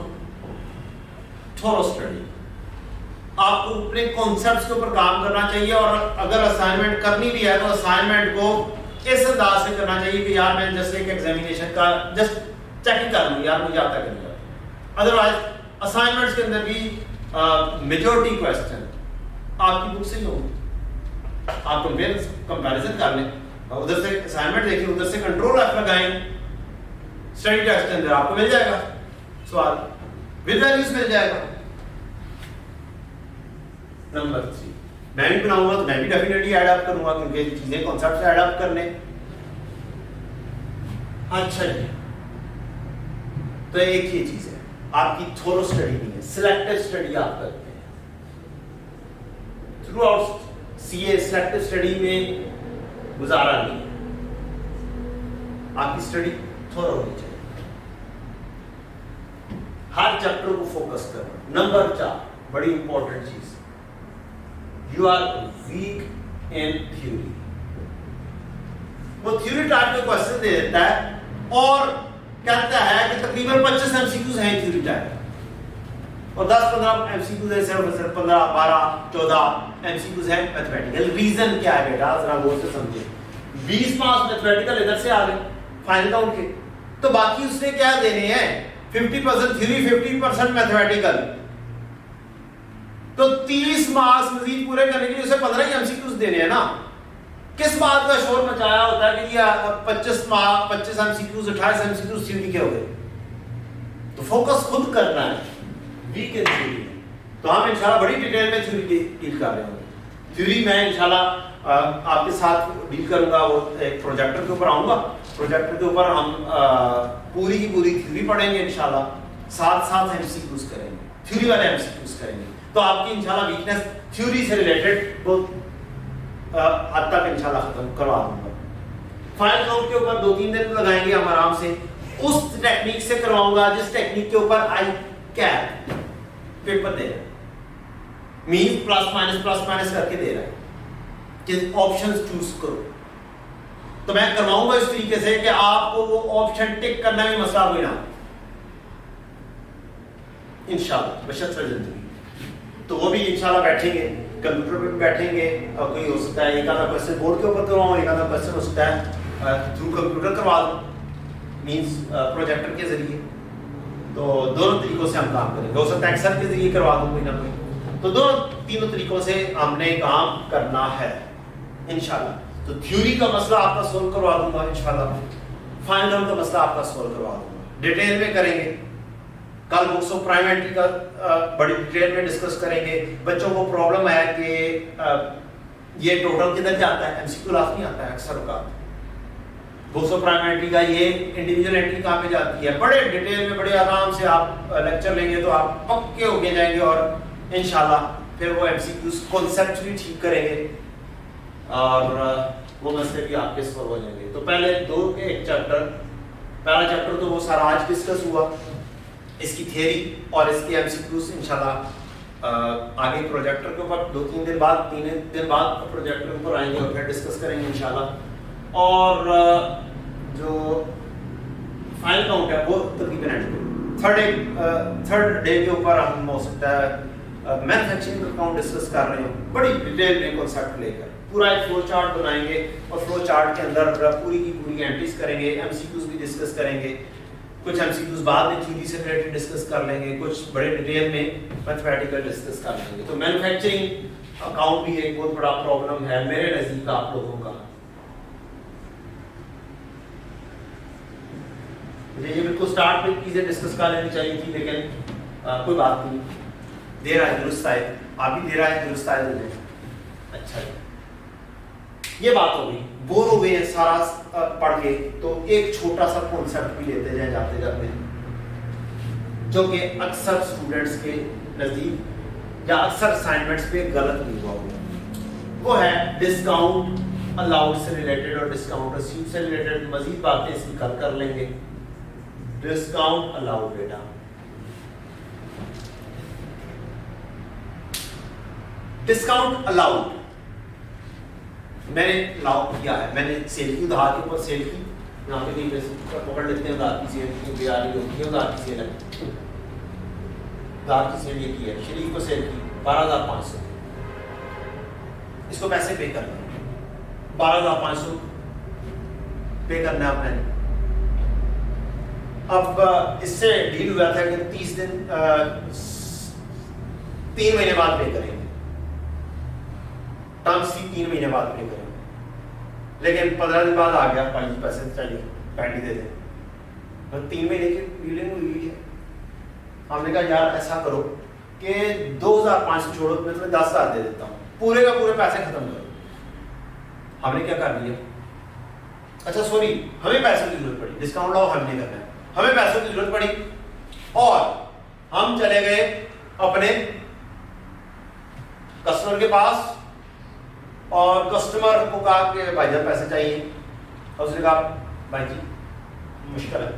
Speaker 1: thorough study. आपको अपने कॉन्सेप्ट्स के ऊपर काम करना चाहिए और अगर असाइनमेंट करनी भी है तो असाइनमेंट को इस अंदाज से करना चाहिए कि यार मैं जस्ट एक एग्जामिनेशन का जस्ट चेक कर लूँ, यार मुझे आता कि नहीं आता। अदरवाइज असाइनमेंट्स के अंदर भी मेजॉरिटी क्वेश्चन आपकी बुक से ही होंगे। आप कंपैरिजन कर लें, उधर से असाइनमेंट देखिए, उधर से कंट्रोल एफ लगाएं, स्टडी टेस्ट के अंदर आपको मिल जाएगा सवाल, विद वैल्यूज मिल जाएगा। नंबर 3, मैं भी बनाऊंगा तो मैं भी डेफिनेटली ऐड अप करूंगा क्योंकि चीजें कॉन्सेप्ट ऐड अप करने। अच्छा जी, तो एक ये चीज है, आपकी थोरो स्टडी नहीं है, सिलेक्टिव स्टडी आप करते हैं। Throughout CA selective study में गुजारा नहीं है, आपकी स्टडी थोरो होनी चाहिए, हर चैप्टर को फोकस करना। नंबर 4, बड़ी इंपॉर्टेंट चीज, you are weak in theory. वो थ्योरी टाइप के क्वेश्चन दे देता है और कहता है कि तकरीबन 25 एमसीक्यूज हैं थ्योरी टाइप और 10-15 एमसीक्यूज है, सिर्फ 15-12 14 एमसीक्यूज है मैथमेटिकल। रीजन क्या है बेटा, जरा गौर से समझिए। 20 मार्क्स मैथमेटिकल इधर से आ गए फाइनल राउंड के, तो बाकी उसने क्या देने हैं? 50% थ्योरी, 50% मैथमेटिकल। तो 30 मार्क्स मजीद पूरे करने के लिए उसे 15 ही एमसीक्यूज देने हैं ना। किस बात का शोर मचाया होता है कि ये 25 एमसीक्यूज 28 एमसीक्यूज थ्योरी के हो गए? तो फोकस खुद करना है वीक इन थ्योरी। तो हम इंशाल्लाह बड़ी डिटेल में थ्योरी डील कर रहे होंगे। थ्योरी मैं इंशाल्लाह आपके साथ डील करूंगा, वो एक प्रोजेक्टर के ऊपर आऊंगा, प्रोजेक्टर के ऊपर हम पूरी की पूरी थ्योरी पढ़ेंगे इंशाल्लाह, साथ साथ एमसीक्यूज करेंगे, थ्योरी वाले एमसीक्यूज करेंगे। तो आपकी इंशाल्लाह वीकनेस थ्योरी से रिलेटेड बहुत हद तक इंशाल्लाह खत्म करवा दूंगा। फाइनल काउंट के ऊपर 2-3 दिन लगाएंगे हम आराम से, उस टेक्निक से करवाऊंगा जिस टेक्निक के ऊपर आई कैप पेपर दे रहा है, मीन प्लस माइनस करके दे रहा है कि ऑप्शंस चूज करो। तो मैं करवाऊंगा इस तरीके से कि आपको वो ऑप्शन टिक करना भी मसला हुई ना इंशाल्लाह बशर्ते जिंदगी। तो वो भी इंशाल्लाह बैठेंगे, कंप्यूटर पे बैठेंगे, और कोई हो सकता है एक आधा क्वेश्चन बोर्ड के ऊपर करवाऊं, एक आधा क्वेश्चन हो सकता है थ्रू कंप्यूटर करवा दूं, मींस प्रोजेक्टर के जरिए। तो दोनों तरीकों से हम काम करेंगे, हो सकता है एक्सेल के जरिए करवा दूं कोई ना कोई। तो दोनों तीनों तरीकों से हमने काम करना है इंशाल्लाह। तो थ्योरी का मसला आपका सोल्व करवा दूंगा इंशाल्लाह, फाइनल का मसला आपका सोल्व करवा दूंगा, डिटेल में करेंगे। कल बुक्स ऑफ प्राइमरी का बड़ी डिटेल में डिस्कस करेंगे। बच्चों को प्रॉब्लम है कि ये टोटल किधर जाता है, एमसीक्यू लास्ट नहीं आता है अक्सर का। बुक्स ऑफ प्राइमरी का ये इंडिविजुअल एंट्री कहाँ पे जाती है, बड़े डिटेल में बड़े आराम से आप लेक्चर लेंगे तो आप पक्के होके जाएंगे, और इंशाल्लाह फिर वो एमसीक्यूज कॉन्सेप्चुअली ठीक करेंगे और वो मसले भी आपके सॉल्व हो जाएंगे। तो पहले एक चैप्टर, पहला चैप्टर तो वो सारा आज डिस्कस हुआ, इसकी थियरी और इसके एमसीक्यूज इंशाल्लाह आगे प्रोजेक्टर के ऊपर 2-3 दिन बाद 3 दिन बाद प्रोजेक्टर के ऊपर आएंगे और फिर डिस्कस करेंगे इंशाल्लाह। और जो फाइनल काउंट है वो तकरीबन थर्ड डे के ऊपर हम हो सकता है मैन्युफैक्चरिंग अकाउंट डिस्कस कर रहे हो, बड़ी डिटेल में कॉन्सेप्ट लेकर पूरा एक फ्लो चार्ट बनाएंगे, और फ्लो चार्ट के अंदर पूरी की पूरी एंट्रीज करेंगे, एमसीक्यूज भी डिस्कस करेंगे, कुछ एमसीक्यूज बाद में थ्योरी से रिलेटेड डिस्कस कर लेंगे, कुछ बड़े डिटेल में मैथमेटिकल डिस्कस कर लेंगे। तो मैन्युफैक्चरिंग अकाउंट भी एक बहुत बड़ा प्रॉब्लम है मेरे नजदीक आप लोगों का। मुझे ये बिल्कुल स्टार्ट में चीजें डिस्कस कर लेनी चाहिए थी, लेकिन कोई बात नहीं, दे रहा है दुरुस्त आए, आप भी दे रहा है दुरुस्त आए मुझे। अच्छा ये बात हो गई, बोर हो गए सारा पढ़ के, तो एक छोटा सा कॉन्सेप्ट भी लेते जाए जाते जाते, जो कि अक्सर स्टूडेंट्स के नजदीक या अक्सर असाइनमेंट्स पे गलत भी हुआ होगा। वो है डिस्काउंट अलाउड से रिलेटेड और डिस्काउंट रिसीव से रिलेटेड मजीद बातें इसकी कल कर लेंगे। डिस्काउंट अलाउड बेटा, डिस्काउंट अलाउड मैंने अलाउ किया है, मैंने सेल की, उधार के ऊपर सेल की, यहाँ पे कहीं पकड़ लेते हैं उधार की सेल की, उधार की सेल है, उधार की सेल ये की है, शरीफ को सेल की 12,500, इसको पैसे पे करना है, 12,500 पे करना है आपने। अब इससे डील हुआ था कि 30 दिन 3 महीने बाद पे करेंगे, टर्म्स भी 3 महीने बाद पे करेंगे, लेकिन 15 दिन बाद आ गया भाई पैसे चाहिए पैंटी दे दे, तो 3 महीने की डीलिंग हुई है। हमने कहा यार ऐसा करो कि 2,500 छोड़ो, मैं तुम्हें 10,000 दे देता हूँ, पूरे का पूरे पैसे खत्म करो। हमने क्या कर लिया, अच्छा सॉरी हमें पैसों की जरूरत पड़ी, डिस्काउंट लाओ हमने करना है, हमें पैसों की जरूरत पड़ी और हम चले गए अपने कस्टमर के पास और कस्टमर को कहा कि भाईजान पैसे चाहिए, और उसने कहा भाई जी मुश्किल है,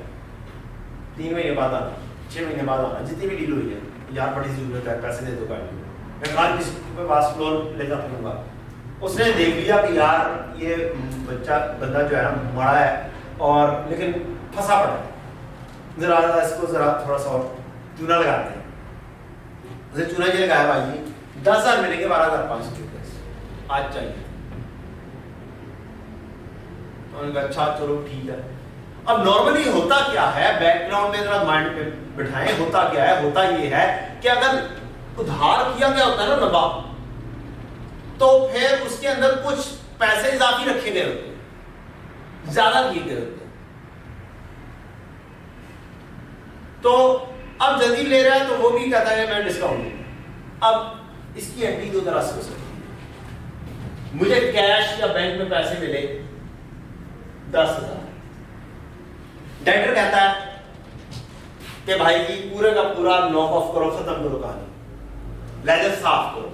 Speaker 1: 3 महीने बाद आना, 6 महीने बाद आना, जितनी भी डील हुई है यार बड़ी जरूरत है पैसे दे दो भाई, मैं कहा किसी के पास लोन लेकर पड़ूंगा। उसने देख लिया कि यार ये बंदा जो है ना मरा है और लेकिन फंसा पड़ा है, जरा इसको जरा थोड़ा सा और चूना लगाते हैं, उसे चूना ये लगाया भाई जी 10,000 मिलेंगे, 12,500 आज चाहिए। उन्होंने कहा अच्छा चलो ठीक है। अब नॉर्मली होता क्या है, बैकग्राउंड में जरा माइंड में बिठाएं, होता क्या है, होता ये है कि अगर उधार किया गया होता है ना नबा, तो फिर उसके अंदर कुछ पैसे इजाफी रखे गए होते हैं, ज्यादा किए गए होते हैं। तो अब जल्दी ले रहा है तो वो भी कहता है मैं डिस्काउंट दूंगा। अब इसकी एंट्री दो तरह से हो सकती है। मुझे कैश या बैंक में पैसे मिले 10,000, डेटर कहता है कि भाई जी पूरे का पूरा नॉक ऑफ करो, खत्म करो कहानी, लेजर साफ करो।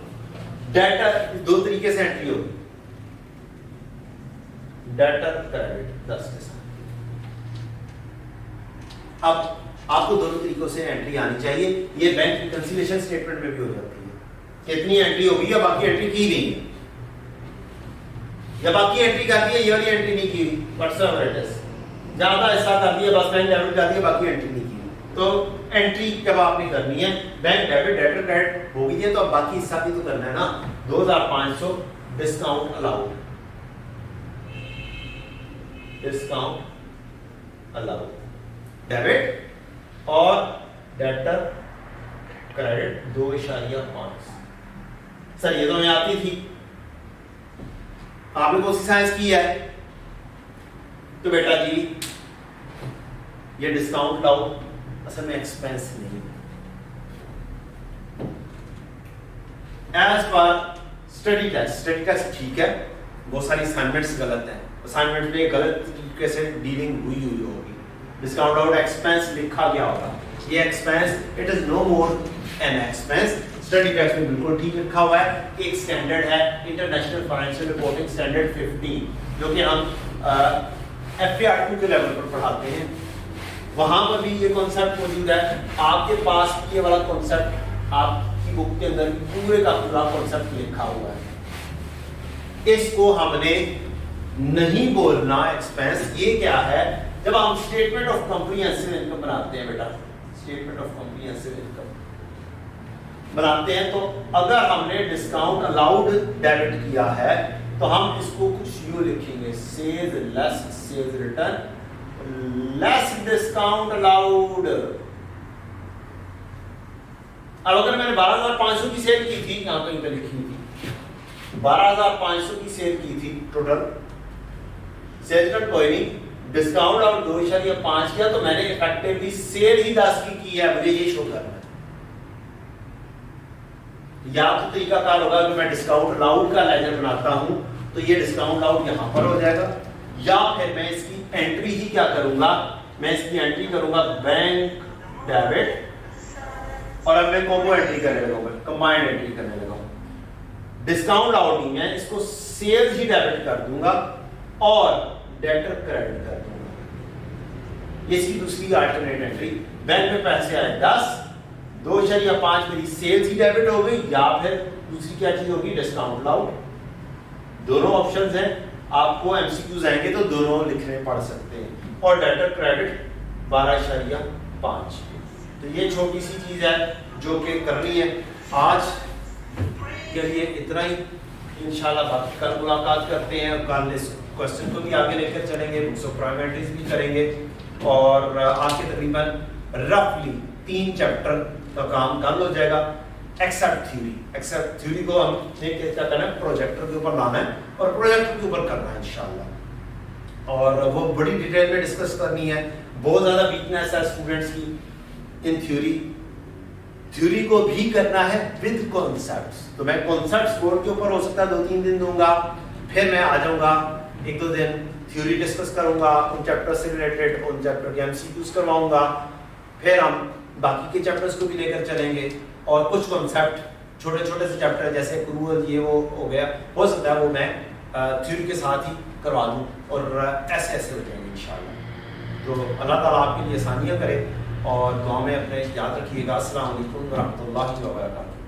Speaker 1: डेटर दो तरीके से एंट्री होगी, डेटर क्रेडिट 10 के साथ। अब आपको दोनों तरीकों से एंट्री आनी चाहिए। ये बैंक रिकंसिलिएशन स्टेटमेंट में भी हो जाती है, कितनी एंट्री होगी या बाकी एंट्री की गई है, या बाकी एंट्री कर दी है, ये वाली एंट्री नहीं की, व्हाट्सएवर ज्यादा ऐसा कर दिया, बस बैंक डेबिट कर दिया, बाकी एंट्री नहीं की। तो एंट्री जब आपने करनी है बैंक डेबिट डेटर क्रेडिट हो गई है, तो अब बाकी हिस्सा भी तो करना है ना। 2500 discount allowed, discount allowed debit और डेटर क्रेडिट 2.5। सर ये तो हमें आती थी, आपने कौन सी साइंस की है, तो बेटा जी ये डिस्काउंट लाओ, असल में एक्सपेंस नहीं। एज पर स्टडी टेस्ट ठीक है, बहुत सारी असाइनमेंट्स गलत है, असाइनमेंट में गलत तरीके से डीलिंग हुई होगी। डिस्काउंट आउट एक्सपेंस लिखा गया होगा, ये expense it is no more an expense. Study test में बिल्कुल ठीक लिखा हुआ है। एक स्टैंडर्ड है इंटरनेशनल फाइनेंशियल रिपोर्टिंग स्टैंडर्ड 15, जो कि हम FAR2 के लेवल पर पढ़ाते हैं, वहां पर भी ये कॉन्सेप्ट मौजूद है। आपके पास ये वाला कॉन्सेप्ट आपकी बुक के अंदर पूरे का पूरा कॉन्सेप्ट लिखा हुआ है। इसको हमने नहीं बोलना एक्सपेंस। ये क्या है, जब हम स्टेटमेंट ऑफ कॉम्प्रिहेंसिव इनकम बनाते हैं बेटा, स्टेटमेंट ऑफ कॉम्प्रिहेंसिव इनकम बनाते हैं, तो अगर हमने डिस्काउंट अलाउड डेबिट किया है तो हम इसको कुछ यूं लिखेंगे, sales less sales return less discount allowed. अब अगर मैंने 12,500 की सेल की थी, यहां कहीं पे लिखी थी 12,500 की सेल की थी टोटल, सेल रिटर्न कोई नहीं, डिस्काउंट और 2.5 किया, तो मैंने इफेक्टिवली सेल ही 10 की है, मुझे ये शो करना है। या तो तरीकाकार होगा कि मैं डिस्काउंट अलाउड का लेजर बनाता हूं, तो ये डिस्काउंट अलाउड यहां पर हो जाएगा, या फिर मैं इसकी एंट्री ही क्या करूंगा, मैं इसकी एंट्री करूंगा बैंक डेबिट, और अब मैं कॉम्बो एंट्री करने लगूंगा, कंबाइंड एंट्री करने लगूंगा। डिस्काउंट अलाउड नहीं, मैं इसको सेल्स ही डेबिट कर दूंगा और डेटर क्रेडिट कर दूंगा। इसकी दूसरी अल्टरनेट एंट्री, बैंक में पैसे आए 10, 2.5 मेरी सेल्स ही डेबिट हो गई, या फिर दूसरी क्या चीज होगी, डिस्काउंट अलाउड। दोनों ऑप्शंस हैं, आपको एमसीक्यूज आएंगे तो दोनों लिखने पड़ सकते हैं। और डेटर क्रेडिट 12.5। तो ये छोटी सी चीज है जो कि करनी है। आज के लिए इतना ही, इंशाल्लाह बाकी कल मुलाकात करते हैं, कल इस क्वेश्चन को भी आगे लेकर चलेंगे, बुक्स ऑफ प्राइमरीज भी करेंगे, और आज के तकरीबन रफली 3 चैप्टर का काम कल हो जाएगा, एक्सेप्ट थ्योरी को हमने क्या करना है, प्रोजेक्टर के ऊपर लाना है और प्रोजेक्टर के ऊपर करना है इंशाल्लाह, और वो बड़ी डिटेल में डिस्कस करनी है। बहुत ज़्यादा वीकनेस है स्टूडेंट्स की इन थ्योरी को भी करना है विद कॉन्सेप्ट्स। तो मैं कॉन्सेप्ट्स बोर्ड के ऊपर हो सकता है 2-3 दिन दूंगा, फिर मैं आ जाऊंगा 1-2 दिन थ्योरी डिस्कस करूंगा, उन चैप्टर से रिलेटेड उन चैप्टर के एमसीक्यूज करवाऊंगा, फिर हम बाकी के चैप्टर्स को भी लेकर चलेंगे, और कुछ कॉन्सेप्ट छोटे छोटे से चैप्टर जैसे क्रूअल ये वो हो गया, हो सकता है वो मैं थ्योरी के साथ ही करवा दूं, और ऐसे ऐसे हो जाएंगे इंशाल्लाह। तो अल्लाह ताला आपके लिए आसानियाँ करे, और दुआ में अपने याद रखिएगा। अस्सलाम वालेकुम व रहमतुल्लाहि व बरकातहू।